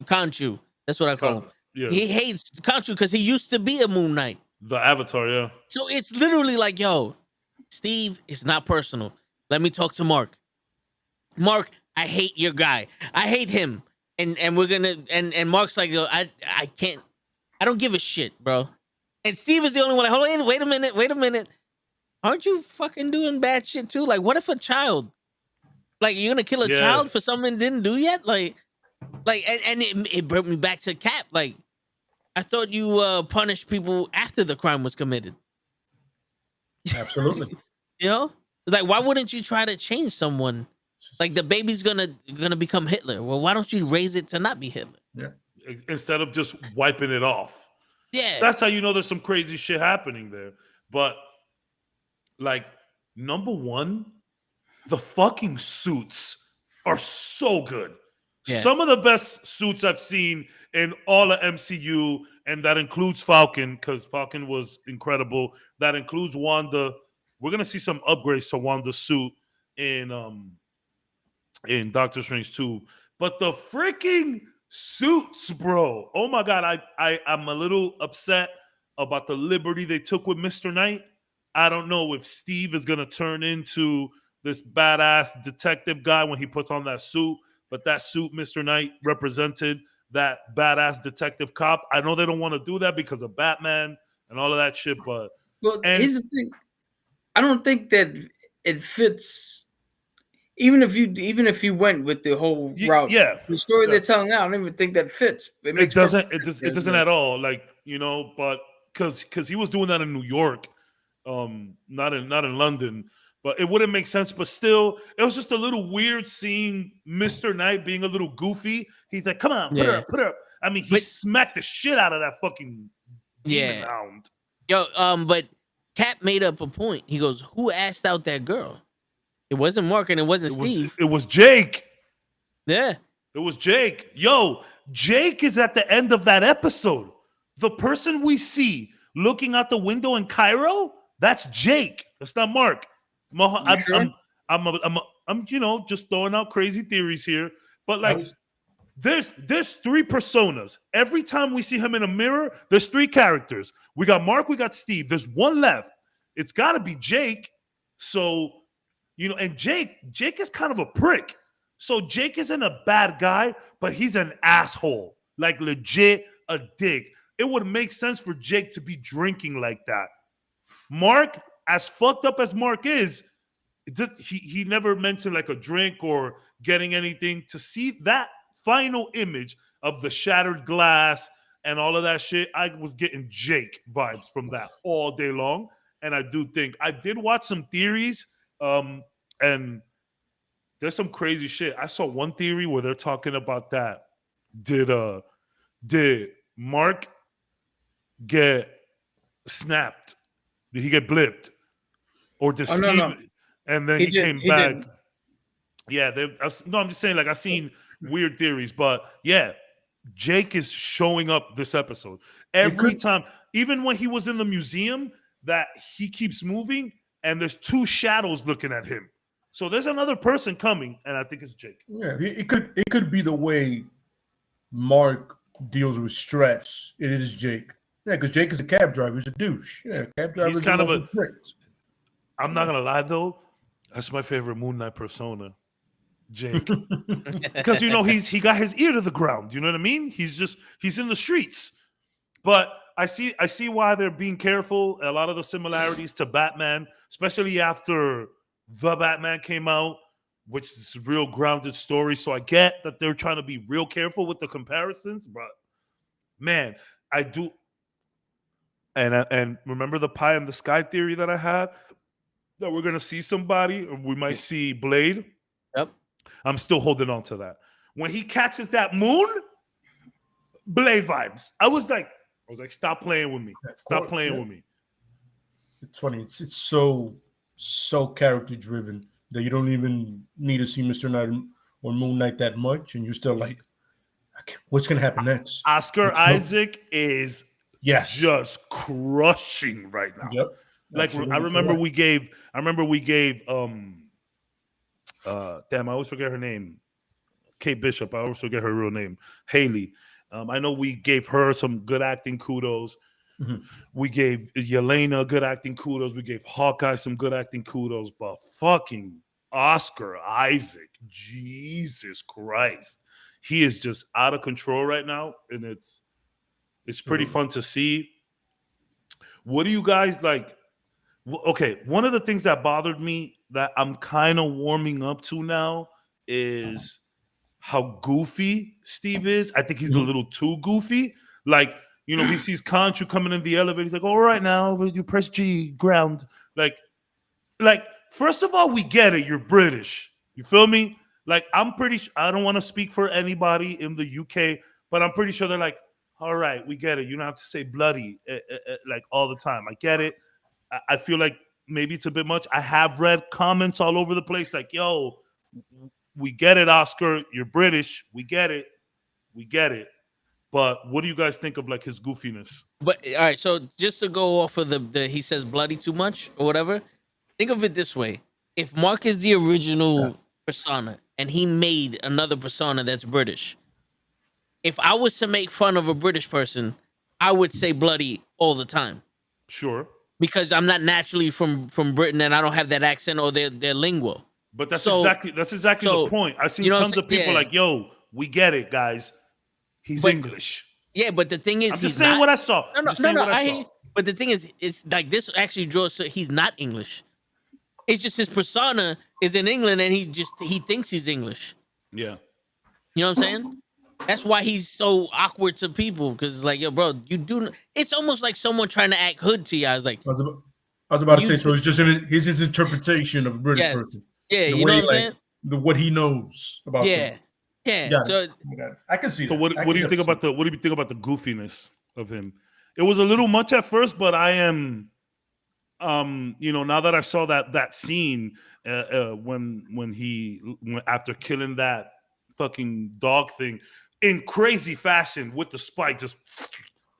[SPEAKER 4] Khonshu. That's what I call him. Yeah. He hates Khonshu because he used to be a Moon Knight.
[SPEAKER 3] The Avatar, yeah.
[SPEAKER 4] So it's literally like, yo, Steve, it's not personal. Let me talk to Mark. Mark, I hate your guy. I hate him. And we're gonna and Mark's like, yo, I can't. I don't give a shit, bro. And Steve is the only one like, hold on, wait a minute. Aren't you fucking doing bad shit too? Like, what if a child? Like, you're gonna kill a child for something it didn't do yet? Like, and it brought me back to Cap. Like, I thought you punished people after the crime was committed.
[SPEAKER 2] Absolutely.
[SPEAKER 4] Like, why wouldn't you try to change someone? Like, the baby's gonna become Hitler. Well, why don't you raise it to not be Hitler?
[SPEAKER 2] Yeah.
[SPEAKER 3] Instead of just wiping it off.
[SPEAKER 4] Yeah.
[SPEAKER 3] That's how you know there's some crazy shit happening there. But like, number one, the fucking suits are so good. Yeah. Some of the best suits I've seen in all of MCU, and that includes Falcon, because Falcon was incredible. That includes Wanda. We're gonna see some upgrades to Wanda's suit in Doctor Strange 2. But the freaking suits, bro. Oh my God, I'm a little upset about the liberty they took with Mr. Knight. I don't know if Steve is gonna turn into this badass detective guy when he puts on that suit, but that suit, Mr. Knight, represented that badass detective cop. I know they don't want to do that because of Batman and all of that shit, but
[SPEAKER 1] here's the thing. I don't think that it fits. Even if you went with the whole route, the story they're telling now, I don't even think that fits.
[SPEAKER 3] It doesn't at all. Like, but because he was doing that in New York, not in London. But it wouldn't make sense. But still, it was just a little weird seeing Mr. Knight being a little goofy. He's like, "Come on, put her up." I mean, he smacked the shit out of that fucking demon hound.
[SPEAKER 4] Yo, but Cap made up a point. He goes, "Who asked out that girl? It wasn't Mark and it wasn't Steve.
[SPEAKER 3] It was Jake.
[SPEAKER 4] Yeah,
[SPEAKER 3] it was Jake. Yo, Jake is at the end of that episode. The person we see looking out the window in Cairo, that's Jake. That's not Mark." I'm just throwing out crazy theories here, but like There's 3 personas. Every time we see him in a mirror, there's 3 characters. We got Mark, we got Steve. There's one left. It's got to be Jake. So, and Jake is kind of a prick. So Jake isn't a bad guy, but he's an asshole. Like legit a dick. It would make sense for Jake to be drinking like that. Mark, as fucked up as Mark is, he never mentioned like a drink or getting anything. To see that final image of the shattered glass and all of that shit, I was getting Jake vibes from that all day long. And I do think I did watch some theories, and there's some crazy shit. I saw one theory where they're talking about that. Did Mark get snapped? Did he get blipped? Or did Steve? No. And then he came back. Didn't. Yeah, I'm just saying, like, I've seen weird theories, but yeah, Jake is showing up this episode. Every time, even when he was in the museum, that he keeps moving, and there's 2 shadows looking at him. So there's another person coming, and I think it's Jake.
[SPEAKER 2] Yeah, it could be the way Mark deals with stress. It is Jake. Yeah, because Jake is a cab driver. He's a douche. Yeah, cab driver.
[SPEAKER 3] He's kind of a. I'm not gonna lie though, that's my favorite Moon Knight persona, Jake, because he got his ear to the ground. You know what I mean? He's in the streets, but I see why they're being careful. A lot of the similarities to Batman, especially after The Batman came out, which is a real grounded story. So I get that they're trying to be real careful with the comparisons, but man, I do. And remember the pie in the sky theory that I had, that we're gonna see somebody, or we might see Blade.
[SPEAKER 1] Yep.
[SPEAKER 3] I'm still holding on to that. When he catches that moon, Blade vibes. I was like, stop playing with me. Stop playing with me.
[SPEAKER 2] It's funny. It's so character driven that you don't even need to see Mr. Knight or Moon Knight that much, and you're still like, what's gonna happen next?
[SPEAKER 3] Oscar Isaac is just crushing right now. Yep. Like I remember we gave damn, I always forget her name. Kate Bishop. I always forget her real name. Haley. I know we gave her some good acting kudos. Mm-hmm. We gave Yelena good acting kudos. We gave Hawkeye some good acting kudos. But fucking Oscar Isaac, Jesus Christ, he is just out of control right now, and it's pretty fun to see. What do you guys like? Okay, one of the things that bothered me that I'm kind of warming up to now is how goofy Steve is. I think he's a little too goofy. Like, he sees Conchu coming in the elevator. He's like, all right, now you press G, ground. Like, first of all, we get it. You're British. You feel me? Like, I don't want to speak for anybody in the UK, but I'm pretty sure they're like, all right, we get it. You don't have to say bloody like all the time. I get it. I feel like maybe it's a bit much. I have read comments all over the place like, yo, we get it, Oscar. You're British. We get it. We get it. But what do you guys think of like his goofiness?
[SPEAKER 4] But all right, so just to go off of the he says bloody too much or whatever, think of it this way. If Mark is the original persona and he made another persona that's British, if I was to make fun of a British person, I would say bloody all the time.
[SPEAKER 3] Sure.
[SPEAKER 4] Because I'm not naturally from Britain and I don't have that accent or their lingo.
[SPEAKER 3] But that's exactly the point. I've seen tons of people like, yo, we get it, guys. He's English.
[SPEAKER 4] Yeah, but the thing is,
[SPEAKER 3] I'm just saying what I saw.
[SPEAKER 4] No. But the thing is, it's like this actually draws. He's not English. It's just his persona is in England, and he thinks he's English.
[SPEAKER 3] Yeah.
[SPEAKER 4] You know what I'm saying? That's why he's so awkward to people, because it's like, yo, bro, you do. It's almost like someone trying to act hood to you. I was like,
[SPEAKER 2] I was about to say, so it's just his interpretation of a British person.
[SPEAKER 4] Yeah, you know what I'm saying?
[SPEAKER 2] What he knows about.
[SPEAKER 4] Yeah. So
[SPEAKER 2] I can see.
[SPEAKER 3] So what do you think about the goofiness of him? It was a little much at first, but I am, now that I saw that scene when he after killing that fucking dog thing in crazy fashion with the spike, just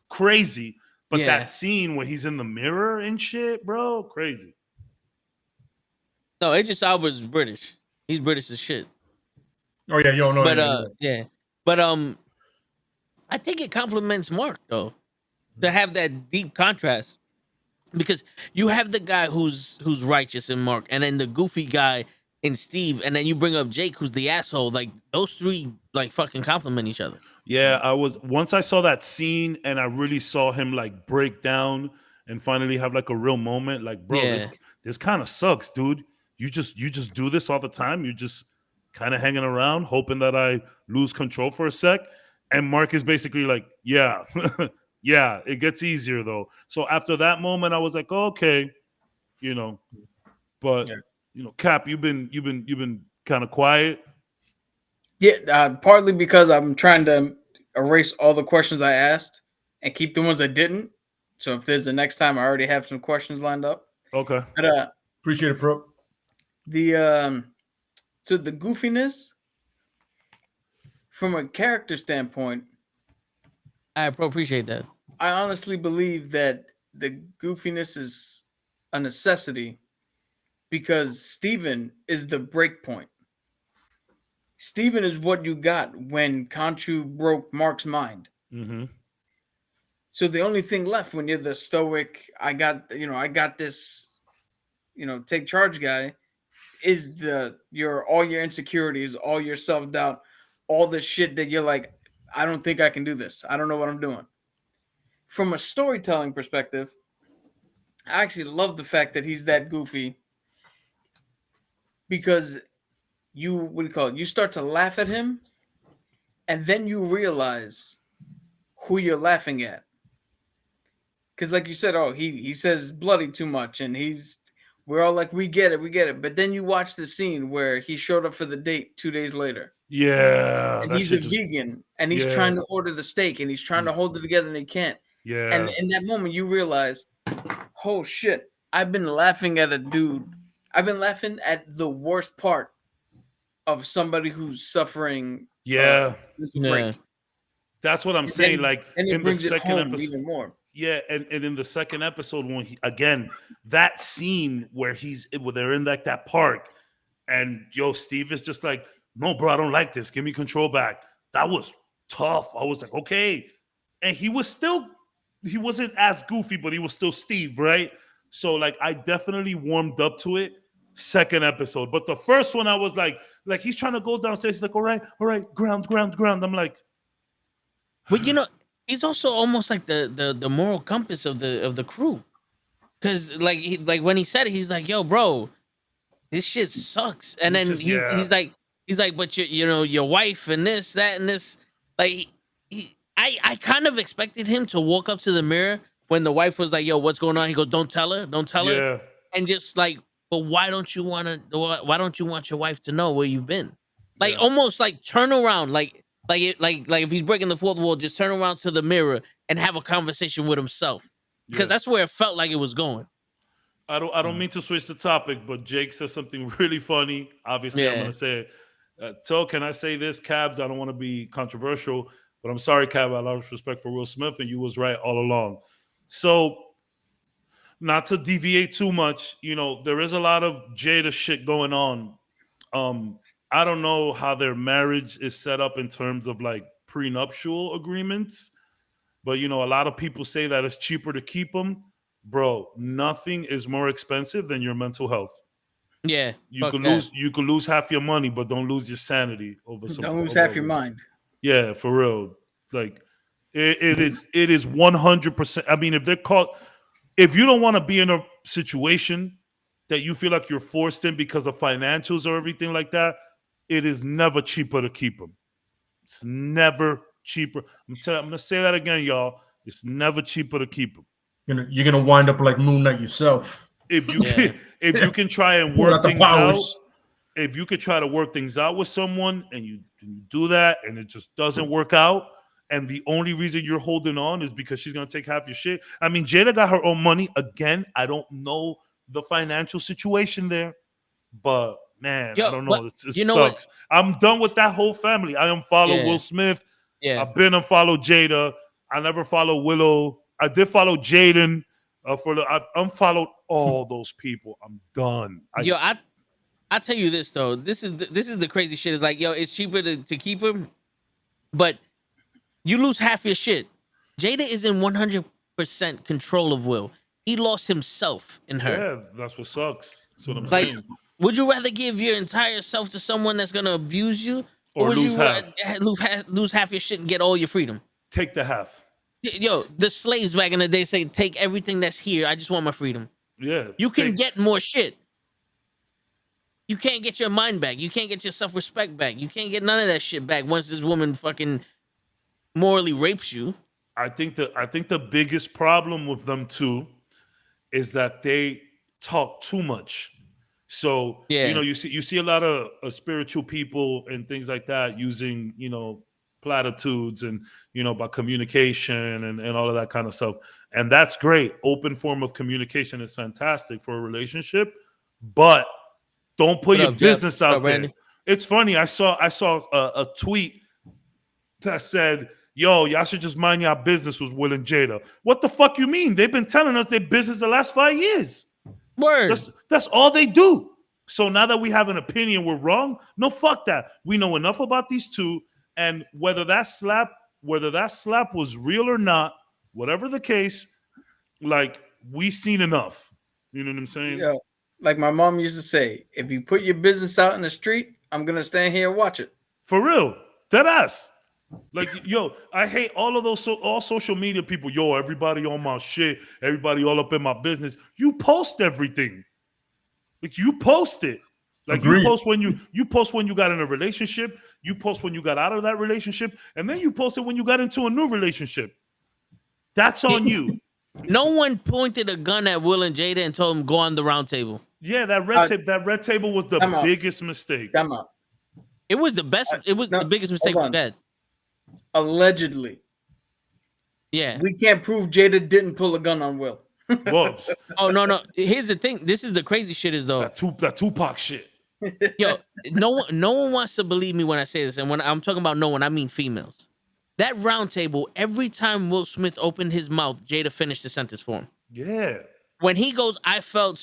[SPEAKER 3] crazy. But that scene when he's in the mirror and shit, bro, crazy.
[SPEAKER 4] No, it just Albert's British. He's British as shit.
[SPEAKER 2] Oh yeah, you don't know.
[SPEAKER 4] But But I think it complements Mark though to have that deep contrast because you have the guy who's righteous in Mark, and then the goofy guy in Steve, and then you bring up Jake who's the asshole. Like those three, like fucking complement each other.
[SPEAKER 3] Yeah, once I saw that scene and I really saw him like break down and finally have like a real moment. Like, bro, this kind of sucks, dude. You just do this all the time. You're just kind of hanging around, hoping that I lose control for a sec. And Mark is basically like, yeah, yeah, it gets easier though. So after that moment, I was like, oh, okay, you know. But you know, Cap, you've been kind of quiet.
[SPEAKER 1] Yeah, partly because I'm trying to erase all the questions I asked and keep the ones I didn't. So if there's the next time, I already have some questions lined up.
[SPEAKER 3] Okay.
[SPEAKER 1] But
[SPEAKER 2] appreciate it, bro.
[SPEAKER 1] So the goofiness from a character standpoint,
[SPEAKER 4] I appreciate that.
[SPEAKER 1] I honestly believe that the goofiness is a necessity because Steven is the break point. Steven is what you got when Khonshu broke Mark's mind.
[SPEAKER 3] Mm-hmm.
[SPEAKER 1] So the only thing left when you're the stoic, I got this, take charge guy, is all your insecurities, all your self-doubt, all the shit that you're like, I don't think I can do this. I don't know what I'm doing. From a storytelling perspective, I actually love the fact that he's that goofy because you start to laugh at him and then you realize who you're laughing at. Because like you said, he says bloody too much and we're all like, we get it. But then you watch the scene where he showed up for the date 2 days later.
[SPEAKER 3] Yeah.
[SPEAKER 1] And he's a vegan and he's trying to order the steak and he's trying to hold it together and he can't.
[SPEAKER 3] Yeah.
[SPEAKER 1] And in that moment you realize, oh shit, I've been laughing at a dude. I've been laughing at the worst part of somebody who's suffering.
[SPEAKER 3] Yeah.
[SPEAKER 1] Break.
[SPEAKER 3] That's what I'm saying. Like
[SPEAKER 1] in the second episode, even more.
[SPEAKER 3] Yeah, and in the second episode, when that scene where they're in like that park, and Steve is just like, no, bro, I don't like this. Give me control back. That was tough. I was like, okay, and he wasn't as goofy, but he was still Steve, right? So like, I definitely warmed up to it. Second episode, but the first one, I was like he's trying to go downstairs. He's like, all right, ground. I'm like,
[SPEAKER 4] but he's also almost like the moral compass of the crew, because like when he said it, he's like, "Yo, bro, this shit sucks." And then he's like, "But your wife and this, that, and this." Like, I kind of expected him to walk up to the mirror when the wife was like, "Yo, what's going on?" He goes, "Don't tell her," and just like, but why don't you want your wife to know where you've been? Like, almost like turn around, like if he's breaking the fourth wall, just turn around to the mirror and have a conversation with himself, because that's where it felt like it was going.
[SPEAKER 3] I don't mean to switch the topic, but Jake says something really funny. Obviously, I'm gonna say it. Can I say this, Cabs? I don't want to be controversial, but I'm sorry, Cab. I have a lot of respect for Will Smith, and you was right all along. So, not to deviate too much, there is a lot of Jada shit going on. I don't know how their marriage is set up in terms of like prenuptial agreements, but a lot of people say that it's cheaper to keep them. Bro, nothing is more expensive than your mental health.
[SPEAKER 4] Yeah,
[SPEAKER 3] you could lose half your money, but don't lose your sanity over some.
[SPEAKER 1] Don't lose half your mind.
[SPEAKER 3] Yeah, for real. Like it is 100%. I mean, if you don't want to be in a situation that you feel like you're forced in because of financials or everything like that, it is never cheaper to keep them. It's never cheaper. I'm going to say that again, y'all. It's never cheaper to keep them.
[SPEAKER 2] You're gonna wind up like Moon Knight yourself.
[SPEAKER 3] If you can try and work things out, if you could try to work things out with someone and you do that and it just doesn't work out, and the only reason you're holding on is because she's gonna take half your shit. I mean, Jada got her own money. Again, I don't know the financial situation there, but man, I don't know. It sucks. What? I'm done with that whole family. I unfollow Will Smith. Yeah. I've been unfollowed Jada. I never follow Willow. I did follow Jaden. I've unfollowed all those people. I'm done.
[SPEAKER 4] I tell you this though. This is the crazy shit. It's like, yo, it's cheaper to keep him. but you lose half your shit. Jada is in 100% control of Will. He lost himself in her.
[SPEAKER 3] Yeah, that's what sucks. That's what I'm
[SPEAKER 4] Like,
[SPEAKER 3] saying.
[SPEAKER 4] would you rather give your entire self to someone that's gonna abuse you,
[SPEAKER 3] or
[SPEAKER 4] would
[SPEAKER 3] lose
[SPEAKER 4] you
[SPEAKER 3] half?
[SPEAKER 4] lose half your shit and get all your freedom?
[SPEAKER 3] Take the half.
[SPEAKER 4] Yo, the slaves back in the day say, "Take everything that's here. I just want my freedom."
[SPEAKER 3] Yeah,
[SPEAKER 4] you can get more shit. You can't get your mind back. You can't get your self-respect back. You can't get none of that shit back once this woman fucking morally rapes you.
[SPEAKER 3] I think the biggest problem with them too is that they talk too much. So you see a lot of spiritual people and things like that using platitudes and by communication and all of that kind of stuff, and that's great. Open form of communication is fantastic for a relationship, but don't put your business out there. Randy? It's funny. I saw a tweet that said, "Yo, y'all should just mind your business with Will and Jada." What the fuck you mean? They've been telling us their business the last 5 years.
[SPEAKER 4] Word.
[SPEAKER 3] That's all they do. So now that we have an opinion, we're wrong. No, fuck that. We know enough about these two, and whether that slap was real or not, whatever the case, like we seen enough. You know what I'm saying?
[SPEAKER 1] Yeah. Like my mom used to say, if you put your business out in the street, I'm gonna stand here and watch it.
[SPEAKER 3] For real, dead ass. Like, yo, I hate all of those all social media people. Yo, everybody on my shit, everybody all up in my business. You post everything. Like you post it. Like Agreed. you post when you got in a relationship, you post when you got out of that relationship, and then you post it when you got into a new relationship. That's on you.
[SPEAKER 4] No one pointed a gun at Will and Jada and told them go on the round table.
[SPEAKER 3] Yeah, that red table was the biggest mistake.
[SPEAKER 1] Come on.
[SPEAKER 4] It was the best. It was the biggest mistake we've had.
[SPEAKER 1] Allegedly.
[SPEAKER 4] Yeah.
[SPEAKER 1] We can't prove Jada didn't pull a gun on Will.
[SPEAKER 3] Whoops.
[SPEAKER 4] Oh, no. Here's the thing. This is the crazy shit is though.
[SPEAKER 3] That Tupac shit.
[SPEAKER 4] Yo, no one wants to believe me when I say this. And when I'm talking about no one, I mean females. That round table, every time Will Smith opened his mouth, Jada finished the sentence for him.
[SPEAKER 3] Yeah.
[SPEAKER 4] When he goes, I felt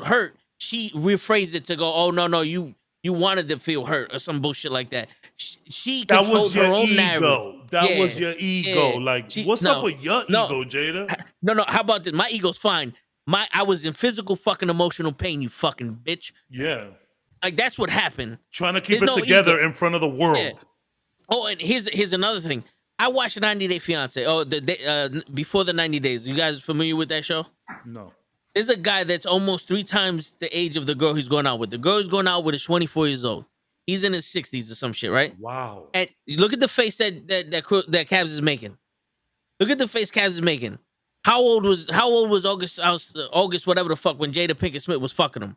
[SPEAKER 4] hurt, she rephrased it to go, oh, no, you wanted to feel hurt or some bullshit like that. She controlled her own narrative.
[SPEAKER 3] That was your ego.
[SPEAKER 4] Yeah.
[SPEAKER 3] Like, what's up with your ego, Jada?
[SPEAKER 4] No. How about this? My ego's fine. I was in physical fucking emotional pain, you fucking bitch.
[SPEAKER 3] Yeah.
[SPEAKER 4] Like, that's what happened.
[SPEAKER 3] Trying to keep it together in front of the world.
[SPEAKER 4] Yeah. Oh, and here's another thing. I watched 90 Day Fiance. Oh, before the 90 days. You guys familiar with that show?
[SPEAKER 3] No.
[SPEAKER 4] There's a guy that's almost 3 times the age of the girl he's going out with. The girl he's going out with is 24 years old. He's in his 60s or some shit, right?
[SPEAKER 3] Wow.
[SPEAKER 4] And look at the face that Cabs is making. Look at the face Cabs is making. How old was August whatever the fuck when Jada Pinkett Smith was fucking him?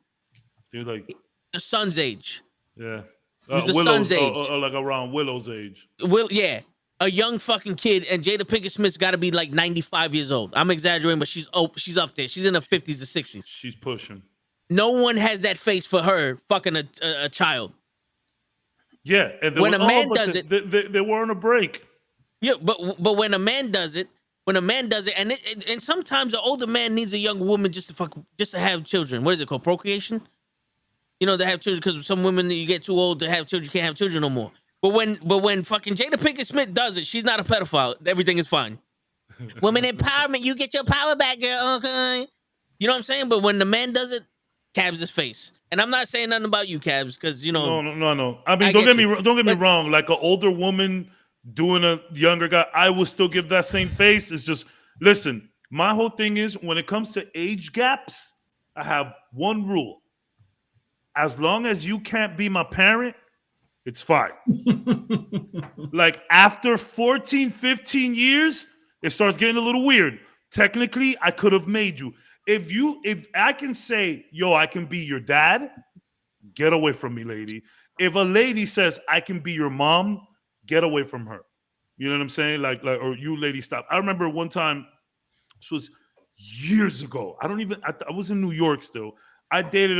[SPEAKER 3] Dude, like
[SPEAKER 4] the son's age.
[SPEAKER 3] Yeah.
[SPEAKER 4] The son's age.
[SPEAKER 3] Like around Willow's age.
[SPEAKER 4] Yeah. A young fucking kid, and Jada Pinkett Smith's got to be like 95 years old. I'm exaggerating, but she's up there. She's in her 50s or 60s.
[SPEAKER 3] She's pushing.
[SPEAKER 4] No one has that face for her fucking a child.
[SPEAKER 3] Yeah, and when a man does it, they were on a break.
[SPEAKER 4] Yeah, but when a man does it, and sometimes an older man needs a young woman just to have children. What is it called? Procreation? You know, to have children, because some women, you get too old to have children, you can't have children no more. But when fucking Jada Pinkett Smith does it, she's not a pedophile. Everything is fine. Women empowerment, you get your power back, girl. Okay, you know what I'm saying? But when the man does it, Cabs his face. And I'm not saying nothing about you, Cabs, because you know.
[SPEAKER 3] No. I mean, don't get me wrong. Like an older woman doing a younger guy, I will still give that same face. It's just, listen. My whole thing is when it comes to age gaps, I have one rule. As long as you can't be my parent, it's fine. Like after 14, 15 years, it starts getting a little weird. Technically, I could have made you. If I can say, yo, I can be your dad, get away from me, lady. If a lady says I can be your mom, get away from her. You know what I'm saying? Like, or you lady, stop. I remember one time, this was years ago. I was in New York still. I dated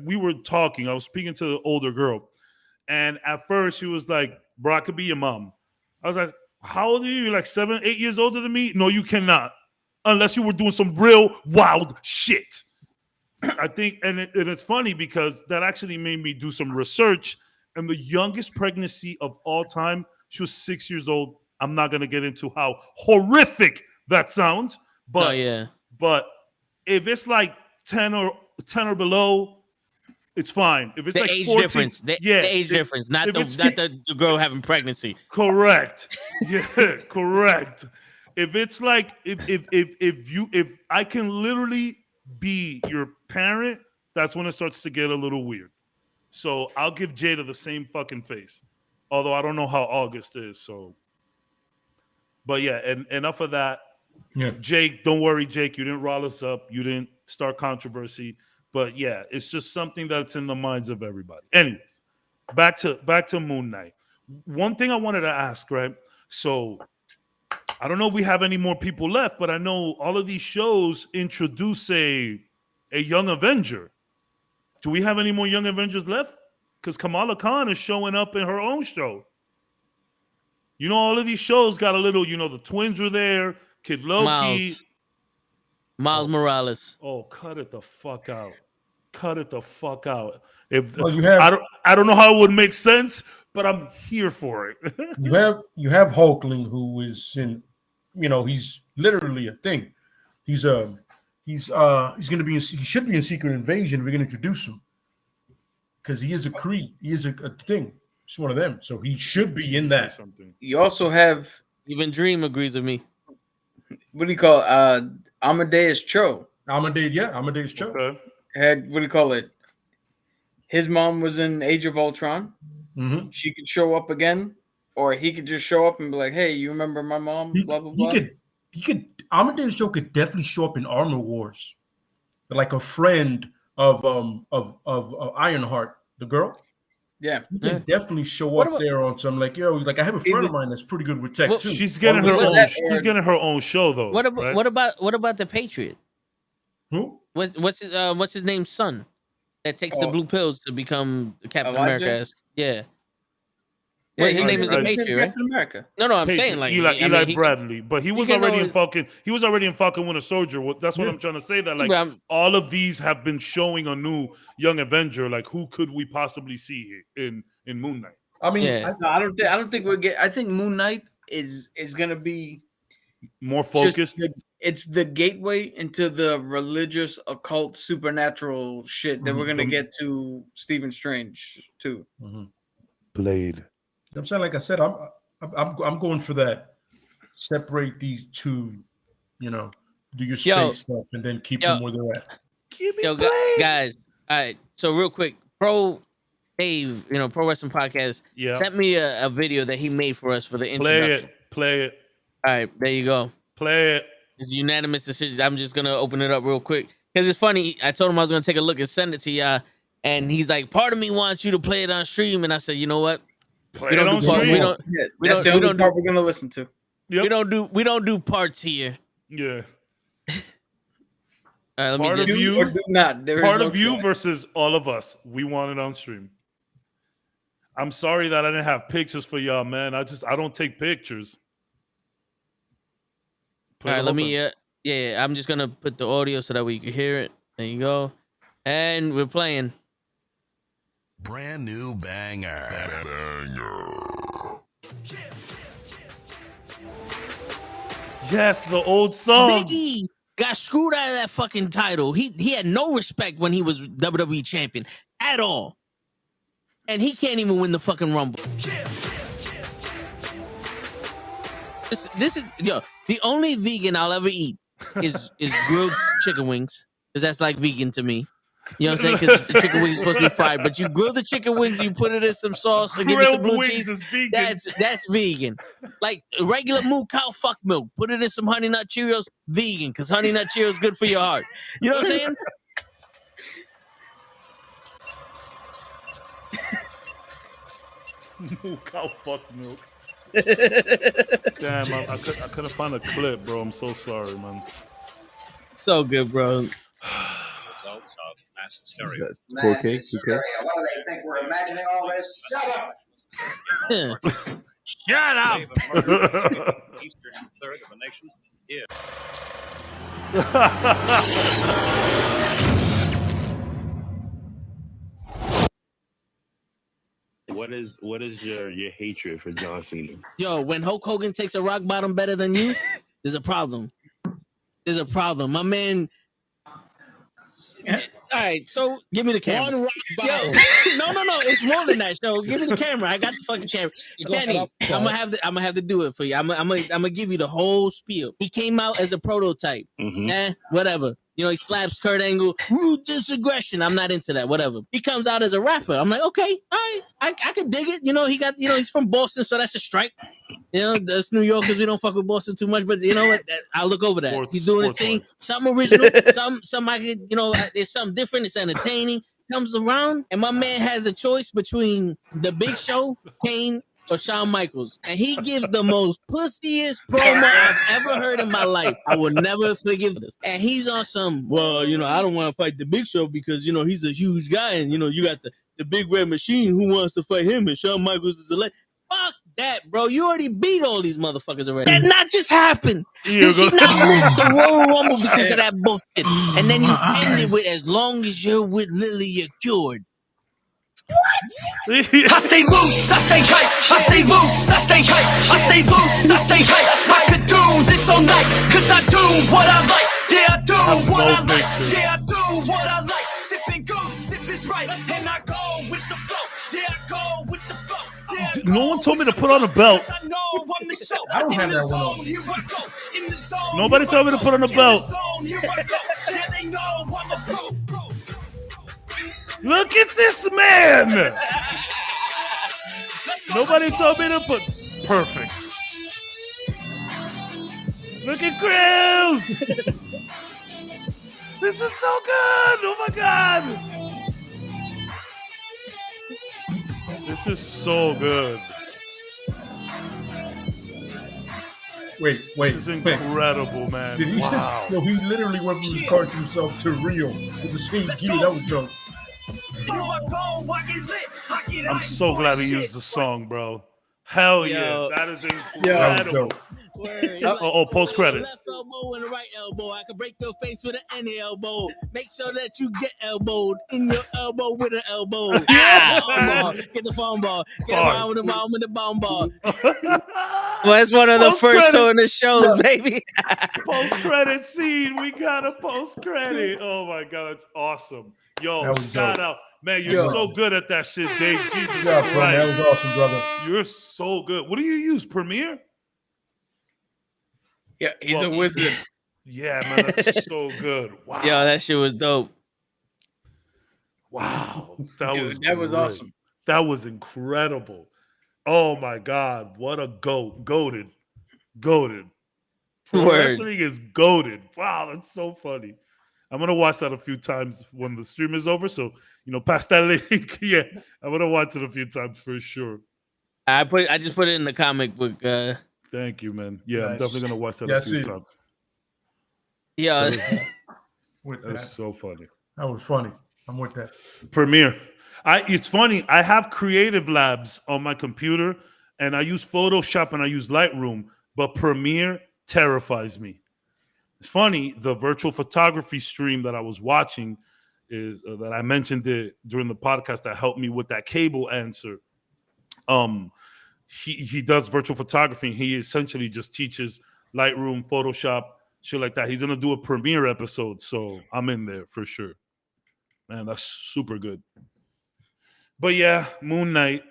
[SPEAKER 3] we were talking. I was speaking to the older girl. And at first she was like, bro, I could be your mom. I was like, how old are you? You're like 7, 8 years older than me? No, you cannot. Unless you were doing some real wild shit. I think, and it's funny because that actually made me do some research and the youngest pregnancy of all time, she was 6 years old. I'm not gonna get into how horrific that sounds, but but if it's like 10 or below, it's fine. If it's
[SPEAKER 4] the
[SPEAKER 3] like
[SPEAKER 4] age
[SPEAKER 3] 14,
[SPEAKER 4] difference, the age difference, not the girl having pregnancy.
[SPEAKER 3] Correct. Yeah, correct. If it's like if I can literally be your parent, that's when it starts to get a little weird. So I'll give Jada the same fucking face. Although I don't know how August is, so. But yeah, and enough of that.
[SPEAKER 2] Yeah.
[SPEAKER 3] Jake, don't worry, Jake. You didn't rile us up. You didn't start controversy. But yeah, it's just something that's in the minds of everybody. Anyways, back to Moon Knight. One thing I wanted to ask, right? So I don't know if we have any more people left, but I know all of these shows introduce a young Avenger. Do we have any more young Avengers left? Because Kamala Khan is showing up in her own show. You know, all of these shows got a little, the twins were there, Kid Loki.
[SPEAKER 4] Miles Morales.
[SPEAKER 3] Oh, cut it the fuck out. Cut it the fuck out. If I don't know how it would make sense, but I'm here for it.
[SPEAKER 2] you have Hulkling, who is in, he's literally a thing. He's gonna be he should be in Secret Invasion. We're gonna introduce him because he is a Kree. He is a thing. He's one of them, so he should be in that.
[SPEAKER 1] You also have
[SPEAKER 4] even Dream agrees with me.
[SPEAKER 1] What do you call Amadeus Cho?
[SPEAKER 2] Amadeus Cho.
[SPEAKER 3] Okay.
[SPEAKER 1] Had what do you call it? His mom was in Age of Ultron.
[SPEAKER 2] Mm-hmm.
[SPEAKER 1] She could show up again, or he could just show up and be like, "Hey, you remember my mom?" Blah blah blah.
[SPEAKER 2] He could. Amadeus Cho could definitely show up in Armor Wars, like a friend of Ironheart, the girl.
[SPEAKER 1] Yeah,
[SPEAKER 2] he can definitely show up there on some like I have a friend of mine that's pretty good with tech too.
[SPEAKER 3] She's getting her own. She's getting her own show though.
[SPEAKER 4] What about the Patriot?
[SPEAKER 2] Who?
[SPEAKER 4] What's his name's son that takes the blue pills to become Captain America? Yeah. Well, his name is the Patriot, right?
[SPEAKER 1] Captain America.
[SPEAKER 4] No, I'm saying like
[SPEAKER 3] Eli Bradley, but he was already in Falcon. He was already in Falcon Winter Soldier. That's what I'm trying to say. That like all of these have been showing a new young Avenger. Like who could we possibly see in Moon Knight?
[SPEAKER 2] I mean,
[SPEAKER 1] I don't think we'll get. I think Moon Knight is gonna be
[SPEAKER 3] more focused.
[SPEAKER 1] It's the gateway into the religious, occult, supernatural shit that we're gonna get to Stephen Strange too.
[SPEAKER 2] Mm-hmm.
[SPEAKER 3] Blade.
[SPEAKER 2] I'm saying, like I said, I'm going for that. Separate these two, do your space stuff, and then keep them where they're at.
[SPEAKER 4] Guys. All right. So real quick, Pro Dave, Pro Wrestling Podcast, sent me a video that he made for us for the introduction.
[SPEAKER 3] Play it.
[SPEAKER 4] All right, there you go.
[SPEAKER 3] Play it.
[SPEAKER 4] It's a unanimous decision. I'm just gonna open it up real quick because it's funny. I told him I was gonna take a look and send it to y'all, and he's like, "Part of me wants you to play it on stream," and I said, "You know what?
[SPEAKER 3] That's
[SPEAKER 1] the only part we're gonna listen to.
[SPEAKER 3] Yep.
[SPEAKER 4] We don't do parts here."
[SPEAKER 3] Yeah.
[SPEAKER 4] All right, let
[SPEAKER 3] part
[SPEAKER 4] me
[SPEAKER 3] of
[SPEAKER 4] just
[SPEAKER 3] you,
[SPEAKER 1] or do not.
[SPEAKER 3] Part of you versus all of us. We want it on stream. I'm sorry that I didn't have pictures for y'all, man. I don't take pictures.
[SPEAKER 4] All right, let me. I'm just gonna put the audio so that we can hear it. There you go, and we're playing.
[SPEAKER 6] Brand new banger.
[SPEAKER 3] Yes, the old song.
[SPEAKER 4] Biggie got screwed out of that fucking title. He had no respect when he was WWE champion at all, and he can't even win the fucking Rumble. This is the only vegan I'll ever eat is grilled chicken wings, because that's like vegan to me. You know what I'm saying? Because the chicken wings are supposed to be fried, but you grill the chicken wings, you put it in some sauce, and give it some blue cheese. That's vegan. Like regular moo cow fuck milk, put it in some Honey Nut Cheerios, vegan, because Honey Nut Cheerios good for your heart. You know what I'm saying?
[SPEAKER 3] Moo cow fuck milk. Damn, I couldn't find a clip, bro. I'm so sorry, man.
[SPEAKER 4] So good, bro.
[SPEAKER 7] Results of mass hysteria.
[SPEAKER 8] 4K, 2K.
[SPEAKER 9] What do they think we're imagining all this? Shut up!
[SPEAKER 4] Shut up!
[SPEAKER 7] Eastern third of a nation here.
[SPEAKER 8] what is your hatred for John Cena?
[SPEAKER 4] Yo, when Hulk Hogan takes a rock bottom better than you, there's a problem. There's a problem. My man. All right, so give me the camera.
[SPEAKER 5] One rock bottom.
[SPEAKER 4] No, it's more than that. So give me the camera. I got the fucking camera. Kenny, I'm gonna have to do it for you. I'm gonna give you the whole spiel. He came out as a prototype. Whatever. You know, he slaps Kurt Angle. Ruthless aggression. I'm not into that. Whatever. He comes out as a rapper. I'm like, okay, all right, I can dig it. You know, he's from Boston, so that's a strike. You know, that's New Yorkers. We don't fuck with Boston too much, but you know what? I'll look over that. He's doing his thing. Something original. some I could, you know, there's something different. It's entertaining. Comes around, and my man has a choice between The Big Show, Kane, or Shawn Michaels, and he gives the most pussiest promo I've ever heard in my life. I will never forgive this. And he's on some, well, you know, I don't want to fight The Big Show because, you know, he's a huge guy, and, you know, you got the big red machine who wants to fight him, and Shawn Michaels is a legend. Fuck that, bro. You already beat all these motherfuckers already. That not just happened. Did you not lose the Royal Rumble because of that bullshit? And then you ended with, as long as you're with Lily, you're cured. What?
[SPEAKER 10] I stay loose, I stay hype. I stay loose, I stay hype. I stay loose, I stay hype. I could do this all night, cause I do what I like. Yeah, I do what I like. Yeah, I do what I like. Sipping goose, sip is right. And I go with the flow. Yeah, I go with the flow.
[SPEAKER 3] No one told me to put on a belt.
[SPEAKER 2] I don't have that one on.
[SPEAKER 3] Nobody told me to put on a belt. Look at this man. Nobody told me to put. Perfect. Look at Grills. This is so good. Oh my God. This is so good.
[SPEAKER 2] Wait.
[SPEAKER 3] This is incredible, man.
[SPEAKER 2] Did he just? No, he literally went from his car to himself to Rio with the same gear. That was dope.
[SPEAKER 3] I'm so glad he used the song, bro. Hell yeah, that is incredible.
[SPEAKER 2] That was dope.
[SPEAKER 3] Post credit.
[SPEAKER 4] Left elbow and the right elbow. I can break your face with an elbow. Make sure that you get elbowed in your elbow with an elbow. Get the phone ball. Get the ball with the ball with the bomb ball.
[SPEAKER 1] Well, that's one of the first on the shows, baby.
[SPEAKER 3] Post credit scene. We got a post credit. Oh my God, that's awesome. Yo, shout out. Man, you're so good at that shit, Dave. Jesus Christ.
[SPEAKER 2] That was awesome, brother.
[SPEAKER 3] You're so good. What do you use? Premiere?
[SPEAKER 1] Yeah, he's a wizard.
[SPEAKER 3] Yeah, man, that's so good. Wow.
[SPEAKER 1] Yo, that shit was dope.
[SPEAKER 3] Wow.
[SPEAKER 1] That was awesome.
[SPEAKER 3] That was incredible. Oh my God. What a goat. Goated. Wrestling is goated. Wow, that's so funny. I'm gonna watch that a few times when the stream is over. So, you know, pass that link. Yeah, I'm gonna watch it a few times for sure.
[SPEAKER 1] I just put it in the comic book.
[SPEAKER 3] Thank you, man. Yeah, nice. I'm definitely gonna watch that a few times.
[SPEAKER 1] Yeah,
[SPEAKER 3] that's so funny.
[SPEAKER 2] That was funny. I'm with that.
[SPEAKER 3] Premiere. It's funny. I have Creative Labs on my computer, and I use Photoshop and I use Lightroom, but Premiere terrifies me. It's funny. The virtual photography stream that I was watching is that I mentioned it during the podcast that helped me with that cable answer. He does virtual photography. He essentially just teaches Lightroom, Photoshop, shit like that. He's gonna do a Premiere episode, so I'm in there for sure. Man, that's super good. But yeah, Moon Knight.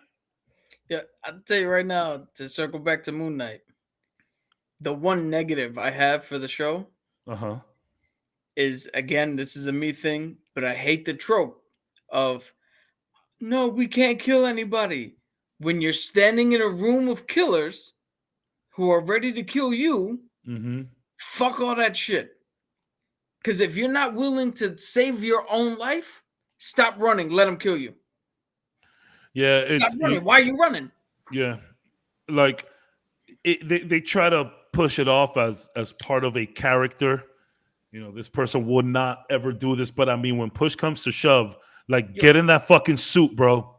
[SPEAKER 1] Yeah, I'll tell you right now, to circle back to Moon Knight, the one negative I have for the show is, again, this is a me thing, but I hate the trope of, no, we can't kill anybody. When you're standing in a room of killers who are ready to kill you, fuck all that shit. Because if you're not willing to save your own life, stop running. Let them kill you.
[SPEAKER 3] Yeah,
[SPEAKER 1] stop running. Why are you running?
[SPEAKER 3] Yeah, like they try to push it off as part of a character. You know, this person would not ever do this, but I mean, when push comes to shove, like get in that fucking suit, bro.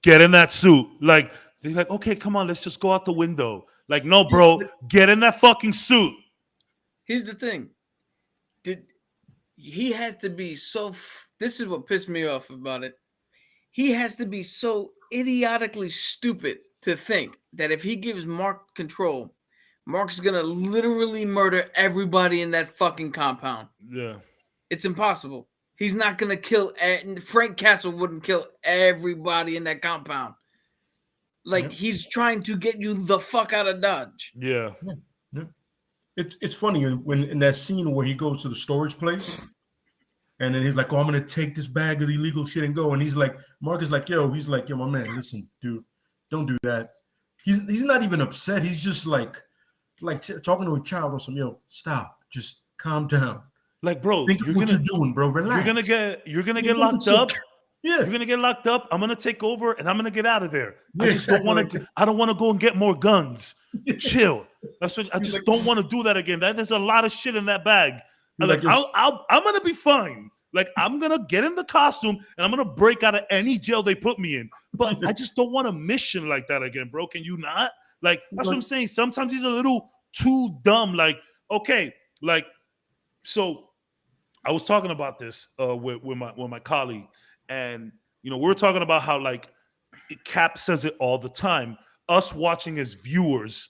[SPEAKER 3] Get in that suit. Like they're like, okay, come on, let's just go out the window. Like, no, bro, get in that fucking suit.
[SPEAKER 1] Here's the thing. He has to be so. This is what pissed me off about it. He has to be so idiotically stupid to think that if he gives Mark control, Mark's gonna literally murder everybody in that fucking compound.
[SPEAKER 3] Yeah.
[SPEAKER 1] It's impossible. He's not gonna kill. Frank Castle wouldn't kill everybody in that compound. Like he's trying to get you the fuck out of Dodge.
[SPEAKER 3] Yeah.
[SPEAKER 2] It's funny when in that scene where he goes to the storage place, and then he's like, "Oh, I'm gonna take this bag of illegal shit and go." And he's like, Mark is like, "Yo," he's like, "Yo, my man, listen, dude, don't do that." He's not even upset. He's just like talking to a child or something. Yo, stop, just calm down.
[SPEAKER 3] Like, bro,
[SPEAKER 2] think of what you're doing, bro. Relax.
[SPEAKER 3] You're gonna get locked up. Yeah, you're gonna get locked up. I'm gonna take over and I'm gonna get out of there. Yeah, I just don't want to. I don't want to go and get more guns. Chill. That's what I just don't want to do that again. There's a lot of shit in that bag. I'm gonna be fine. Like, I'm gonna get in the costume and I'm gonna break out of any jail they put me in. But I just don't want a mission like that again, bro. Can you not? Like, that's what I'm saying. Sometimes he's a little too dumb. Like, okay, like, so I was talking about this with my colleague, and we were talking about how, like, Cap says it all the time. Us watching as viewers,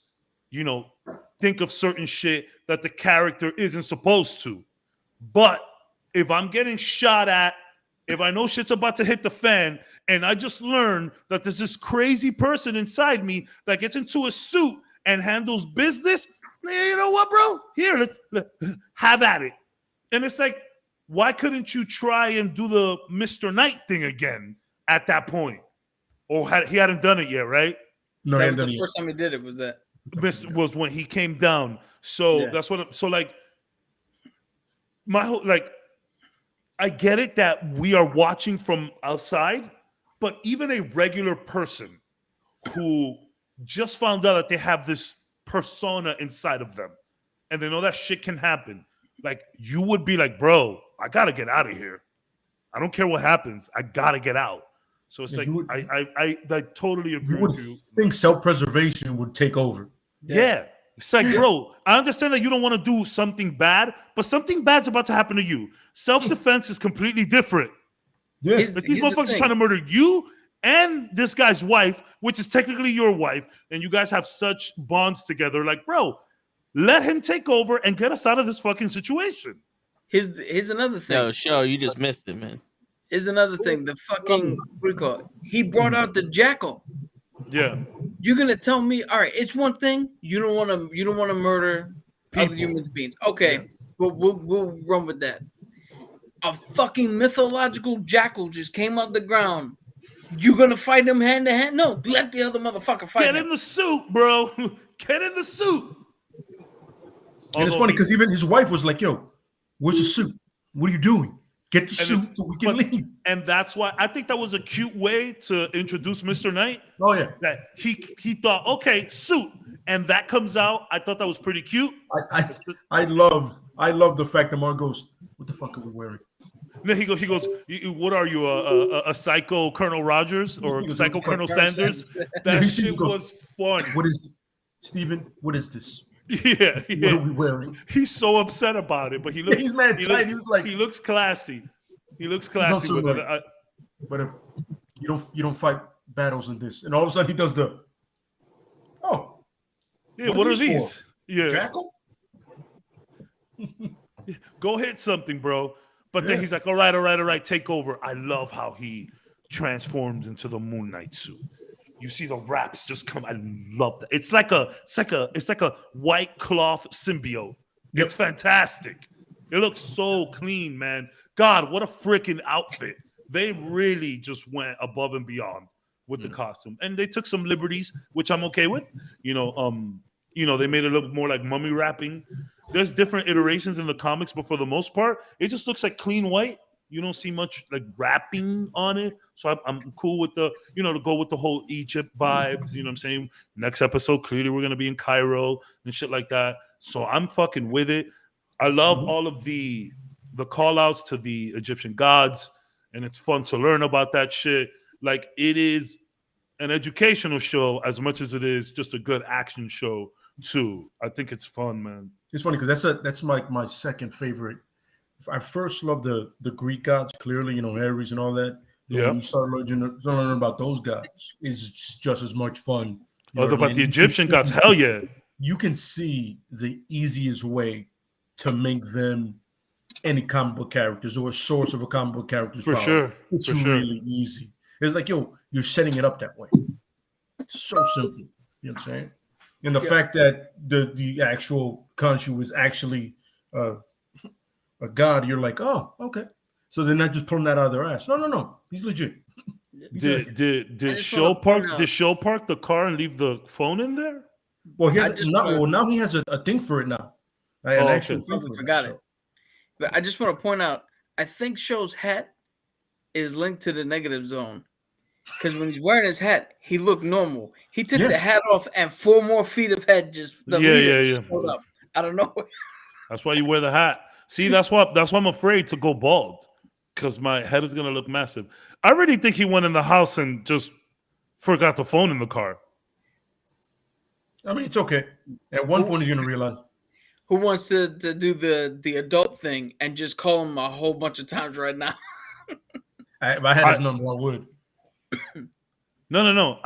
[SPEAKER 3] think of certain shit that the character isn't supposed to. But if I'm getting shot at, if I know shit's about to hit the fan, and I just learned that there's this crazy person inside me that gets into a suit and handles business, you know what, bro? Here, let's have at it. And it's like, why couldn't you try and do the Mr. Knight thing again at that point? Or he hadn't done it yet, right?
[SPEAKER 1] No, that was the first time he did it. Was
[SPEAKER 3] when he came down. So that's what. So like, my whole I get it that we are watching from outside, but even a regular person who just found out that they have this persona inside of them, and they know that shit can happen. Like, you would be like, bro, I gotta get out of here. I don't care what happens. I gotta get out. So it's I totally agree with you.
[SPEAKER 2] Think self-preservation would take over.
[SPEAKER 3] Yeah. It's like, bro, I understand that you don't want to do something bad, but something bad's about to happen to you. Self-defense is completely different.
[SPEAKER 2] Yeah.
[SPEAKER 3] But these motherfuckers are trying to murder you and this guy's wife, which is technically your wife, and you guys have such bonds together. Like, bro, let him take over and get us out of this fucking situation.
[SPEAKER 1] Here's another thing.
[SPEAKER 4] No, you just missed it, man.
[SPEAKER 1] Here's another thing. The fucking, what do you call it? He brought out the jackal.
[SPEAKER 3] Yeah.
[SPEAKER 1] You're gonna tell me, all right, it's one thing you don't want to murder other human beings. Okay, we'll run with that. A fucking mythological jackal just came out the ground. You gonna fight him hand to hand? No, let the other motherfucker fight.
[SPEAKER 3] Get in the suit, bro. Get in the suit.
[SPEAKER 2] And it's funny because even his wife was like, "Yo, where's the suit? What are you doing? Get the suit so we can leave."
[SPEAKER 3] And that's why I think that was a cute way to introduce Mr. Knight.
[SPEAKER 2] Oh yeah,
[SPEAKER 3] that he thought, okay, suit, and that comes out. I thought that was pretty cute.
[SPEAKER 2] I love the fact that Mark goes, "What the fuck are we wearing?"
[SPEAKER 3] And then he goes, "What are you, a psycho Colonel Rogers or psycho Colonel Sanders?" That shit was fun.
[SPEAKER 2] What is, Steven? What is this?
[SPEAKER 3] Yeah.
[SPEAKER 2] What are we wearing?
[SPEAKER 3] He's so upset about it, but he looks.
[SPEAKER 2] He's mad tight. He was like,
[SPEAKER 3] he looks classy. He looks classy.
[SPEAKER 2] But you don't fight battles in this. And all of a sudden he does the. Oh.
[SPEAKER 3] Yeah. What are these? For? Yeah.
[SPEAKER 2] Jackal.
[SPEAKER 3] Go hit something, bro. But then he's like, all right, take over. I love how he transforms into the Moon Knight suit. You see the wraps just come. I love that. It's like a white cloth symbiote. Yep. It's fantastic. It looks so clean, man. God, what a freaking outfit. They really just went above and beyond with the costume. And they took some liberties, which I'm okay with. They made it look more like mummy wrapping. There's different iterations in the comics, but for the most part, it just looks like clean white. You don't see much like wrapping on it. So I'm cool with to go with the whole Egypt vibes. You know what I'm saying? Next episode, clearly we're going to be in Cairo and shit like that. So I'm fucking with it. I love all of the call outs to the Egyptian gods. And it's fun to learn about that shit. Like, it is an educational show as much as it is just a good action show too. I think it's fun, man.
[SPEAKER 2] It's funny because that's my second favorite. I first love the Greek gods, clearly, Ares and all that. When you start learning about those guys, it's just as much fun.
[SPEAKER 3] But the Egyptian gods, hell yeah.
[SPEAKER 2] You can see the easiest way to make them any comic book characters or a source of a comic book character's
[SPEAKER 3] For
[SPEAKER 2] power.
[SPEAKER 3] sure.
[SPEAKER 2] It's really easy. It's like, you're setting it up that way. It's so simple. You know what I'm saying? And the fact that the actual Khonshu is actually a god, you're like, oh, okay. So they're not just pulling that out of their ass. No. He's legit.
[SPEAKER 3] Did Show park the car and leave the phone in there?
[SPEAKER 2] Well, now he has a thing for it now. An actual thing for it.
[SPEAKER 1] But I just want to point out, I think Show's hat is linked to the negative zone. Because when he's wearing his hat, he looked normal. He took the hat off and 4 more feet of head just showed up out of nowhere.
[SPEAKER 3] That's why you wear the hat. See, that's why I'm afraid to go bald. Because my head is gonna look massive. I really think he went in the house and just forgot the phone in the car.
[SPEAKER 2] I mean, it's okay. At one point, he's gonna realize.
[SPEAKER 1] Who wants to do the adult thing and just call him a whole bunch of times right now?
[SPEAKER 2] If I had his number, I would.
[SPEAKER 3] No.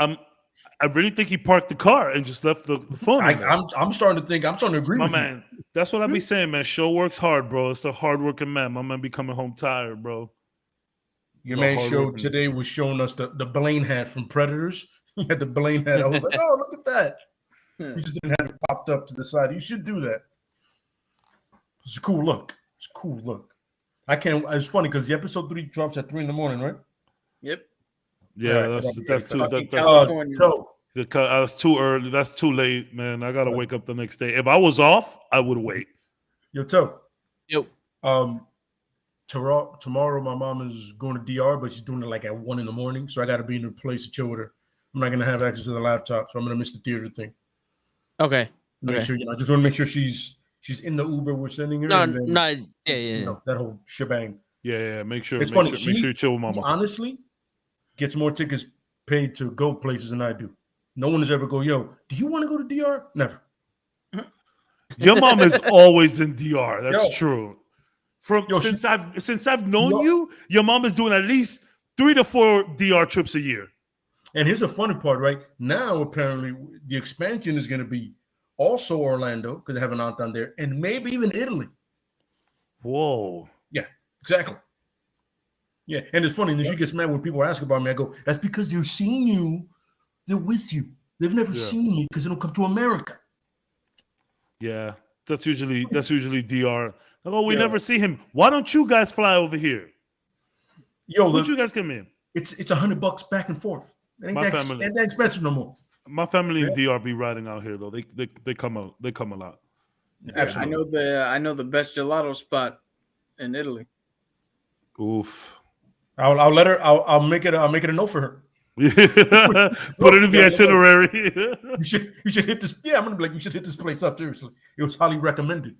[SPEAKER 3] I really think he parked the car and just left the phone.
[SPEAKER 2] I'm starting to agree with
[SPEAKER 3] man. You. That's what I be saying, man. Show works hard, bro. It's a hard-working man. My man be coming home tired, bro.
[SPEAKER 2] Your man Show today was showing us the Blaine hat from Predators. He had the Blaine hat. I was like, oh, look at that. We just didn't have it popped up to the side. You should do that. It's a cool look. It's funny because the episode 3 drops at 3 a.m, right?
[SPEAKER 1] Yep.
[SPEAKER 3] Yeah, that's too early. That's too late, man. I gotta wake up the next day. If I was off, I would wait.
[SPEAKER 2] Yo, Toe.
[SPEAKER 1] Yo.
[SPEAKER 2] Tomorrow my mom is going to DR, but she's doing it like at 1 a.m, so I got to be in a place to chill with her. I'm not gonna have access to the laptop, so I'm gonna miss the theater thing.
[SPEAKER 4] Okay.
[SPEAKER 2] Make sure, I just want to make sure she's in the Uber we're sending her. That whole shebang.
[SPEAKER 3] Yeah. Make sure.
[SPEAKER 2] It's funny.
[SPEAKER 3] Make sure you chill with mama.
[SPEAKER 2] Honestly, gets more tickets paid to go places than I do. No one has ever go, yo, do you want to go to DR? Never.
[SPEAKER 3] Your mom is always in DR. That's true. Since I've known you, your mom is doing at least 3 to 4 DR trips a year.
[SPEAKER 2] And here's the funny part, right? Now, apparently, the expansion is going to be also Orlando, because they have an aunt down there, and maybe even Italy.
[SPEAKER 3] Whoa.
[SPEAKER 2] Yeah, exactly. Yeah, and it's funny, and she gets mad when people ask about me. I go, that's because they're seeing you. They're with you. They've never seen me because they don't come to America.
[SPEAKER 3] Yeah, that's usually DR. Oh, we never see him. Why don't you guys fly over here?
[SPEAKER 2] Yo,
[SPEAKER 3] why don't you guys come in?
[SPEAKER 2] It's $100 back and forth. It ain't that expensive no more.
[SPEAKER 3] My family in DR be riding out here though. They come a lot.
[SPEAKER 1] Absolutely. I know the best gelato spot in Italy.
[SPEAKER 3] Oof.
[SPEAKER 2] I'll let her. I'll make it a note for her.
[SPEAKER 3] Put it in the itinerary.
[SPEAKER 2] You should hit this. Yeah, I'm gonna be like, you should hit this place up. Seriously, it was highly recommended.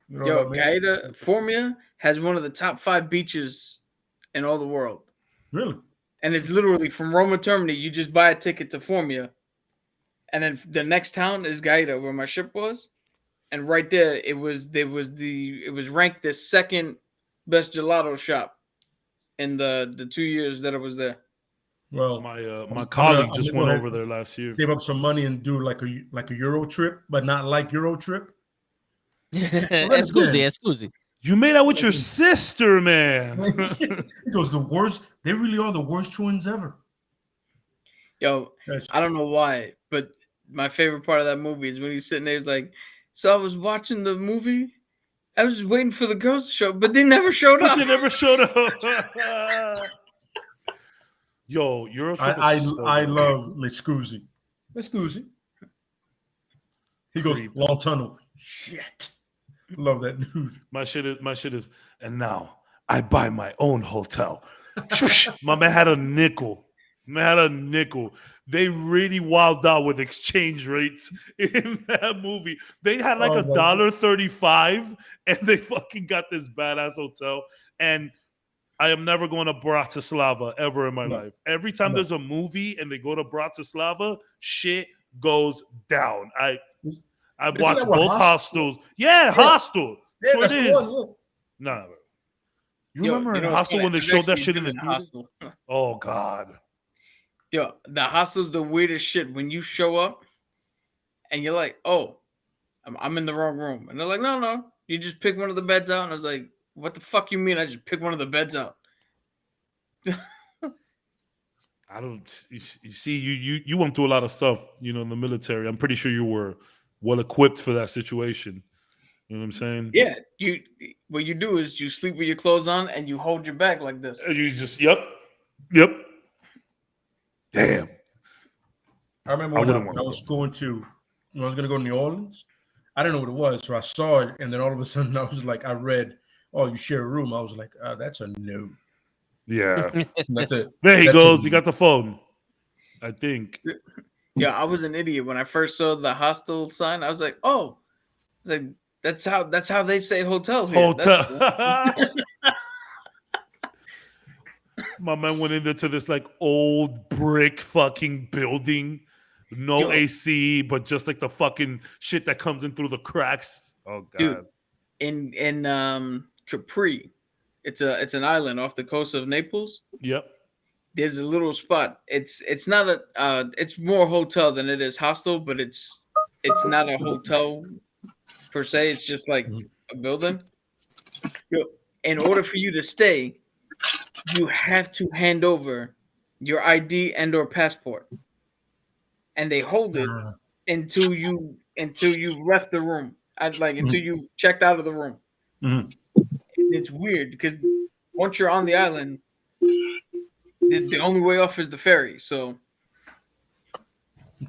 [SPEAKER 1] You know Gaeta Formia has one of the top 5 beaches in all the world.
[SPEAKER 2] Really?
[SPEAKER 1] And it's literally from Roma Termini. You just buy a ticket to Formia, and then the next town is Gaeta, where my ship was, and right there it was ranked the second best gelato shop in the 2 years that I was there.
[SPEAKER 3] Well, my colleague just went over there last year.
[SPEAKER 2] Save up some money and do like a Euro trip, but not like Euro trip.
[SPEAKER 4] Excuse.
[SPEAKER 3] You made out with your sister, man.
[SPEAKER 2] He goes, the worst. They really are the worst twins ever.
[SPEAKER 1] Yo, I don't know why, but my favorite part of that movie is when he's sitting there. He's like, so I was watching the movie. I was just waiting for the girls to show up, but they never showed up.
[SPEAKER 3] Yo, you're.
[SPEAKER 2] I love Miscusi. Miscusi. He goes, long tunnel. Shit. Love that dude.
[SPEAKER 3] My shit is, and now I buy my own hotel. My man had a nickel. They really wilded out with exchange rates in that movie. They had like $1.35, and they fucking got this badass hotel. And I am never going to Bratislava ever in my life. Every time there's a movie and they go to Bratislava, shit goes down. I've watched both Hostels. Yeah, Hostel.
[SPEAKER 2] Yeah, that's the one.
[SPEAKER 3] Nah, You remember in Hostel when they showed that shit in the theater?
[SPEAKER 1] Hostel.
[SPEAKER 3] Oh God.
[SPEAKER 1] Yo, the Hostel's the weirdest shit. When you show up and you're like, oh, I'm in the wrong room. And they're like, no. You just pick one of the beds out. And I was like, what the fuck you mean I just pick one of the beds out?
[SPEAKER 3] I don't. You see, you went through a lot of stuff, in the military. I'm pretty sure you were well equipped for that situation. You know what I'm saying?
[SPEAKER 1] Yeah. What you do is you sleep with your clothes on and you hold your back like this.
[SPEAKER 3] And you just yep. Damn.
[SPEAKER 2] I remember when I was going to New Orleans. I didn't know what it was, so I saw it, and then all of a sudden I was like, I read, "Oh, you share a room." I was like, "That's a no."
[SPEAKER 3] Yeah,
[SPEAKER 2] that's it.
[SPEAKER 3] There he goes. He got the phone. I think.
[SPEAKER 1] Yeah, I was an idiot when I first saw the hostel sign. I was like, "Oh, that's how they say hotel here."
[SPEAKER 3] Hotel.
[SPEAKER 1] Cool.
[SPEAKER 3] My man went into this like old brick fucking building. No AC, but just like the fucking shit that comes in through the cracks. Oh God.
[SPEAKER 1] Dude, in Capri, it's an island off the coast of Naples.
[SPEAKER 3] Yep.
[SPEAKER 1] There's a little spot. It's not it's more hotel than it is hostel, but it's not a hotel per se. It's just like a building. In order for you to stay, you have to hand over your ID and or passport. And they hold it until you've left the room. Until you checked out of the room.
[SPEAKER 3] Mm-hmm.
[SPEAKER 1] It's weird because once you're on the island, the only way off is the ferry. So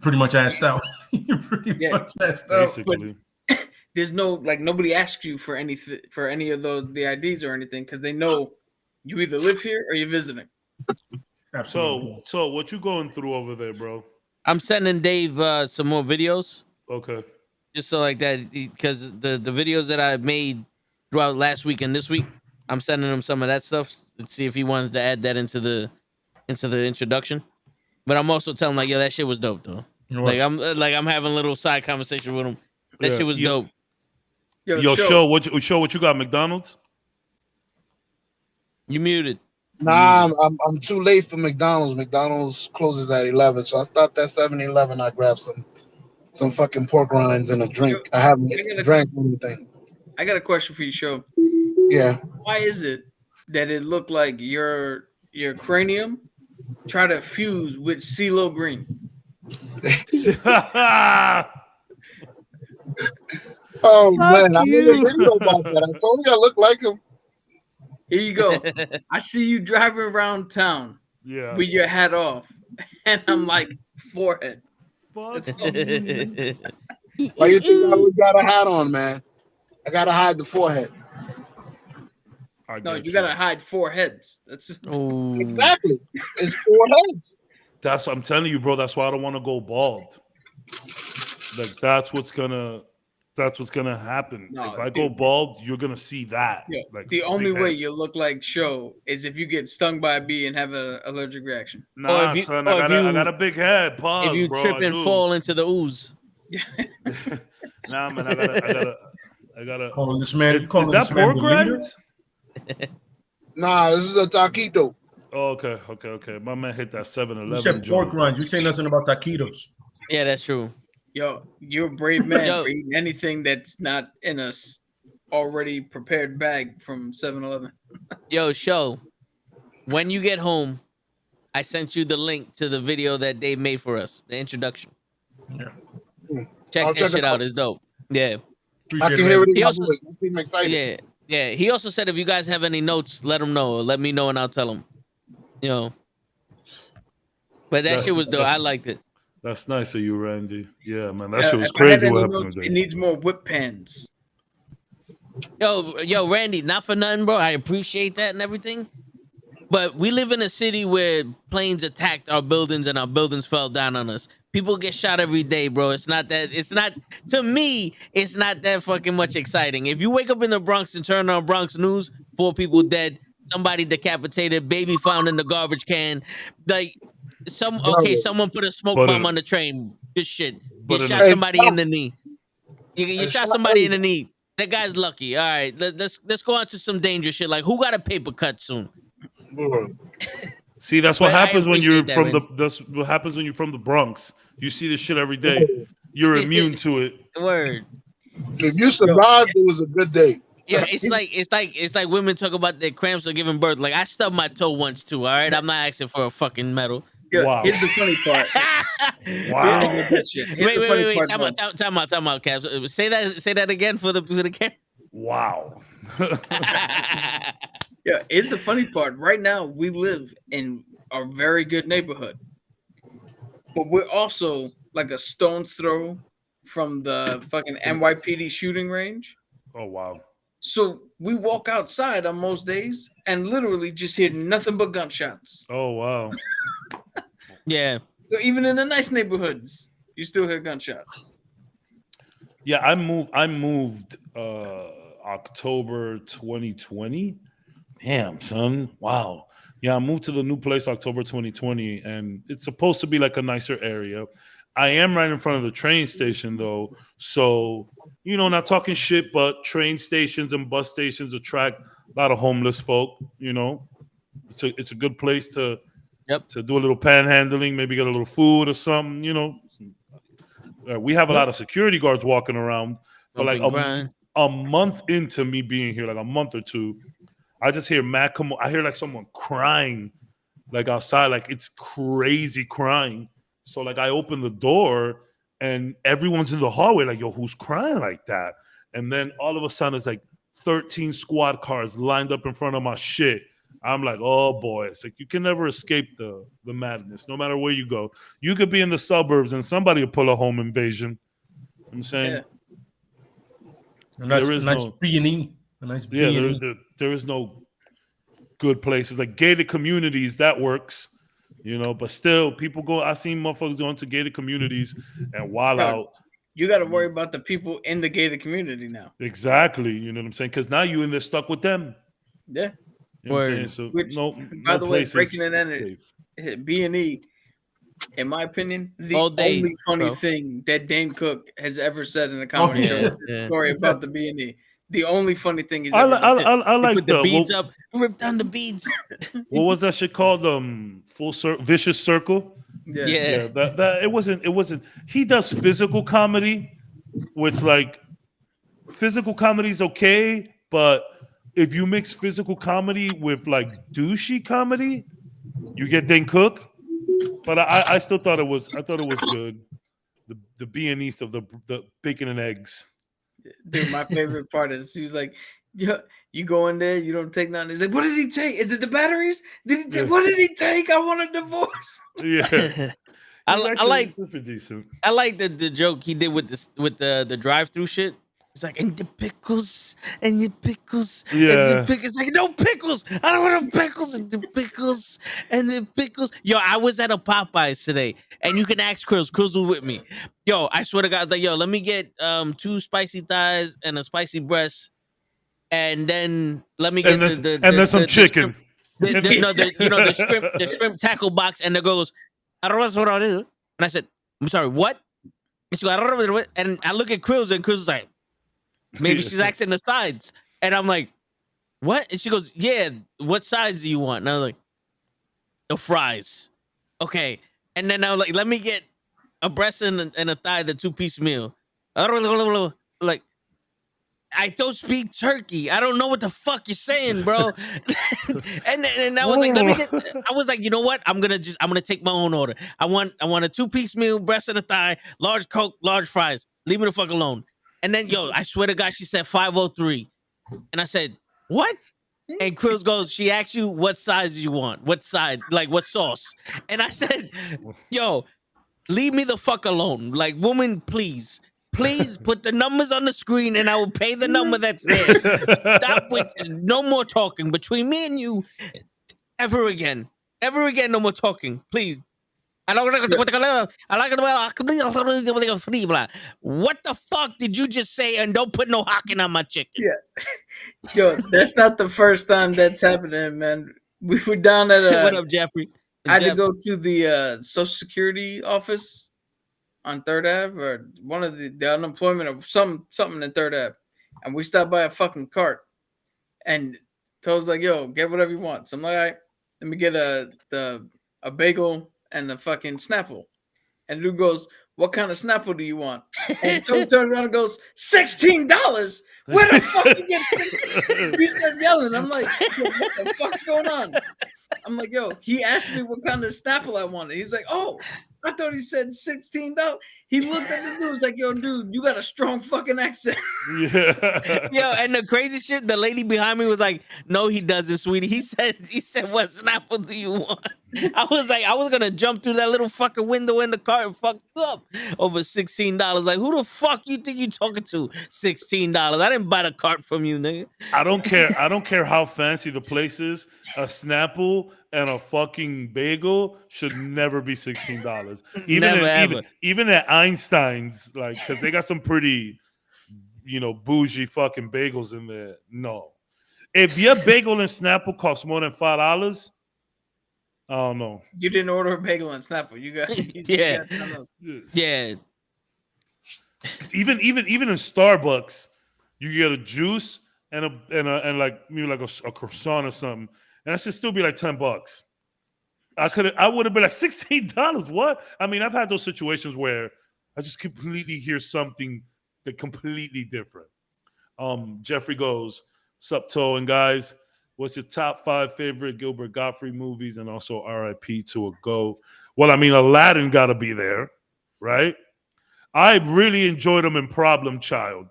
[SPEAKER 2] pretty much asked out. Much asked
[SPEAKER 3] basically.
[SPEAKER 1] But there's no nobody asks you for any of the IDs or anything because they know you either live here or you're visiting.
[SPEAKER 2] Absolutely.
[SPEAKER 3] So what you going through over there, bro?
[SPEAKER 4] I'm sending Dave some more videos.
[SPEAKER 3] Okay.
[SPEAKER 4] Just so like that, because the videos that I made throughout last week and this week, I'm sending him some of that stuff to see if he wants to add that into the introduction. But I'm also telling him yo, that shit was dope though. I'm having a little side conversation with him. That shit was dope.
[SPEAKER 3] Yo, show what you got, McDonald's?
[SPEAKER 4] You muted.
[SPEAKER 5] Nah, I'm too late for McDonald's. McDonald's closes at 11, so I stopped at 7-Eleven. I grabbed some fucking pork rinds and a drink. I haven't drank anything.
[SPEAKER 1] I got a question for you, Show.
[SPEAKER 5] Yeah.
[SPEAKER 1] Why is it that it looked like your cranium tried to fuse with CeeLo Green?
[SPEAKER 5] Oh man, I made a video about that. I told you I look like him.
[SPEAKER 1] Here you go. I see you driving around town with your hat off. And I'm like, forehead.
[SPEAKER 5] Why you think I got a hat on, man? I gotta hide the forehead.
[SPEAKER 1] No, you gotta hide 4 heads. That's
[SPEAKER 5] exactly. It's 4 heads.
[SPEAKER 3] That's what I'm telling you, bro. That's why I don't want to go bald. Like that's what's gonna happen. If I go bald, you're gonna see that.
[SPEAKER 1] Yeah. The only way you look like Show is if you get stung by a bee and have an allergic reaction.
[SPEAKER 3] Nah, son, I got a big head. Pause,
[SPEAKER 4] if you trip and fall into the ooze.
[SPEAKER 3] Nah, man, I gotta.
[SPEAKER 2] Call this man.
[SPEAKER 3] Is that pork rinds?
[SPEAKER 5] Nah, this is a taquito.
[SPEAKER 3] Oh, okay. My man hit that 7-Eleven.
[SPEAKER 2] You said pork rinds. You say nothing about taquitos.
[SPEAKER 4] Yeah, that's true.
[SPEAKER 1] Yo, you're a brave man for eating anything that's not in a already prepared bag from 7-Eleven.
[SPEAKER 4] Yo, Show, when you get home, I sent you the link to the video that Dave made for us, the introduction.
[SPEAKER 2] Yeah.
[SPEAKER 4] Check that shit out. It's dope. Yeah.
[SPEAKER 5] I can hear it. I'm excited.
[SPEAKER 4] Yeah. He also said if you guys have any notes, let him know. Or let me know and I'll tell him. But that shit was dope. I liked it.
[SPEAKER 3] That's nice of you, Randy. Yeah, man. That shit was crazy what happened today.
[SPEAKER 1] It needs more whip pans.
[SPEAKER 4] Yo, Randy, not for nothing, bro. I appreciate that and everything. But we live in a city where planes attacked our buildings and our buildings fell down on us. People get shot every day, bro. To me, it's not that fucking much exciting. If you wake up in the Bronx and turn on Bronx News, 4 people dead, somebody decapitated, baby found in the garbage can. Someone put a smoke bomb on the train. This shit. You shot somebody in the knee. You shot somebody in the knee. That guy's lucky. All right, let's go on to some dangerous shit. Like, who got a paper cut soon?
[SPEAKER 3] See, that's what happens when you're from
[SPEAKER 4] man.
[SPEAKER 3] that's what happens when you're from the Bronx. You see this shit every day. You're immune to it.
[SPEAKER 4] Word.
[SPEAKER 5] If you survived, it was a good day.
[SPEAKER 4] Yeah, it's like women talk about their cramps or giving birth. Like, I stubbed my toe once too. All right, I'm not asking for a fucking medal.
[SPEAKER 1] Yeah,
[SPEAKER 3] Wow.
[SPEAKER 1] Here's the funny part.
[SPEAKER 3] Wow.
[SPEAKER 4] Wait. Time out, Caps. Say that again for the camera.
[SPEAKER 3] Wow.
[SPEAKER 1] Yeah, here's the funny part. Right now, we live in a very good neighborhood, but we're also like a stone's throw from the fucking NYPD shooting range.
[SPEAKER 3] Oh wow.
[SPEAKER 1] So we walk outside on most days and literally just hear nothing but gunshots.
[SPEAKER 3] Oh wow.
[SPEAKER 4] Yeah.
[SPEAKER 1] So even in the nice neighborhoods, you still hear gunshots.
[SPEAKER 3] Yeah, I moved October 2020. Damn, son. Wow. Yeah, I moved to the new place October 2020, and it's supposed to be like a nicer area. I am right in front of the train station, though. So, not talking shit, but train stations and bus stations attract a lot of homeless folk. It's a good place to do a little panhandling, maybe get a little food or something. We have a lot of security guards walking around, but like a month into me being here, like a month or two, I just hear I hear like someone crying, like outside, like it's crazy crying. So like I open the door and everyone's in the hallway, like, yo, who's crying like that? And then all of a sudden it's like 13 squad cars lined up in front of my shit. I'm like, oh boy, it's like you can never escape the madness, no matter where you go. You could be in the suburbs and somebody will pull a home invasion. You know what I'm saying?
[SPEAKER 2] Yeah. There is nice B&E.
[SPEAKER 3] There is no good places. Like gated communities, that works. But still, people go. I've seen motherfuckers going to gated communities and wild out.
[SPEAKER 1] You got to worry about the people in the gated community now.
[SPEAKER 3] Exactly. You know what I'm saying? Because now you in there stuck with them.
[SPEAKER 1] Yeah.
[SPEAKER 3] You know what I'm saying? So
[SPEAKER 1] by the way, breaking it in B&E, in my opinion, the only funny thing that Dane Cook has ever said in a comedy show is this story about the B&E. The only funny thing is
[SPEAKER 3] I like
[SPEAKER 4] put the beads up, rip down the beads.
[SPEAKER 3] What was that shit called? Full circle, vicious circle.
[SPEAKER 1] Yeah.
[SPEAKER 3] That it wasn't. He does physical comedy, which like physical comedy is okay, but if you mix physical comedy with like douchey comedy, you get Dane Cook. But I still thought it was. I thought it was good. The B&E stuff, the bacon and eggs.
[SPEAKER 1] Dude, my favorite part is he was like, "Yeah, you go in there, you don't take nothing." He's like, "What did he take? Is it the batteries? What did he take? I want a divorce."
[SPEAKER 3] Yeah,
[SPEAKER 4] I like
[SPEAKER 3] the
[SPEAKER 4] joke he did with the drive-through shit. It's like, and the pickles, and the pickles, and the pickles. Like, no pickles. I don't want no pickles, and the pickles, and the pickles. Yo, I was at a Popeyes today, and you can ask Krills. Krills was with me. Yo, I swear to God, like, yo, let me get 2 spicy thighs and a spicy breast, and then let me get
[SPEAKER 3] then some chicken.
[SPEAKER 4] The shrimp tackle box, and the girl goes, I don't know what it is. And I said, I'm sorry, what? And she goes, I don't know what. And I look at Krills, and Krills is like, maybe she's asking the sides. And I'm like, what? And she goes, yeah, what sides do you want? And I was like, the fries. Okay. And then I was like, let me get a breast and a thigh, the 2-piece meal. Like, I don't speak turkey. I don't know what the fuck you're saying, bro. and I was like, I was like, you know what? I'm gonna take my own order. I want a 2-piece meal, breast and a thigh, large Coke, large fries. Leave me the fuck alone. And then, yo, I swear to God, she said 503. And I said, what? And Krills goes, she asked you what size you want. What side? Like, what sauce? And I said, yo, leave me the fuck alone. Like, woman, please put the numbers on the screen and I will pay the number that's there. Stop with no more talking between me and you ever again. Ever again, no more talking. Please. What the fuck did you just say? And don't put no hocking on my chicken.
[SPEAKER 1] Yeah. Yo, that's not the first time that's happening, man. We were down at
[SPEAKER 4] what up, Jeffrey?
[SPEAKER 1] I had to go to the Social Security office on 3rd Ave or one of the unemployment or something in 3rd Ave. and we stopped by a fucking cart, and Toad's like, "Yo, get whatever you want." So I'm like, "All right, let me get a bagel and a fucking Snapple." And dude goes, "What kind of Snapple do you want?" And Toad turns around and goes, $16. Where the fuck you get $16? He started yelling. I'm like, "Yo, what the fuck's going on?" I'm like, "Yo," he asked me what kind of Snapple I wanted. He's like, "Oh, I thought he said $16." He looked at the dude, was like, "Yo, dude, you got a strong fucking accent."
[SPEAKER 3] Yeah.
[SPEAKER 4] Yo, and the crazy shit, the lady behind me was like, "No, he doesn't, sweetie." He said, "What Snapple do you want?" I was like, I was gonna jump through that little fucking window in the car and fuck you up over $16. Like, who the fuck you think you talking to? $16. I didn't buy the cart from you, nigga.
[SPEAKER 3] I don't care. I don't care how fancy the place is. A Snapple and a fucking bagel should never be $16. Even at Einstein's, like, because they got some pretty, bougie fucking bagels in there. No, if your bagel and Snapple costs more than $5, I don't know.
[SPEAKER 1] You didn't order a bagel and Snapple. You got
[SPEAKER 4] yeah.
[SPEAKER 3] Even in Starbucks, you get a juice and like maybe like a croissant or something, and that should still be like $10. I would have been like $16. What? I mean, I've had those situations where I just completely hear something that completely different. Jeffrey goes, "Sup, Toe and guys, what's your top 5 favorite Gilbert Gottfried movies, and also R.I.P. to a GOAT?" Well, I mean, Aladdin got to be there, right? I really enjoyed him in Problem Child.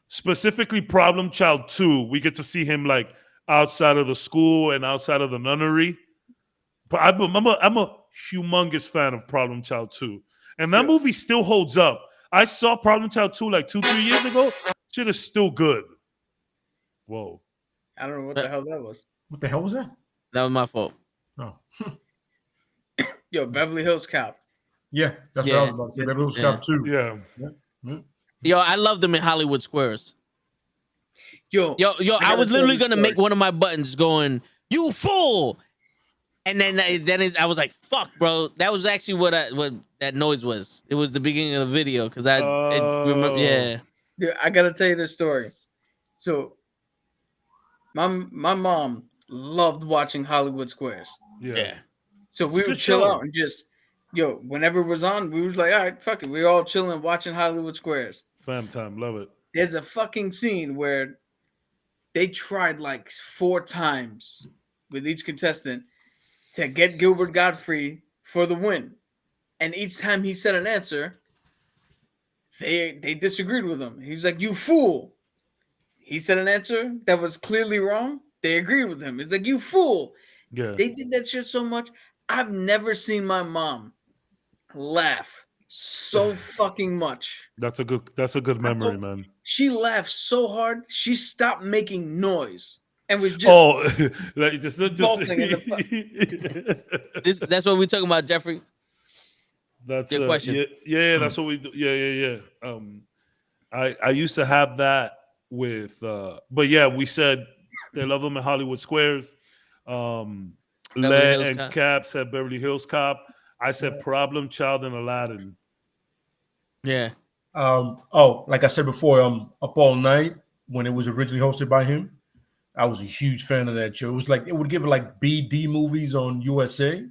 [SPEAKER 3] Specifically, Problem Child 2. We get to see him like outside of the school and outside of the nunnery. But I'm a humongous fan of Problem Child 2. And that movie still holds up. I saw Problem Child 2 like 2-3 years ago. Shit is still good. Whoa.
[SPEAKER 1] I don't know what the hell that was.
[SPEAKER 2] What the hell was that?
[SPEAKER 4] That was my fault.
[SPEAKER 2] No.
[SPEAKER 1] Yo, Beverly Hills Cop.
[SPEAKER 2] Yeah, that's what I was about to say. Beverly Hills Cop 2.
[SPEAKER 3] Yeah.
[SPEAKER 4] Yo, I loved them in Hollywood Squares.
[SPEAKER 1] Yo,
[SPEAKER 4] I was literally gonna make one of my buttons going, "You fool!" And then I was like, "Fuck, bro!" That was actually what that noise was. It was the beginning of the video because I remember. Yeah,
[SPEAKER 1] dude, I gotta tell you this story. So, my mom loved watching Hollywood Squares.
[SPEAKER 3] Yeah.
[SPEAKER 1] So we would chill out and just, whenever it was on, we was like, all right, fuck it. We were all chilling, watching Hollywood Squares.
[SPEAKER 3] Fam time, love it.
[SPEAKER 1] There's a fucking scene where they tried like 4 times with each contestant to get Gilbert Gottfried for the win. And each time he said an answer, they disagreed with him. He was like, "You fool." He said an answer that was clearly wrong. They agreed with him. It's like, "You fool."
[SPEAKER 3] Yeah.
[SPEAKER 1] They did that shit so much. I've never seen my mom laugh so fucking much.
[SPEAKER 3] That's a good memory, man.
[SPEAKER 1] She laughed so hard, she stopped making noise and was just
[SPEAKER 3] like just
[SPEAKER 1] vaulting in the
[SPEAKER 4] that's what we're talking about, Jeffrey.
[SPEAKER 3] That's
[SPEAKER 4] your question.
[SPEAKER 3] Yeah, that's what we do. Yeah. I used to have that with but yeah, we said they love them in Hollywood Squares. Le and Cap said Beverly Hills Cop. I said Problem Child and Aladdin.
[SPEAKER 4] Yeah.
[SPEAKER 2] Like I said before, Up All Night, when it was originally hosted by him, I was a huge fan of that show. It was like, it would give it like BD movies on USA.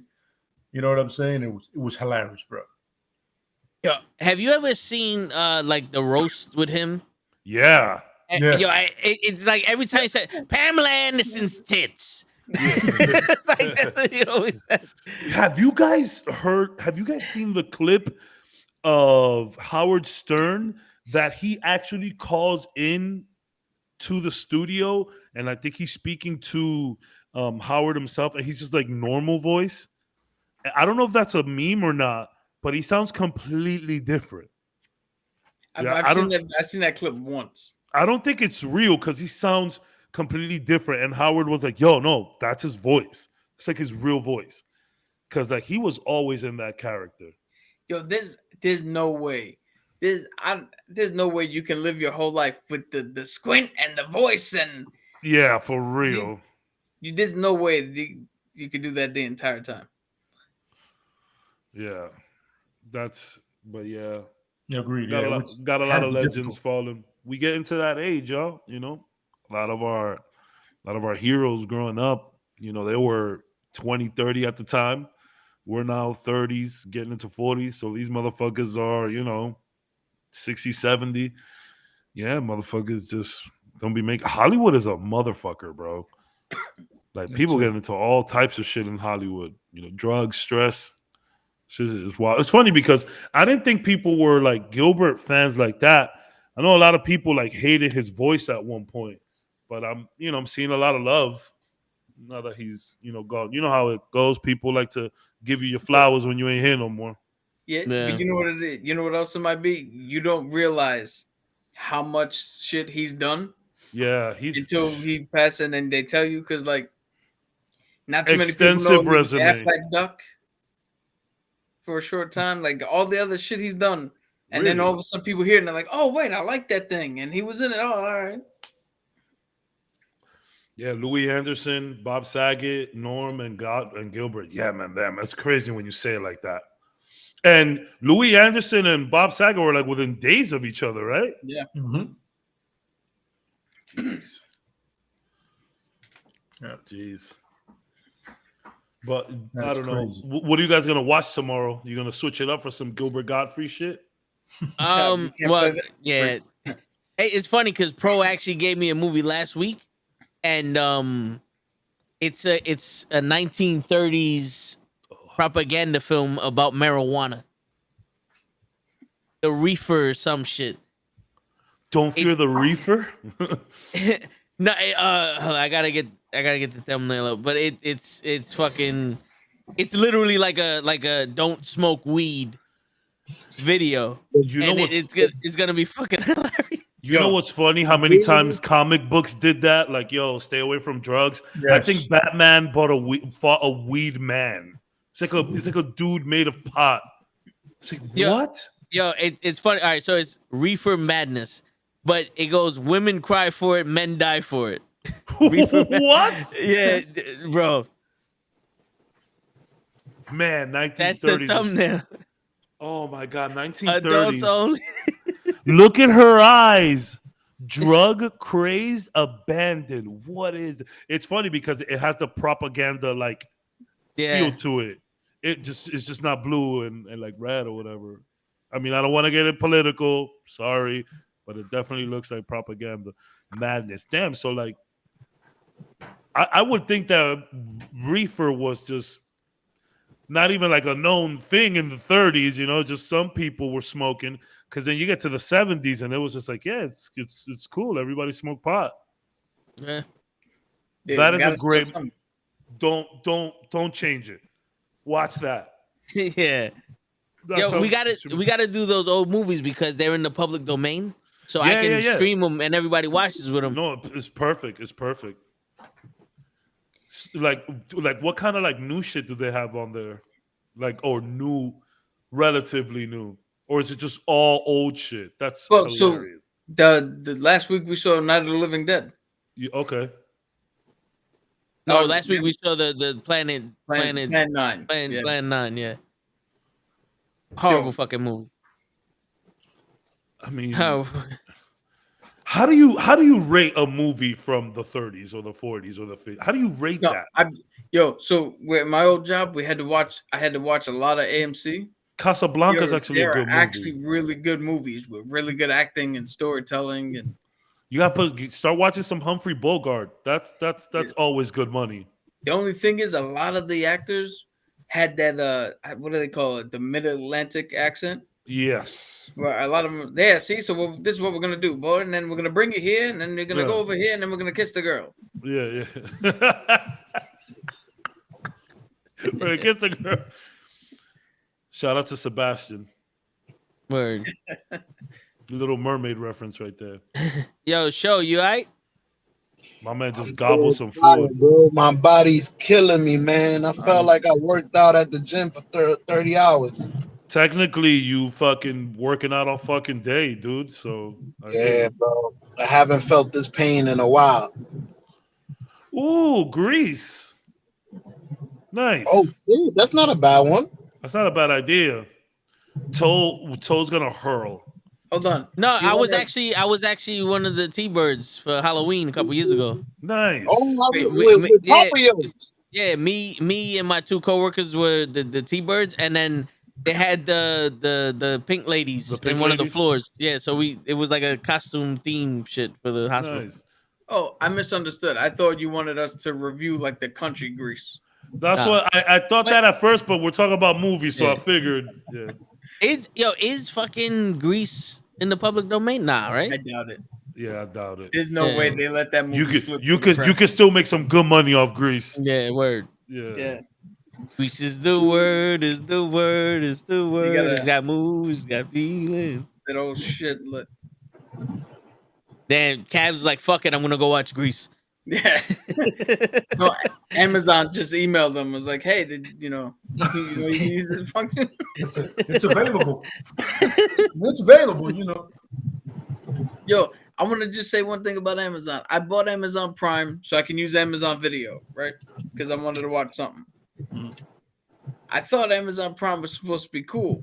[SPEAKER 2] You know what I'm saying? It was hilarious, bro.
[SPEAKER 4] Yeah. Have you ever seen like the roast with him?
[SPEAKER 3] Yeah.
[SPEAKER 4] It's like every time he said Pamela Anderson's tits. It's like that's what he always said.
[SPEAKER 3] Have you guys seen the clip of Howard Stern that he actually calls in to the studio, and I think he's speaking to Howard himself, and he's just like normal voice? I don't know if that's a meme or not, but he sounds completely different.
[SPEAKER 1] I've seen that clip once.
[SPEAKER 3] I don't think it's real because he sounds completely different. And Howard was like, "Yo, no, that's his voice. It's like his real voice." Because like he was always in that character.
[SPEAKER 1] Yo, there's no way. There's no way you can live your whole life with the squint and the voice and
[SPEAKER 3] yeah, for real.
[SPEAKER 1] There's no way you could do that the entire time.
[SPEAKER 3] Yeah, but yeah,
[SPEAKER 2] agreed.
[SPEAKER 3] Got a lot of legends falling. we get into that age, y'all. You know, a lot of our heroes growing up, you know, they were 20, 30 at the time. We're now 30s, getting into 40s. So these motherfuckers are, you know, 60, 70. Yeah, motherfuckers just don't be making. Hollywood is a motherfucker, bro. Like, people get into all types of shit in Hollywood. You know, drugs, stress. Shit is wild. It's funny because I didn't think people were like Gilbert fans like that. I know a lot of people like hated his voice at one point, but I'm seeing a lot of love now that he's, you know, gone. You know how it goes. People like to give you your flowers when you ain't here no more.
[SPEAKER 1] Yeah, but you know what it is? You know what else it might be? You don't realize how much shit he's done.
[SPEAKER 3] Yeah,
[SPEAKER 1] until he passes, and then they tell you, because like not too
[SPEAKER 3] extensive
[SPEAKER 1] many people know
[SPEAKER 3] resume.
[SPEAKER 1] Affleck Duck for a short time, like all the other shit he's done, and
[SPEAKER 3] Really?
[SPEAKER 1] then all of a sudden people hear it and they're like, "Oh wait, I like that thing," and he was in it. Oh, all right.
[SPEAKER 3] Yeah, Louis Anderson, Bob Saget, Norm, and Gilbert. Yeah, man, damn, that's crazy when you say it like that. And Louis Anderson and Bob Saget were like within days of each other, right?
[SPEAKER 1] Yeah.
[SPEAKER 2] Mm-hmm.
[SPEAKER 3] Jeez. Yeah, jeez. But
[SPEAKER 2] That's
[SPEAKER 3] I don't know.
[SPEAKER 2] crazy.
[SPEAKER 3] What are you guys gonna watch tomorrow? You gonna switch it up for some Gilbert Godfrey shit?
[SPEAKER 4] Well, yeah. Hey, it's funny because Pro actually gave me a movie last week, and it's a 1930s propaganda film about marijuana, the reefer or some shit.
[SPEAKER 3] Don't fear the reefer.
[SPEAKER 4] No, I gotta get the thumbnail up, but it's fucking, it's literally like a don't smoke weed video.
[SPEAKER 3] You know
[SPEAKER 4] and
[SPEAKER 3] what's
[SPEAKER 4] it's gonna be fucking hilarious.
[SPEAKER 3] You know what's funny? How many times comic books did that? Like, yo, stay away from drugs.
[SPEAKER 2] Yes.
[SPEAKER 3] I think Batman fought a weed man. It's like a dude made of pot. It's like, what?
[SPEAKER 4] Yo, it's funny. All right, so it's reefer madness, but it goes: women cry for it, men die for it.
[SPEAKER 3] What?
[SPEAKER 4] Yeah, bro.
[SPEAKER 3] Man, 1930s.
[SPEAKER 4] That's the thumbnail.
[SPEAKER 3] Oh my god, 1930s.
[SPEAKER 4] Adults only.
[SPEAKER 3] Look at her eyes. Drug crazed, abandoned. What is it? It's funny because it has the propaganda like feel to it. It's just not blue and like red or whatever. I mean, I don't want to get it political. Sorry, but it definitely looks like propaganda madness. Damn. So like, I would think that reefer was just not even like a known thing in the 30s. You know, just some people were smoking. Because then you get to the 70s and it was just like, yeah, it's cool. Everybody smoke pot.
[SPEAKER 4] Yeah.
[SPEAKER 3] That is a great. Don't change it. Watch that.
[SPEAKER 4] Yeah. Yo, we gotta do those old movies because they're in the public domain, so I can stream them and everybody watches with them.
[SPEAKER 3] No, it's perfect. It's perfect. Like what kind of like new shit do they have on there? Like, or new, relatively new, or is it just all old shit? That's hilarious.
[SPEAKER 1] So the last week we saw Night of the Living Dead.
[SPEAKER 3] Okay.
[SPEAKER 4] No, last week we saw the Planet
[SPEAKER 1] 9.
[SPEAKER 4] Plan 9, yeah. Horrible fucking movie.
[SPEAKER 3] I mean, how do you rate a movie from the 30s or the 40s or the 50s? How do you rate that?
[SPEAKER 1] So with my old job, I had to watch a lot of AMC.
[SPEAKER 3] Casablanca is actually a good movie.
[SPEAKER 1] Actually really good movies with really good acting and storytelling, and
[SPEAKER 3] you got to start watching some Humphrey Bogart. That's always good money.
[SPEAKER 1] The only thing is, a lot of the actors had that what do they call it? The Mid-Atlantic accent.
[SPEAKER 3] Yes.
[SPEAKER 1] Well, a lot of them. Yeah. See, so this is what we're gonna do, boy, and then we're gonna bring you here, and then you're gonna go over here, and then we're gonna kiss the girl.
[SPEAKER 3] Yeah. We're gonna kiss the girl. Shout out to Sebastian.
[SPEAKER 4] Word.
[SPEAKER 3] Little Mermaid reference right there.
[SPEAKER 4] Yo, show you right?
[SPEAKER 3] My man just gobbled some food.
[SPEAKER 5] Bro, my body's killing me, man. I felt like I worked out at the gym for 30 hours.
[SPEAKER 3] Technically, you fucking working out all fucking day, dude. So
[SPEAKER 5] yeah, bro. I haven't felt this pain in a while.
[SPEAKER 3] Ooh, Grease. Nice.
[SPEAKER 5] Oh, dude, that's not a bad one.
[SPEAKER 3] That's not a bad idea. Toe's gonna hurl.
[SPEAKER 1] Hold on.
[SPEAKER 4] No, I was actually one of the T-Birds for Halloween a couple years ago.
[SPEAKER 3] Nice.
[SPEAKER 5] Oh, with Papayos.
[SPEAKER 4] Yeah, me and my two coworkers were the T-Birds, and then they had the pink ladies in one of the floors. Yeah, so it was like a costume theme shit for the hospital.
[SPEAKER 3] Nice.
[SPEAKER 1] Oh, I misunderstood. I thought you wanted us to review like the country Grease.
[SPEAKER 3] That's what I thought that at first, but we're talking about movies, so I figured. Yeah.
[SPEAKER 4] Is fucking Grease in the public domain? Nah, right?
[SPEAKER 1] I doubt it.
[SPEAKER 3] Yeah, I doubt it.
[SPEAKER 1] There's no way they let that movie slip.
[SPEAKER 3] You could still make some good money off Grease.
[SPEAKER 4] Yeah, word.
[SPEAKER 3] Yeah.
[SPEAKER 4] Grease is the word, is the word, is the word. It's got moves, it's got feeling.
[SPEAKER 1] That old shit. Look.
[SPEAKER 4] Then Cab's like, fuck it, I'm gonna go watch Grease.
[SPEAKER 1] Yeah. No, Amazon just emailed them. Was like, hey, did you use this function?
[SPEAKER 2] It's available. It's available, you know.
[SPEAKER 1] Yo, I want to just say one thing about Amazon. I bought Amazon Prime so I can use Amazon Video, right? Because I wanted to watch something. I thought Amazon Prime was supposed to be cool.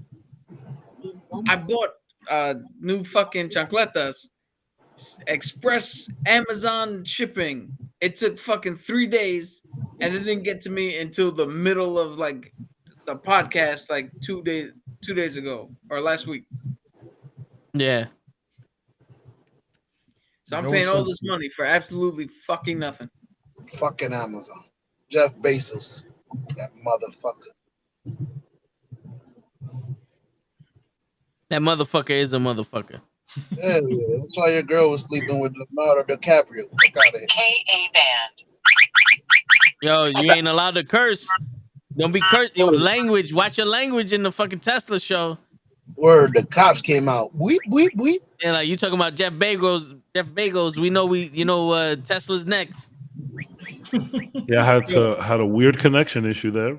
[SPEAKER 1] I bought new fucking chancletas, express Amazon shipping. It took fucking 3 days, and it didn't get to me until the middle of like the podcast, like 2 days ago or last week.
[SPEAKER 4] Yeah.
[SPEAKER 1] So I'm paying all this money for absolutely fucking nothing.
[SPEAKER 5] Fucking Amazon. Jeff Bezos. That motherfucker.
[SPEAKER 4] That motherfucker is a motherfucker.
[SPEAKER 5] Yeah, that's why your girl was sleeping with Leonardo DiCaprio. Fuck out of here.
[SPEAKER 11] KA band.
[SPEAKER 4] Yo, you ain't allowed to curse. Don't be cursed. Yo, language. Watch your language in the fucking Tesla show.
[SPEAKER 5] Word, the cops came out. Weep, weep, weep.
[SPEAKER 4] Yeah, like you talking about Jeff Bezos. We know Tesla's next.
[SPEAKER 3] Yeah, I had a weird connection issue there.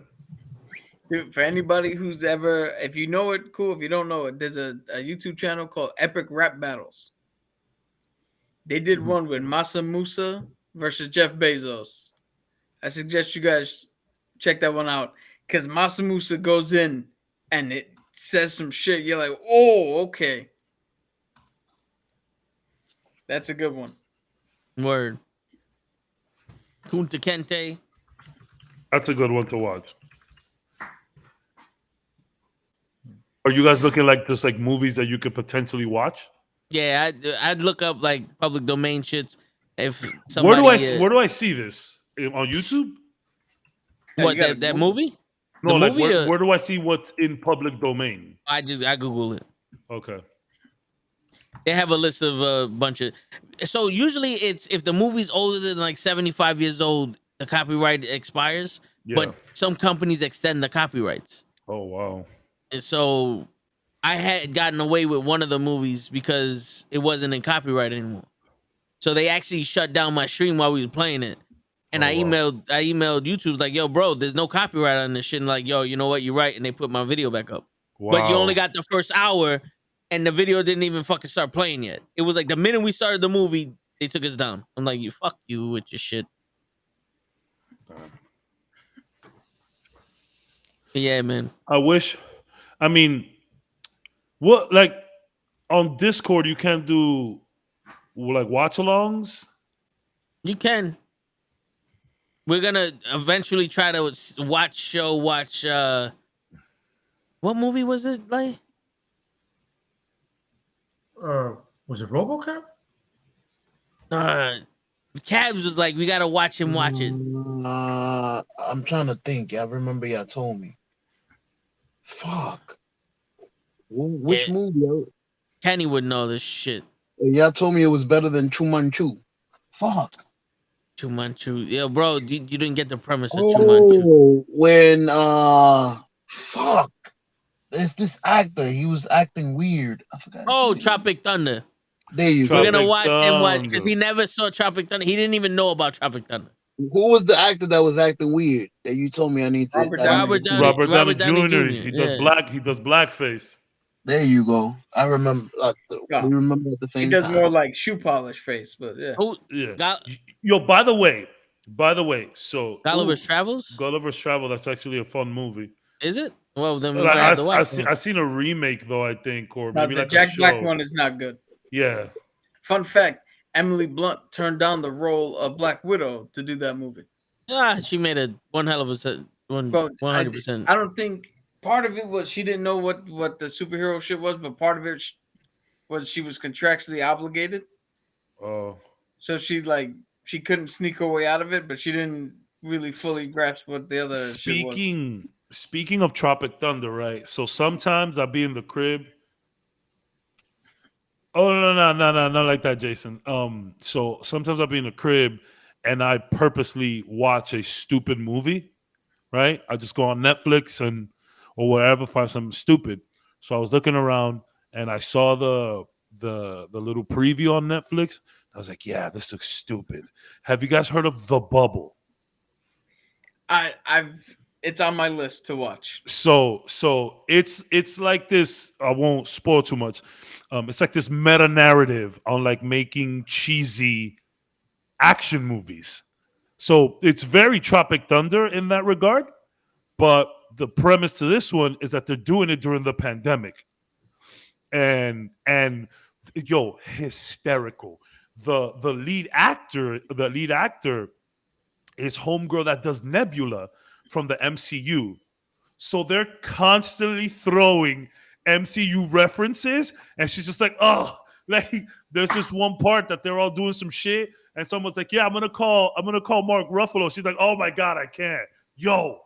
[SPEAKER 1] Dude, for anybody who's ever, if you know it, cool. If you don't know it, there's a YouTube channel called Epic Rap Battles. They did one with Masa Musa versus Jeff Bezos. I suggest you guys check that one out because Masa Musa goes in and it says some shit. You're like, oh, okay. That's a good one.
[SPEAKER 4] Word. Kunta Kinte.
[SPEAKER 3] That's a good one to watch. Are you guys looking like just like movies that you could potentially watch?
[SPEAKER 4] Yeah, I'd look up like public domain shits. If somebody,
[SPEAKER 3] where do I see this on YouTube?
[SPEAKER 4] What that movie?
[SPEAKER 3] No, like where do I see what's in public domain?
[SPEAKER 4] I Google it.
[SPEAKER 3] Okay.
[SPEAKER 4] They have a list of a bunch of. So usually it's if the movie's older than like 75 years old, the copyright expires. Yeah. But some companies extend the copyrights.
[SPEAKER 3] Oh wow.
[SPEAKER 4] And so I had gotten away with one of the movies because it wasn't in copyright anymore. So they actually shut down my stream while we were playing it. And I emailed YouTube like, yo, bro, there's no copyright on this shit. And like, yo, you know what? You're right. And they put my video back up. Wow. But you only got the first hour and the video didn't even fucking start playing yet. It was like the minute we started the movie, they took us down. I'm like, fuck you with your shit. Yeah, man.
[SPEAKER 3] I mean, what, like on Discord, you can't do like watch alongs?
[SPEAKER 4] You can. We're gonna eventually try to watch. What movie was it like?
[SPEAKER 2] Was it RoboCop?
[SPEAKER 4] Cabs was like, we gotta watch him watch it.
[SPEAKER 5] I'm trying to think. I remember y'all told me. Fuck. Which movie?
[SPEAKER 4] Kenny would know this shit.
[SPEAKER 5] Y'all told me it was better than Fu Manchu. Fuck.
[SPEAKER 4] Fu Manchu. Yeah, bro, you didn't get the premise of Fu Manchu.
[SPEAKER 5] When fuck. There's this actor. He was acting weird. I forgot.
[SPEAKER 4] Oh, Tropic Thunder.
[SPEAKER 5] There you go.
[SPEAKER 4] We're gonna watch him because he never saw Tropic Thunder. He didn't even know about Tropic Thunder.
[SPEAKER 5] Who was the actor that was acting weird that you told me I need to?
[SPEAKER 3] Robert Downey Jr. He does blackface.
[SPEAKER 5] There you go. I remember. We remember at the same time.
[SPEAKER 1] He does more like shoe polish face, but yeah.
[SPEAKER 3] Yo, by the way, so
[SPEAKER 4] Gulliver's Travels.
[SPEAKER 3] Gulliver's Travel. That's actually a fun movie.
[SPEAKER 4] Is it? Well, then we might have to watch it.
[SPEAKER 3] I seen a remake though, I think, or maybe
[SPEAKER 1] the
[SPEAKER 3] like
[SPEAKER 1] Jack
[SPEAKER 3] a show.
[SPEAKER 1] Black one is not good.
[SPEAKER 3] Yeah.
[SPEAKER 1] Fun fact: Emily Blunt turned down the role of Black Widow to do that movie.
[SPEAKER 4] She made a one hell of a 100%.
[SPEAKER 1] I don't think part of it was she didn't know what the superhero shit was, but part of it was she was contractually obligated.
[SPEAKER 3] Oh.
[SPEAKER 1] So she couldn't sneak her way out of it, but she didn't really fully grasp what the other shit was.
[SPEAKER 3] Speaking of Tropic Thunder, right? So sometimes I'll be in the crib. Oh no, not like that, Jason. So sometimes I'll be in the crib and I purposely watch a stupid movie, right? I just go on Netflix or wherever, find something stupid. So I was looking around and I saw the little preview on Netflix. I was like, yeah, this looks stupid. Have you guys heard of The Bubble?
[SPEAKER 1] It's on my list to watch.
[SPEAKER 3] So it's like this. I won't spoil too much. It's like this meta narrative on like making cheesy action movies. So it's very Tropic Thunder in that regard. But the premise to this one is that they're doing it during the pandemic. And yo, hysterical. The lead actor is homegirl that does Nebula from the MCU. So they're constantly throwing MCU references, and she's just like, oh, like there's this one part that they're all doing some shit, and someone's like, yeah, I'm gonna call Mark Ruffalo. She's like, oh my god, I can't. Yo,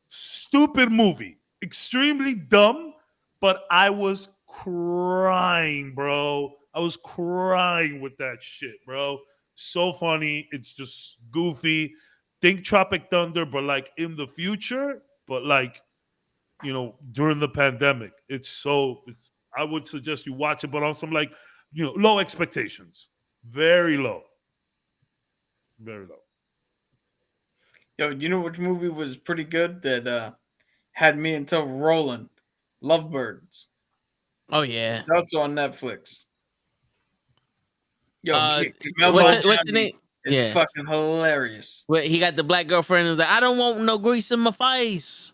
[SPEAKER 3] stupid movie, extremely dumb, but I was crying, bro. I was crying with that shit, bro. So funny. It's just goofy. Think Tropic Thunder, but like in the future, but like, you know, during the pandemic. I would suggest you watch it, but on some like, you know, low expectations. Very low. Very low.
[SPEAKER 1] Yo, you know which movie was pretty good that had me until rolling? Lovebirds.
[SPEAKER 4] Oh yeah.
[SPEAKER 1] It's also on Netflix. Yo,
[SPEAKER 4] what's the name?
[SPEAKER 1] It's fucking hilarious.
[SPEAKER 4] Wait, he got the black girlfriend and was like, I don't want no grease in my face.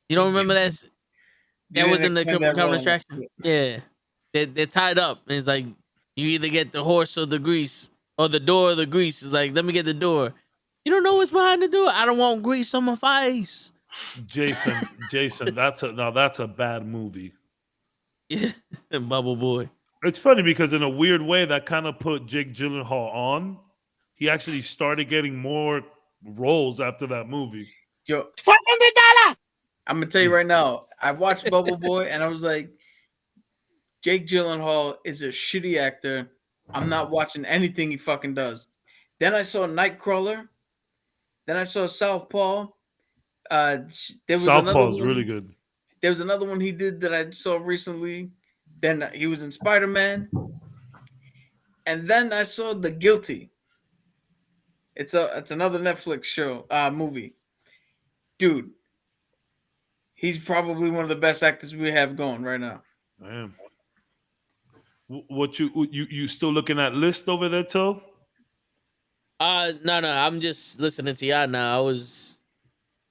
[SPEAKER 4] You don't remember that? That was in the common attraction. Yeah. They're tied up. And it's like, you either get the horse or the grease, or the door or the grease. It's like, let me get the door. You don't know what's behind the door. I don't want grease on my face.
[SPEAKER 3] Jason, that's a bad movie.
[SPEAKER 4] Yeah, Bubble Boy.
[SPEAKER 3] It's funny because in a weird way that kind of put Jake Gyllenhaal on. He actually started getting more roles after that movie.
[SPEAKER 1] Yo, $500. I'm gonna tell you right now. I watched Bubble Boy and I was like, Jake Gyllenhaal is a shitty actor. I'm not watching anything he fucking does. Then I saw Nightcrawler. Then I saw Southpaw.
[SPEAKER 3] Southpaw's really good.
[SPEAKER 1] There was another one he did that I saw recently. Then he was in Spider-Man. And then I saw The Guilty. It's another Netflix show, movie. Dude, he's probably one of the best actors we have going right now.
[SPEAKER 3] Damn. What you still looking at list over there, Toe?
[SPEAKER 4] No, I'm just listening to y'all now.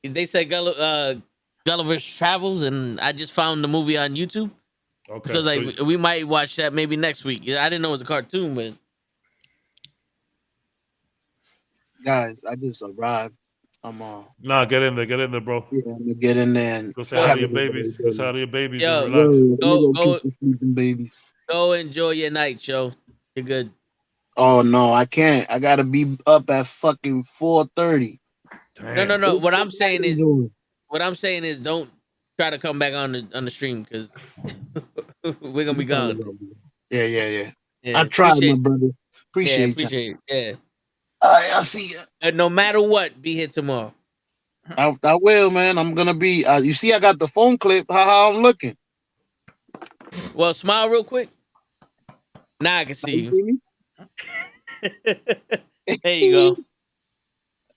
[SPEAKER 4] They said Gulliver's Travels, and I just found the movie on YouTube. Okay, so like we might watch that maybe next week. I didn't know it was a cartoon, but
[SPEAKER 5] guys, I just arrived. I'm on.
[SPEAKER 3] Nah, get in there, bro.
[SPEAKER 5] Yeah, I'm gonna get in there and
[SPEAKER 3] go say hi to your babies. Go say hi to your babies.
[SPEAKER 4] Yo,
[SPEAKER 3] and relax.
[SPEAKER 4] go
[SPEAKER 5] sleeping babies.
[SPEAKER 4] Go enjoy your night, Joe. You're good.
[SPEAKER 5] Oh no, I can't. I gotta be up at fucking 4:30.
[SPEAKER 4] No. What I'm saying is, don't try to come back on the stream because we're gonna be gone.
[SPEAKER 5] Yeah. I tried, my brother. Appreciate
[SPEAKER 4] it. Yeah.
[SPEAKER 5] All right, I'll see you.
[SPEAKER 4] And no matter what, be here tomorrow.
[SPEAKER 5] I will, man. I'm gonna be. You see, I got the phone clip. How I'm looking.
[SPEAKER 4] Well, smile real quick. Now I can see you. There you go.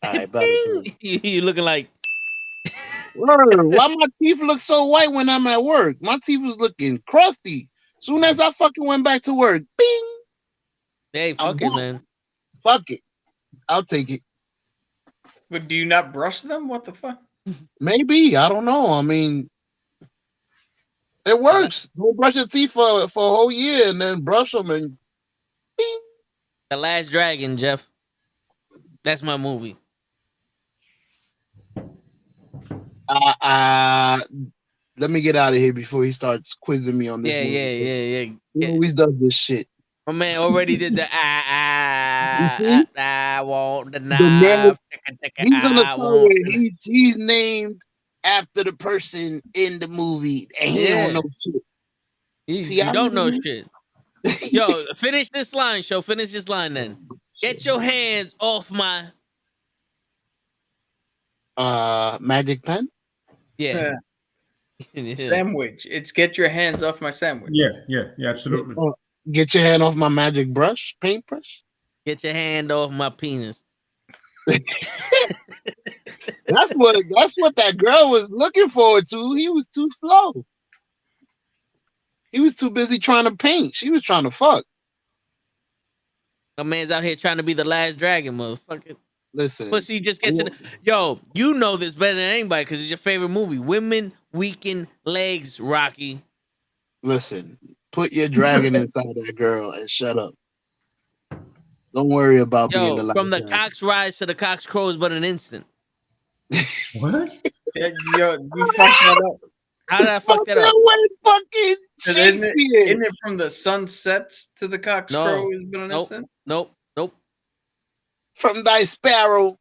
[SPEAKER 5] All right,
[SPEAKER 4] you looking like.
[SPEAKER 5] Why my teeth look so white when I'm at work? My teeth was looking crusty. Soon as I fucking went back to work, bing.
[SPEAKER 4] Hey, fuck it, man.
[SPEAKER 5] Fuck it. I'll take it.
[SPEAKER 1] But do you not brush them? What the fuck?
[SPEAKER 5] Maybe, I don't know. I mean, it works. Don't brush your teeth for a whole year and then brush them and. Bing.
[SPEAKER 4] The Last Dragon, Jeff. That's my movie.
[SPEAKER 5] Let me get out of here before he starts quizzing me on this movie.
[SPEAKER 4] Yeah.
[SPEAKER 5] He always does this shit.
[SPEAKER 4] My man already did the I want the
[SPEAKER 5] The man,
[SPEAKER 4] knife.
[SPEAKER 5] he's gonna tell you he's named after the person in the movie, and he don't know shit.
[SPEAKER 4] You don't know shit. Yo, finish this line, show. Finish this line then. Get your hands off my
[SPEAKER 5] magic pen.
[SPEAKER 4] Yeah.
[SPEAKER 1] Sandwich. It's get your hands off my sandwich.
[SPEAKER 2] Yeah, absolutely.
[SPEAKER 5] Get your hand off my magic brush, paintbrush.
[SPEAKER 4] Get your hand off my penis.
[SPEAKER 5] That's what that girl was looking forward to. He was too slow. He was too busy trying to paint. She was trying to fuck.
[SPEAKER 4] My man's out here trying to be the last dragon, motherfucker.
[SPEAKER 5] Listen.
[SPEAKER 4] Pussy just gets in. Yo, you know this better than anybody because it's your favorite movie. Women weaken legs, Rocky.
[SPEAKER 5] Listen, put your dragon inside that girl and shut up. Don't worry about being the last
[SPEAKER 4] from the
[SPEAKER 5] dragon.
[SPEAKER 4] cocks rise to the cocks crows, but an instant.
[SPEAKER 2] What?
[SPEAKER 1] Yo, you fucked that up.
[SPEAKER 4] How did I fuck that up?
[SPEAKER 5] Fucking
[SPEAKER 1] isn't it from the sun sets to the cock's crow has been an instant?
[SPEAKER 4] Nope.
[SPEAKER 5] From thy sparrow.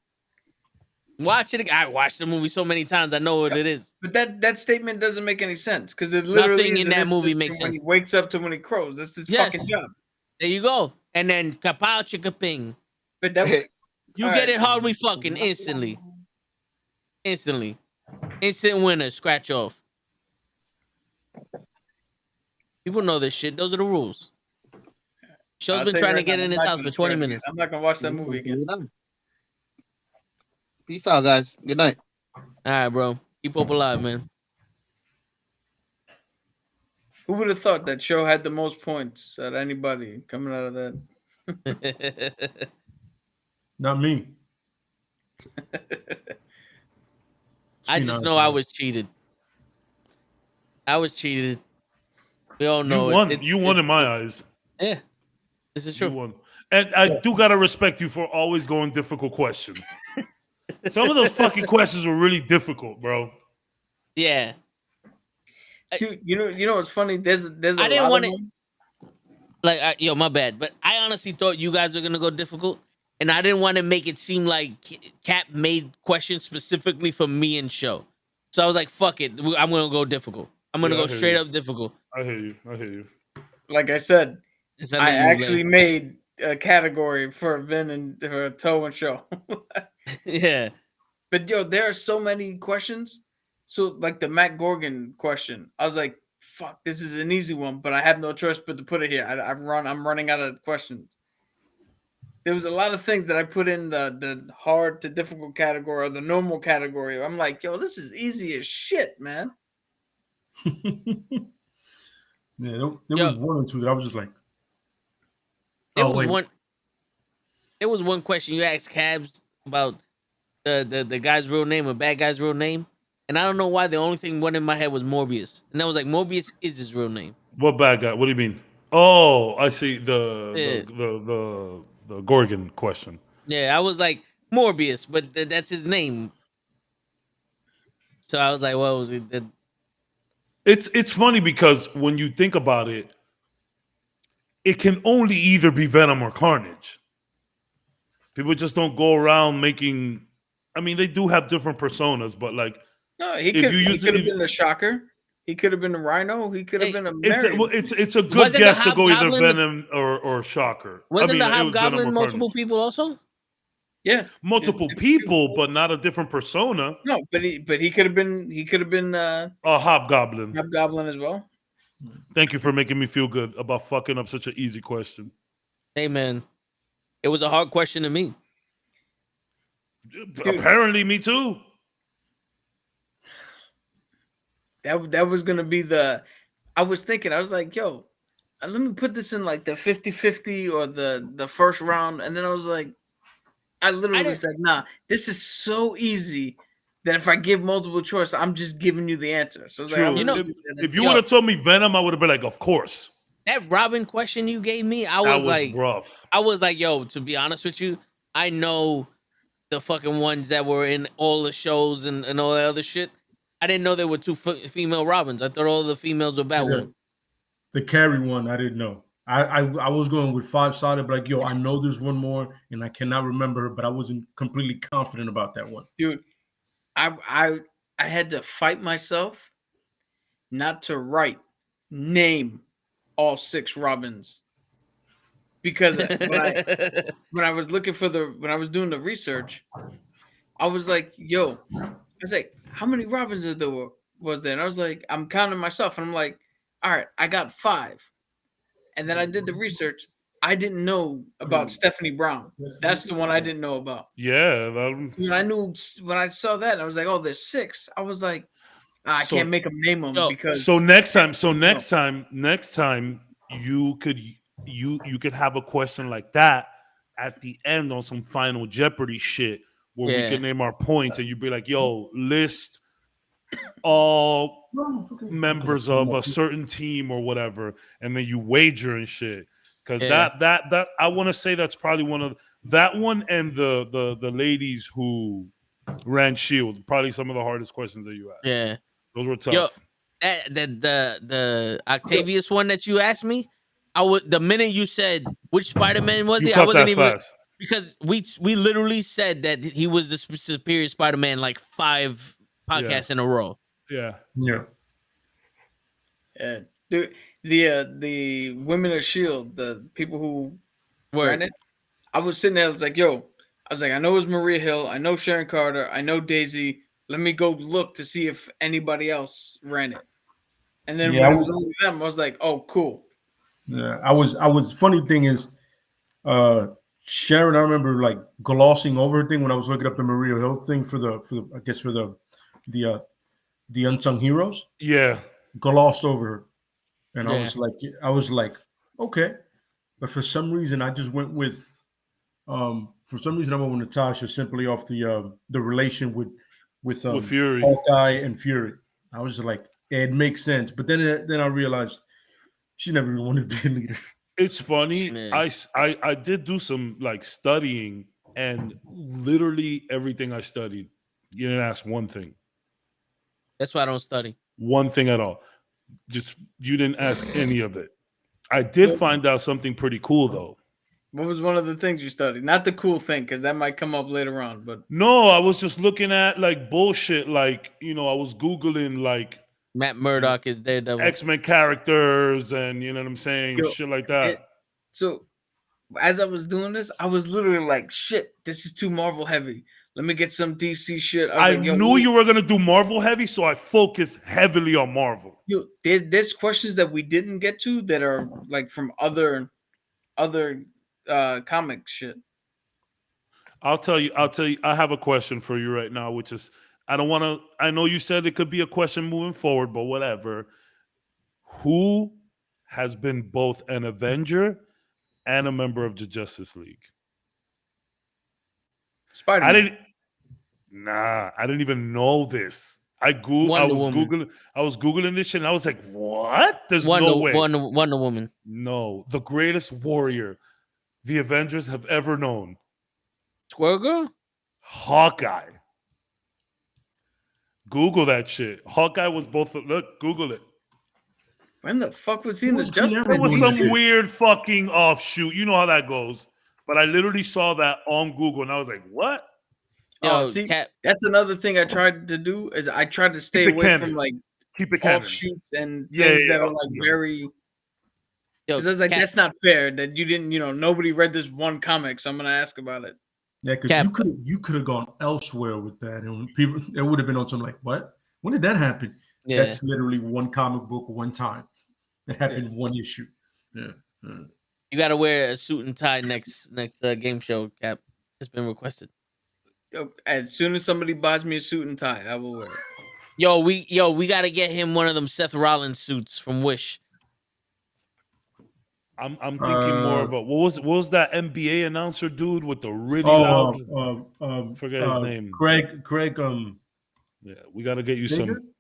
[SPEAKER 4] Watch it. I watched the movie so many times. I know what it is.
[SPEAKER 1] But that statement doesn't make any sense because it literally
[SPEAKER 4] nothing in that movie makes
[SPEAKER 1] when
[SPEAKER 4] sense.
[SPEAKER 1] he wakes up to when he crows. That's his fucking job.
[SPEAKER 4] There you go. And then kapow chicka ping.
[SPEAKER 1] But that
[SPEAKER 4] you get it hard. We fucking instantly. Instant winner. Scratch off. People know this shit. Those are the rules. Show's been trying to get in his house for 20 minutes.
[SPEAKER 1] I'm not gonna watch that movie again.
[SPEAKER 5] Peace out, guys. Good night.
[SPEAKER 4] All right, bro. Keep hope alive, man.
[SPEAKER 1] Who would have thought that show had the most points out of anybody coming out of that?
[SPEAKER 2] Not me.
[SPEAKER 4] I just know I was cheated. We all know
[SPEAKER 3] you won in my eyes.
[SPEAKER 4] Yeah, this is true.
[SPEAKER 3] You won. And I do gotta respect you for always going difficult questions. Some of those fucking questions were really difficult, bro.
[SPEAKER 4] Yeah.
[SPEAKER 1] Dude, you know what's funny? There's
[SPEAKER 4] I didn't want it. Like, yo, my bad. But I honestly thought you guys were gonna go difficult, and I didn't want to make it seem like Cap made questions specifically for me and show. So I was like, "Fuck it, I'm gonna go difficult. I'm gonna go straight up difficult."
[SPEAKER 3] I hear you.
[SPEAKER 1] Like I said, I actually made a category for Vin and for Toe and Show.
[SPEAKER 4] Yeah.
[SPEAKER 1] But yo, there are so many questions. So like the Matt Gorgon question, I was like, "Fuck, this is an easy one," but I have no choice but to put it here. I'm running out of questions. There was a lot of things that I put in the hard to difficult category or the normal category. I'm like, yo, this is easy as shit, man.
[SPEAKER 2] Yeah, there was one or two that I was just like,
[SPEAKER 4] There was one question you asked Cabs about the guy's real name, a bad guy's real name. And I don't know why the only thing went in my head was Morbius. And I was like, Morbius is his real name.
[SPEAKER 3] What bad guy? What do you mean? Oh, I see the Gorgon question.
[SPEAKER 4] Yeah, I was like, Morbius, but that's his name. So I was like, well, was it?
[SPEAKER 3] It's funny because when you think about it, it can only either be Venom or Carnage. People just don't go around making. I mean, they do have different personas, but like,
[SPEAKER 1] no, he could have been a Shocker. He could have been a Rhino. He could have been a.
[SPEAKER 3] It's a good guess to go either Venom or Shocker.
[SPEAKER 4] Wasn't the Hobgoblin multiple people also?
[SPEAKER 1] Yeah,
[SPEAKER 3] multiple people, but not a different persona.
[SPEAKER 1] No, but he could have been a
[SPEAKER 3] Hobgoblin.
[SPEAKER 1] Hobgoblin as well.
[SPEAKER 3] Thank you for making me feel good about fucking up such an easy question.
[SPEAKER 4] Hey man, it was a hard question to me.
[SPEAKER 3] Dude. Apparently, me too.
[SPEAKER 1] That was gonna be I was thinking, I was like, yo, let me put this in like the 50-50 or the first round, and then I was like, I literally said, nah, this is so easy that if I give multiple choice, I'm just giving you the answer. So
[SPEAKER 3] True.
[SPEAKER 1] like,
[SPEAKER 3] if you would have told me Venom, I would have been like, of course.
[SPEAKER 4] That Robin question you gave me, I was like,
[SPEAKER 3] rough.
[SPEAKER 4] I was like, yo, to be honest with you, I know the fucking ones that were in all the shows and all that other shit. I didn't know there were two female Robins. I thought all the females were Batwoman.
[SPEAKER 2] The Carrie one, I didn't know. I was going with 5-sided, but like, yo, I know there's one more, and I cannot remember her, but I wasn't completely confident about that one.
[SPEAKER 1] Dude, I had to fight myself not to name all 6 Robins. Because when I was looking for when I was doing the research, I was like, yo, I was like, how many Robins was there? And I was like, I'm counting myself, and I'm like, all right, I got 5. And then I did the research. I didn't know about Stephanie Brown. That's the one I didn't know about.
[SPEAKER 3] Yeah.
[SPEAKER 1] When I saw that, I was like, oh, there's 6. I was like, I can't make them name them because.
[SPEAKER 3] So next time, you could have a question like that at the end on some Final Jeopardy shit where we can name our points, and you'd be like, yo, list all members of a certain team or whatever, and then you wager and shit. Because that I want to say that's probably one of that one and the ladies who ran Shield, probably some of the hardest questions that you asked.
[SPEAKER 4] Yeah,
[SPEAKER 3] those were tough.
[SPEAKER 4] Yo, the Octavius one that you asked me, the minute you said which Spider-Man was he, I wasn't even fast. Because we literally said that he was the superior Spider-Man like 5 podcasts in a row.
[SPEAKER 3] Yeah.
[SPEAKER 1] Dude, the women of Shield, the people who ran it, I was sitting there. I was like, I know it's Maria Hill, I know Sharon Carter, I know Daisy. Let me go look to see if anybody else ran it. And then when it was only them, I was like, oh, cool.
[SPEAKER 2] Yeah, I was. Funny thing is, Sharon, I remember like glossing over her thing when I was looking up the Maria Hill thing for the unsung heroes.
[SPEAKER 3] Yeah,
[SPEAKER 2] glossed over her, and I was like, okay, but for some reason I just went with, Natasha simply off the relation with
[SPEAKER 3] Fury,
[SPEAKER 2] Hawkeye and Fury. I was just like, it makes sense, but then I realized she never even wanted to be a leader.
[SPEAKER 3] It's funny. I did do some like studying, and literally everything I studied, you didn't ask one thing.
[SPEAKER 4] That's why I don't study.
[SPEAKER 3] One thing at all. Just you didn't ask any of it. I did find out something pretty cool though.
[SPEAKER 1] What was one of the things you studied? Not the cool thing, because that might come up later on. But
[SPEAKER 3] no, I was just looking at like bullshit. Like, I was Googling like
[SPEAKER 4] Matt Murdock is Daredevil,
[SPEAKER 3] X-Men characters, and you know what I'm saying, shit like that.
[SPEAKER 1] So as I was doing this, I was literally like, shit, this is too Marvel heavy. Let me get some DC shit.
[SPEAKER 3] I knew you were gonna do Marvel heavy, so I focused heavily on Marvel.
[SPEAKER 1] There's questions that we didn't get to that are like from other comic shit.
[SPEAKER 3] I'll tell you. I have a question for you right now, which is I know you said it could be a question moving forward, but whatever. Who has been both an Avenger and a member of the Justice League?
[SPEAKER 1] Spider-Man.
[SPEAKER 3] I didn't even know this. I was Googling this shit, and I was like, what? There's no way.
[SPEAKER 4] Wonder Woman.
[SPEAKER 3] No, the greatest warrior the Avengers have ever known.
[SPEAKER 4] Squirrel Girl?
[SPEAKER 3] Hawkeye. Google that shit. Hawkeye was both. Look, Google it.
[SPEAKER 1] When the fuck was he in the Justice League?
[SPEAKER 3] It was some weird fucking offshoot. You know how that goes. But I literally saw that on Google, and I was like, what?
[SPEAKER 1] See, that's another thing I tried to do is I tried to stay away from like offshoots and things that are like very. Because I was like, that's not fair that you didn't, nobody read this one comic, so I'm gonna ask about it.
[SPEAKER 2] Yeah, because you could have gone elsewhere with that, and people it would have been on something like, what? When did that happen? Yeah. That's literally one comic book, one time. It happened in one issue. Yeah.
[SPEAKER 4] You got to wear a suit and tie next game show, Cap. It's been requested.
[SPEAKER 1] As soon as somebody buys me a suit and tie, I will wear it.
[SPEAKER 4] We got to get him one of them Seth Rollins suits from Wish.
[SPEAKER 3] I'm thinking more of a what was that NBA announcer dude with the really loud?
[SPEAKER 2] Forget
[SPEAKER 3] his name.
[SPEAKER 2] Greg.
[SPEAKER 3] Yeah, we gotta get you some.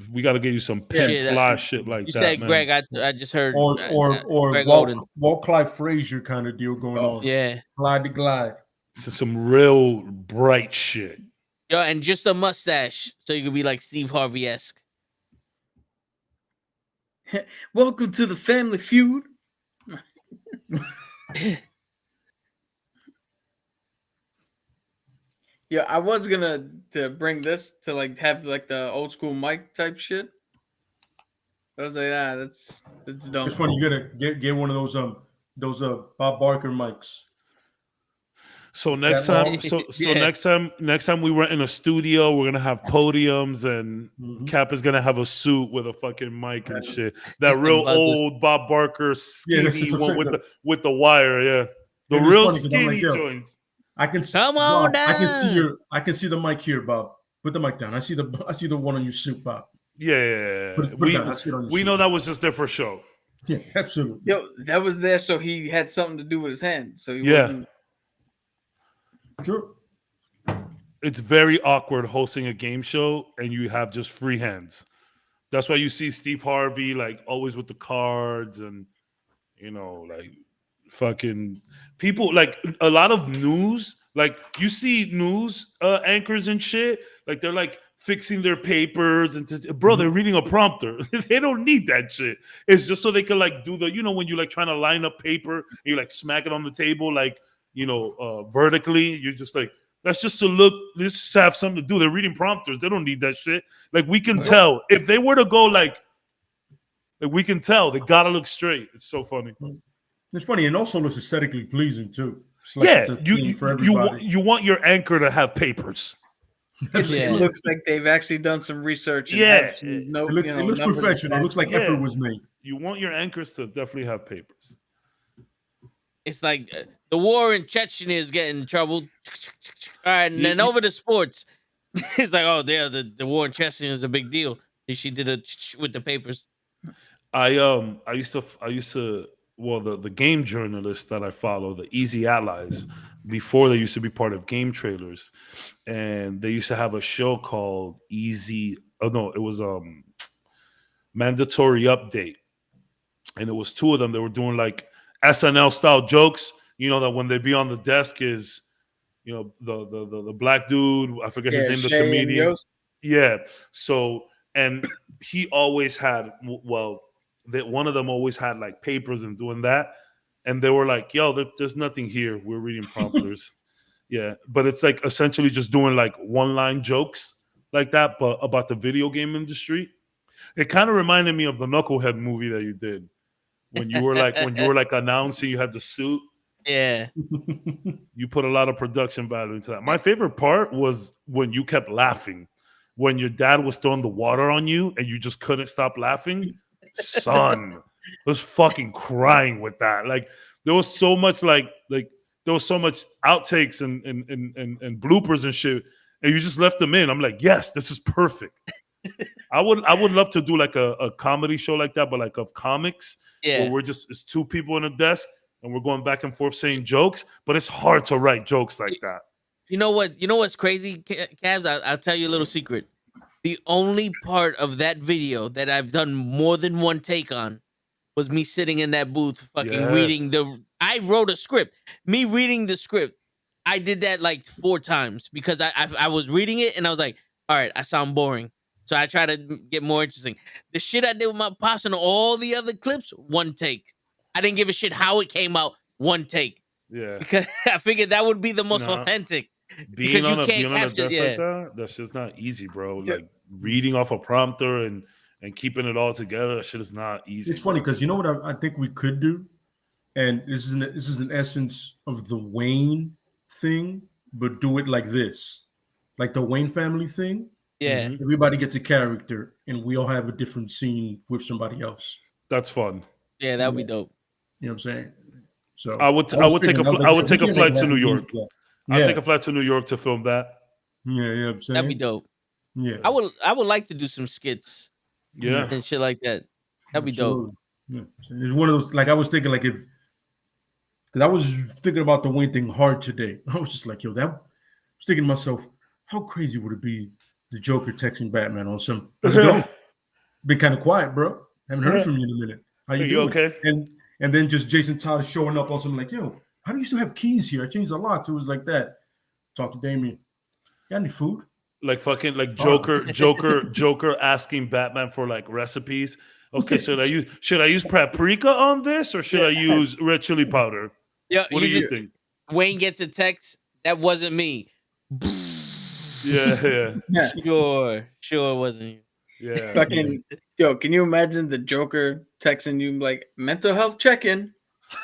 [SPEAKER 3] We gotta get you some fly shit like
[SPEAKER 4] you
[SPEAKER 3] that.
[SPEAKER 4] said
[SPEAKER 3] man.
[SPEAKER 4] Greg. I just heard.
[SPEAKER 2] Or
[SPEAKER 4] Greg
[SPEAKER 2] Walt Clyde Frazier kind of deal going on.
[SPEAKER 4] Yeah,
[SPEAKER 2] glide to glide.
[SPEAKER 3] This is some real bright shit.
[SPEAKER 4] Yo, and just a mustache, so you could be like Steve Harvey-esque.
[SPEAKER 1] Welcome to the Family Feud. Yeah, I was gonna bring this to like have like the old school mic type shit. I was like, that's dumb.
[SPEAKER 2] It's funny. You gotta get one of those Bob Barker mics.
[SPEAKER 3] So next time, next time we rent in a studio, we're gonna have podiums, and Cap is gonna have a suit with a fucking mic and shit. That real old Bob Barker skinny one with the wire, yeah, the real skinny joints.
[SPEAKER 2] I can
[SPEAKER 4] come on down.
[SPEAKER 2] I can see the mic here, Bob. Put the mic down. I see the one on your suit, Bob.
[SPEAKER 3] Yeah. We know that was just there for show.
[SPEAKER 2] Yeah, absolutely.
[SPEAKER 1] Yo, that was there so he had something to do with his hand. So he wasn't.
[SPEAKER 2] Sure.
[SPEAKER 3] It's very awkward hosting a game show and you have just free hands. That's why you see Steve Harvey like always with the cards and like fucking people, like a lot of news. Like you see news anchors and shit, like they're like fixing their papers and bro, they're reading a prompter. They don't need that shit. It's just so they can like do the, when you like trying to line up paper and you like smack it on the table like vertically. You're just like, that's just to look, let's just have something to do. They're reading prompters. They don't need that shit. Like we can tell if they were to go like we can tell they gotta look straight. It's so funny.
[SPEAKER 2] It's funny, and also looks aesthetically pleasing too. Like
[SPEAKER 3] you want your anchor to have papers.
[SPEAKER 1] It looks like they've actually done some research.
[SPEAKER 2] It looks professional. It looks like effort was made.
[SPEAKER 3] You want your anchors to definitely have papers.
[SPEAKER 4] It's like the war in Chechnya is getting in trouble. All right, and then over to sports. It's like, oh, the war in Chechnya is a big deal. And she did it with the papers.
[SPEAKER 3] I used to the game journalists that I follow, the Easy Allies, before they used to be part of Game Trailers, and they used to have a show called Easy. Oh no, it was Mandatory Update, and it was two of them. They were doing like SNL style jokes. That when they be on the desk is, the black dude. I forget his name. The comedian. Yeah. So and he always had that one of them always had like papers and doing that, and they were like, yo, there's nothing here, we're reading prompters. Yeah, but it's like essentially just doing like one line jokes like that, but about the video game industry. It kind of reminded me of the Knucklehead movie that you did when you were like announcing, you had the suit.
[SPEAKER 4] Yeah.
[SPEAKER 3] You put a lot of production value into that. My favorite part was when you kept laughing when your dad was throwing the water on you and you just couldn't stop laughing. Son, I was fucking crying with that. Like there was so much there was so much outtakes and bloopers and shit, and you just left them in. I'm like, yes, this is perfect. I would love to do like a comedy show like that, but like of comics.
[SPEAKER 4] Yeah,
[SPEAKER 3] where it's two people in a desk and we're going back and forth saying jokes, but it's hard to write jokes like that.
[SPEAKER 4] You know what's crazy, Cavs? I'll tell you a little secret. The only part of that video that I've done more than one take on was me sitting in that booth fucking reading I wrote a script. Me reading the script, I did that like 4 times because I was reading it and I was like, all right, I sound boring. So I try to get more interesting. The shit I did with my pops and all the other clips, one take. I didn't give a shit how it came out, one take.
[SPEAKER 3] Yeah.
[SPEAKER 4] Because I figured that would be the most authentic.
[SPEAKER 3] Being on a desk like that, that's just not easy, bro. Like reading off a prompter and keeping it all together, that shit is not easy.
[SPEAKER 2] It's funny because you know what I think we could do, and this is an essence of the Wayne thing, but do it like this, like the Wayne family thing.
[SPEAKER 4] Yeah,
[SPEAKER 2] everybody gets a character, and we all have a different scene with somebody else.
[SPEAKER 3] That's fun.
[SPEAKER 4] Yeah, that'd be dope.
[SPEAKER 2] You know what I'm saying? So
[SPEAKER 3] I would take a flight to New York. I'll take a flight to New York to film that.
[SPEAKER 2] Yeah, I'm saying
[SPEAKER 4] that'd be dope.
[SPEAKER 2] Yeah,
[SPEAKER 4] I would like to do some skits.
[SPEAKER 3] Yeah,
[SPEAKER 4] and shit like that. That'd be dope.
[SPEAKER 2] Yeah. It's one of those, like I was thinking, like because I was thinking about the Wayne thing hard today. I was just like, yo, I was thinking to myself, how crazy would it be the Joker texting Batman on some. How's it going? Been kind of quiet, bro. Haven't heard from you in a minute. How you doing?
[SPEAKER 3] Okay?
[SPEAKER 2] And then just Jason Todd showing up on something like, yo, how do you still have keys here? I changed the lock. So it was like that. Talk to Damien. Got any food?
[SPEAKER 3] Like fucking like Joker asking Batman for like recipes. Okay, should I use paprika on this or should I use red chili powder?
[SPEAKER 4] Yeah,
[SPEAKER 3] what do you think?
[SPEAKER 4] Wayne gets a text. That wasn't me.
[SPEAKER 3] Yeah.
[SPEAKER 4] Sure it wasn't you.
[SPEAKER 3] Yeah.
[SPEAKER 1] Fucking yo, can you imagine the Joker texting you like mental health check-in?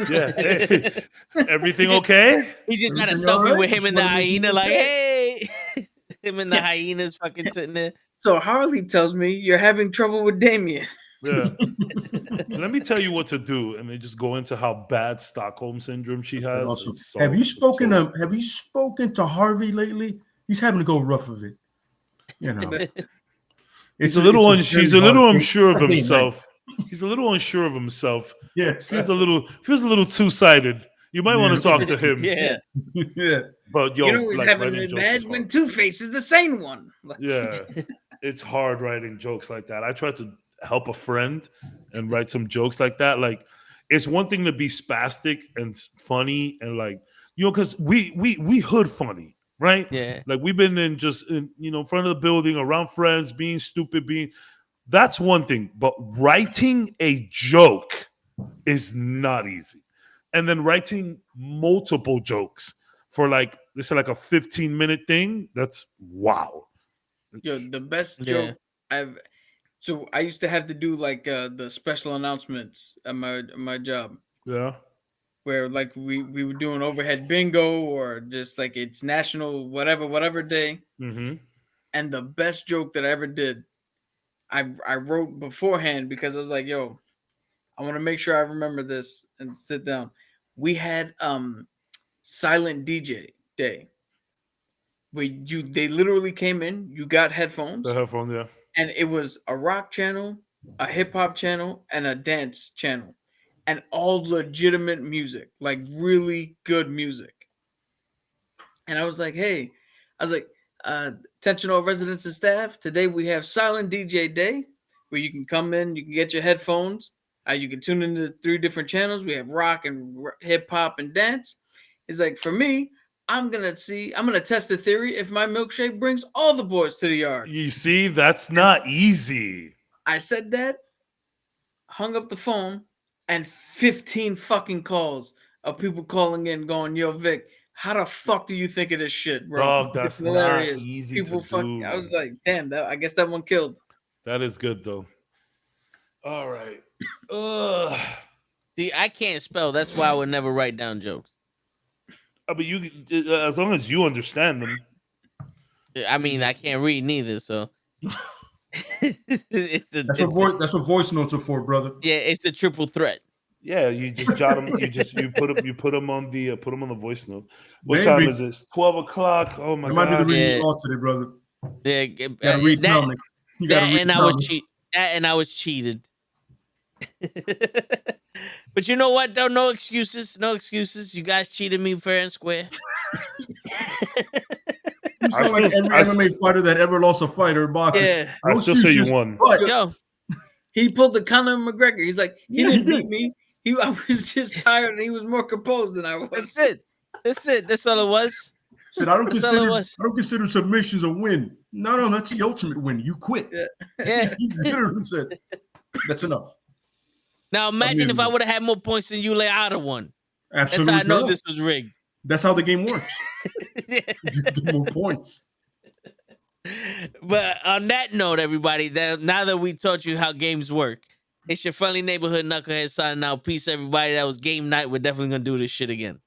[SPEAKER 3] Yeah. Hey, everything okay?
[SPEAKER 4] He just got a selfie with him and the hyena, like, hey. Him and the hyenas fucking sitting there.
[SPEAKER 1] So Harley tells me you're having trouble with Damien.
[SPEAKER 3] Yeah. Let me tell you what to do, and they just go into how bad Stockholm syndrome she has.
[SPEAKER 2] Awesome. Have you spoken to Harvey lately? He's having to go rough of it. You know.
[SPEAKER 3] He's a little unsure of himself. He's a little unsure of himself.
[SPEAKER 2] Yeah.
[SPEAKER 3] Feels a little two-sided. You might want to talk to him.
[SPEAKER 1] Yeah.
[SPEAKER 2] Yeah.
[SPEAKER 3] But yo,
[SPEAKER 1] you know, he's
[SPEAKER 3] like,
[SPEAKER 1] having it bad when Two-Face is the same one.
[SPEAKER 3] Yeah. It's hard writing jokes like that. I tried to help a friend and write some jokes like that. Like, it's one thing to be spastic and funny and like, you know, because we hood funny, right?
[SPEAKER 4] Yeah.
[SPEAKER 3] Like we've been in front of the building, around friends, being stupid, that's one thing. But writing a joke is not easy. And then writing multiple jokes for like, this is like a 15-minute thing. That's wow.
[SPEAKER 1] Yo, the best joke So I used to have to do like the special announcements at my job.
[SPEAKER 3] Yeah.
[SPEAKER 1] Where like we were doing overhead bingo or just like it's national whatever day.
[SPEAKER 3] Mm-hmm.
[SPEAKER 1] And the best joke that I ever did, I wrote beforehand because I was like, yo, I want to make sure I remember this and sit down. We had silent DJ day. Where they literally came in, you got headphones.
[SPEAKER 3] The headphone, yeah.
[SPEAKER 1] And it was a rock channel, a hip hop channel, and a dance channel. And all legitimate music, like really good music. And I was like, attention all residents and staff. Today we have silent DJ day where you can come in, you can get your headphones. You can tune into 3 different channels. We have rock and hip hop and dance. It's like, for me, I'm going to test the theory if my milkshake brings all the boys to the yard.
[SPEAKER 3] You see, that's not easy.
[SPEAKER 1] I said that, hung up the phone, and 15 fucking calls of people calling in going, yo, Vic, how the fuck do you think of this shit, bro?
[SPEAKER 3] Dog, that's hilarious. Not easy people to do.
[SPEAKER 1] I was like, damn, I guess that one killed.
[SPEAKER 3] That is good, though. All right.
[SPEAKER 4] See, I can't spell. That's why I would never write down jokes.
[SPEAKER 3] But you, as long as you understand them.
[SPEAKER 4] I mean, I can't read neither, so.
[SPEAKER 2] That's what voice notes are for, brother.
[SPEAKER 4] Yeah, it's the triple threat.
[SPEAKER 3] Yeah, you just jot them. You put them on the voice note. What time is this? 12:00. Oh my god!
[SPEAKER 2] Might be the reading lost today, brother.
[SPEAKER 4] Yeah,
[SPEAKER 2] you gotta read comics.
[SPEAKER 4] I was cheated. But you know what though? No excuses. You guys cheated me fair and square.
[SPEAKER 2] You sound like every MMA fighter that ever lost a fight or boxing.
[SPEAKER 4] Yeah.
[SPEAKER 3] I still say you won.
[SPEAKER 1] Yo, he pulled the Conor McGregor. He's like, he didn't beat me. I was just tired and he was more composed than I was.
[SPEAKER 4] That's it. That's all it was.
[SPEAKER 2] Said I don't consider submissions a win. No, that's the ultimate win. You quit.
[SPEAKER 4] Yeah.
[SPEAKER 2] He literally said, that's enough.
[SPEAKER 4] Now imagine if I would have had more points than you, I'd have won.
[SPEAKER 2] Absolutely.
[SPEAKER 4] That's how I know this was rigged.
[SPEAKER 2] That's how the game works. You get more points.
[SPEAKER 4] But on that note, everybody, now that we taught you how games work, it's your friendly neighborhood knucklehead signing out. Peace, everybody. That was game night. We're definitely gonna do this shit again.